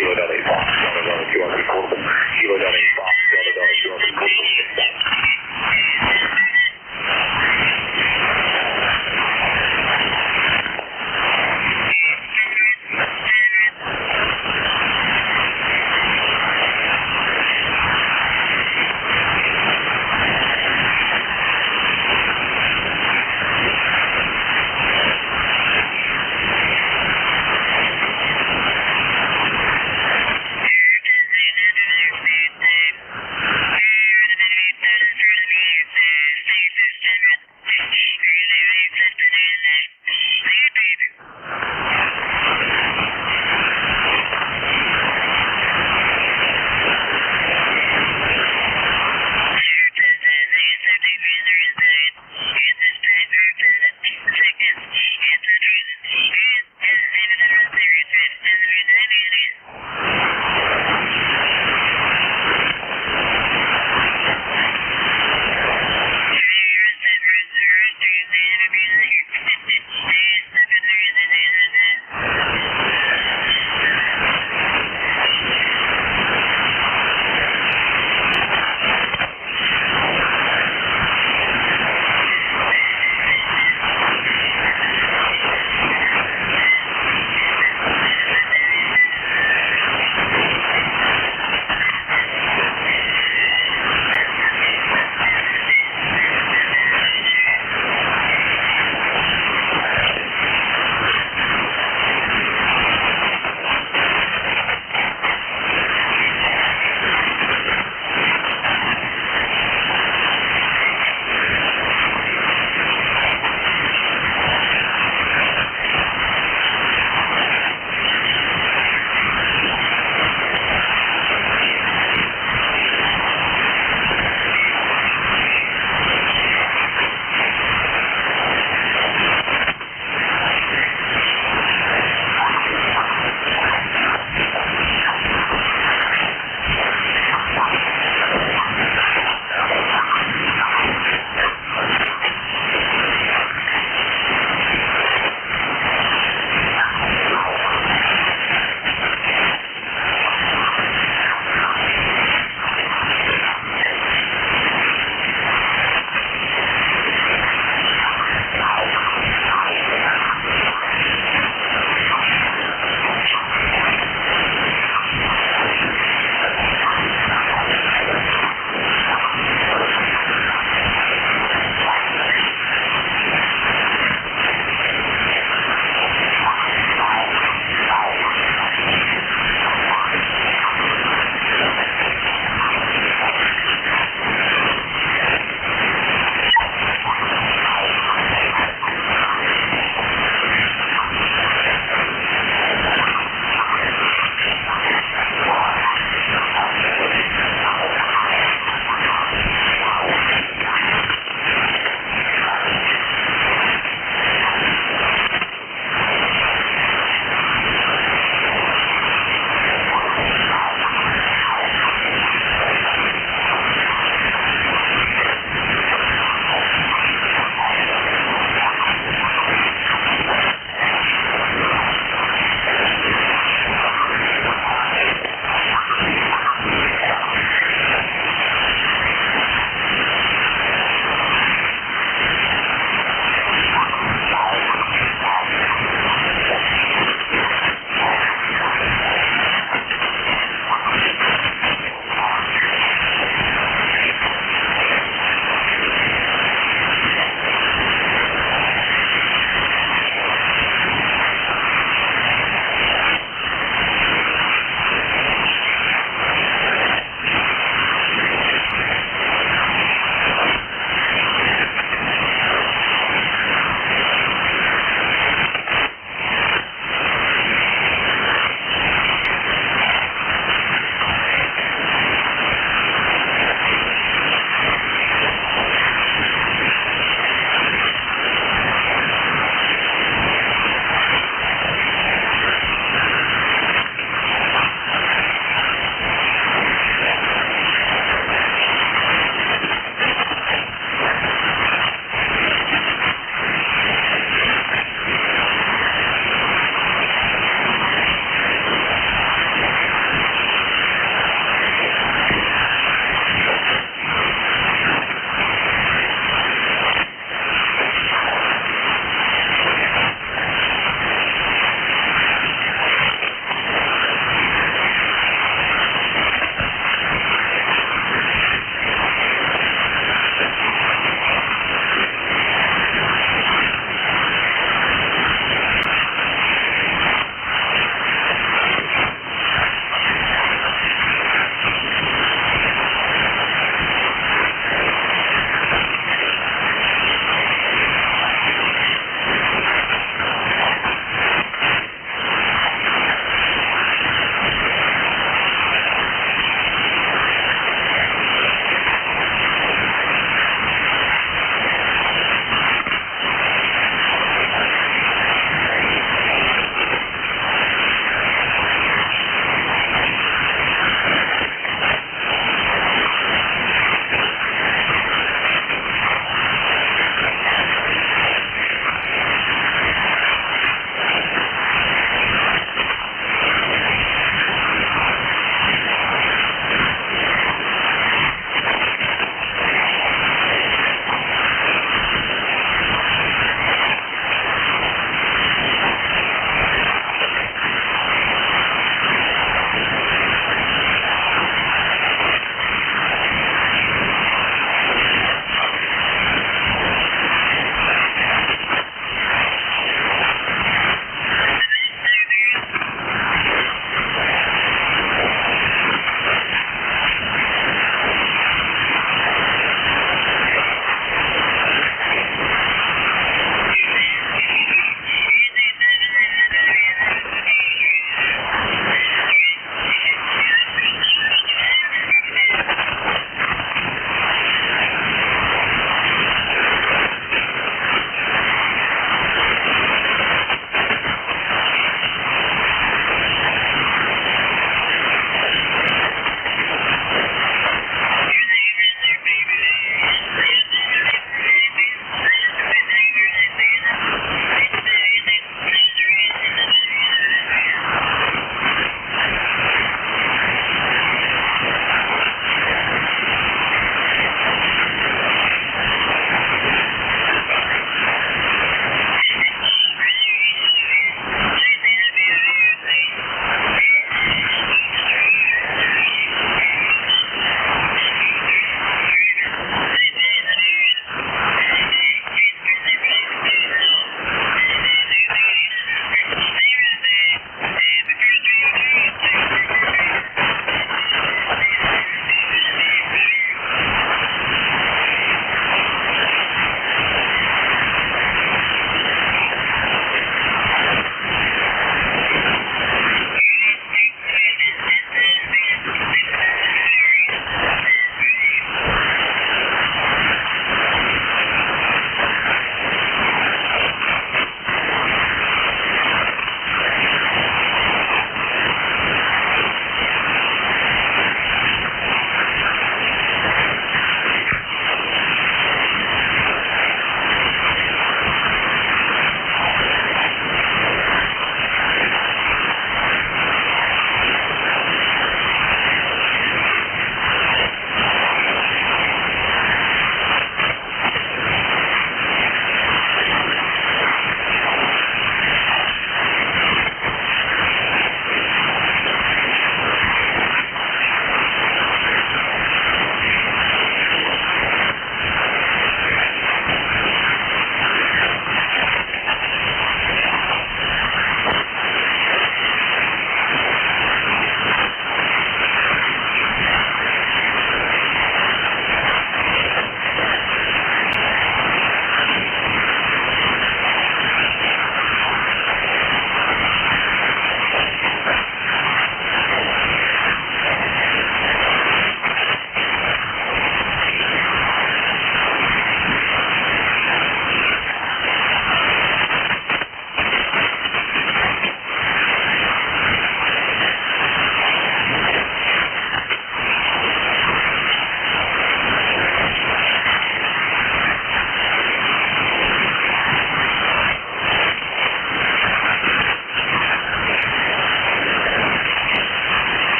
[SPEAKER 10] Kilo Delta 8 Fox, Delta Delta QRB portable, Kilo Delta 8 Fox, Delta Delta QRB portable.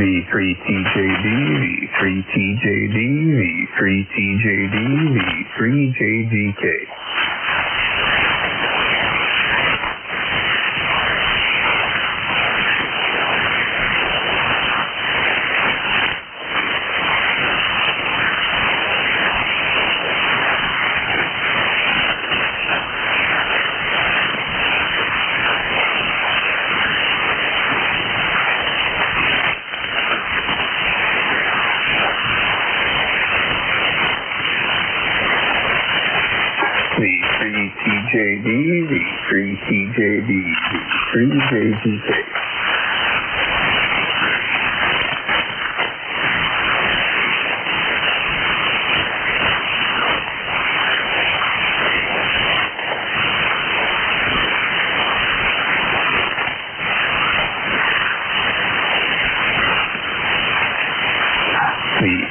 [SPEAKER 15] V3TJD, V3TJD, V3TJD, V3JGK. V3TJD, V3TJD, V3JGK.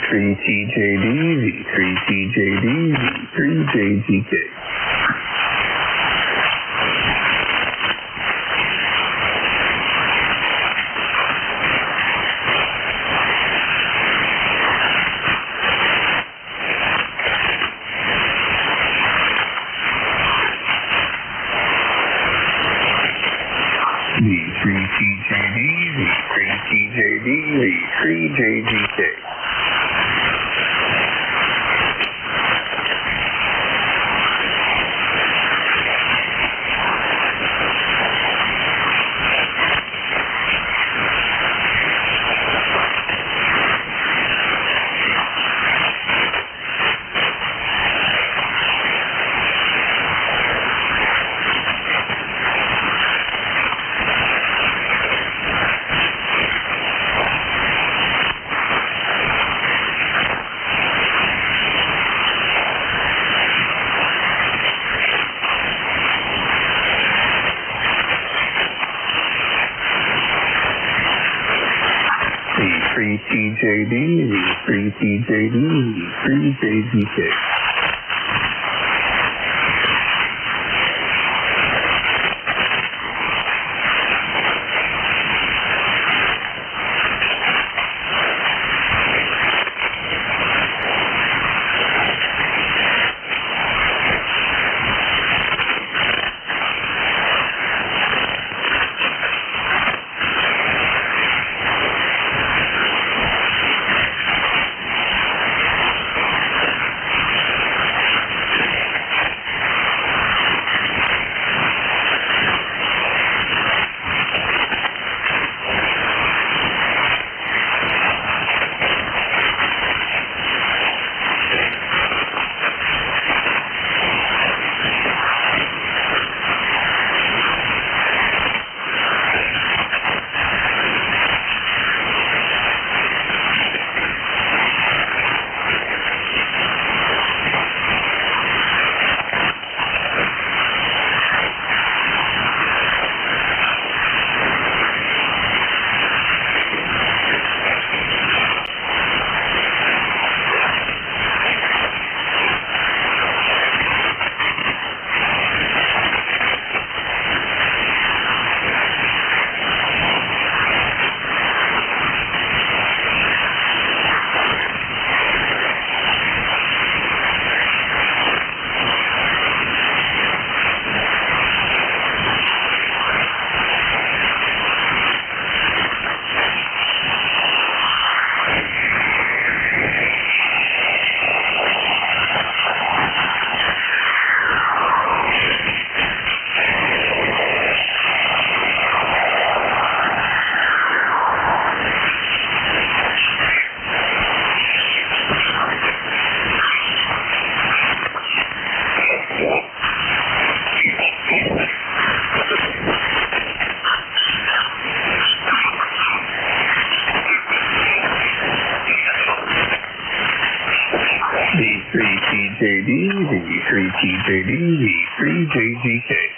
[SPEAKER 15] V3TJD, V3TJD, V3JGK. V3TJD, V3TJD, V3JGK. V3TJD, V3TJD, V3JGK. V3TJD, V3TJD, V3JGK.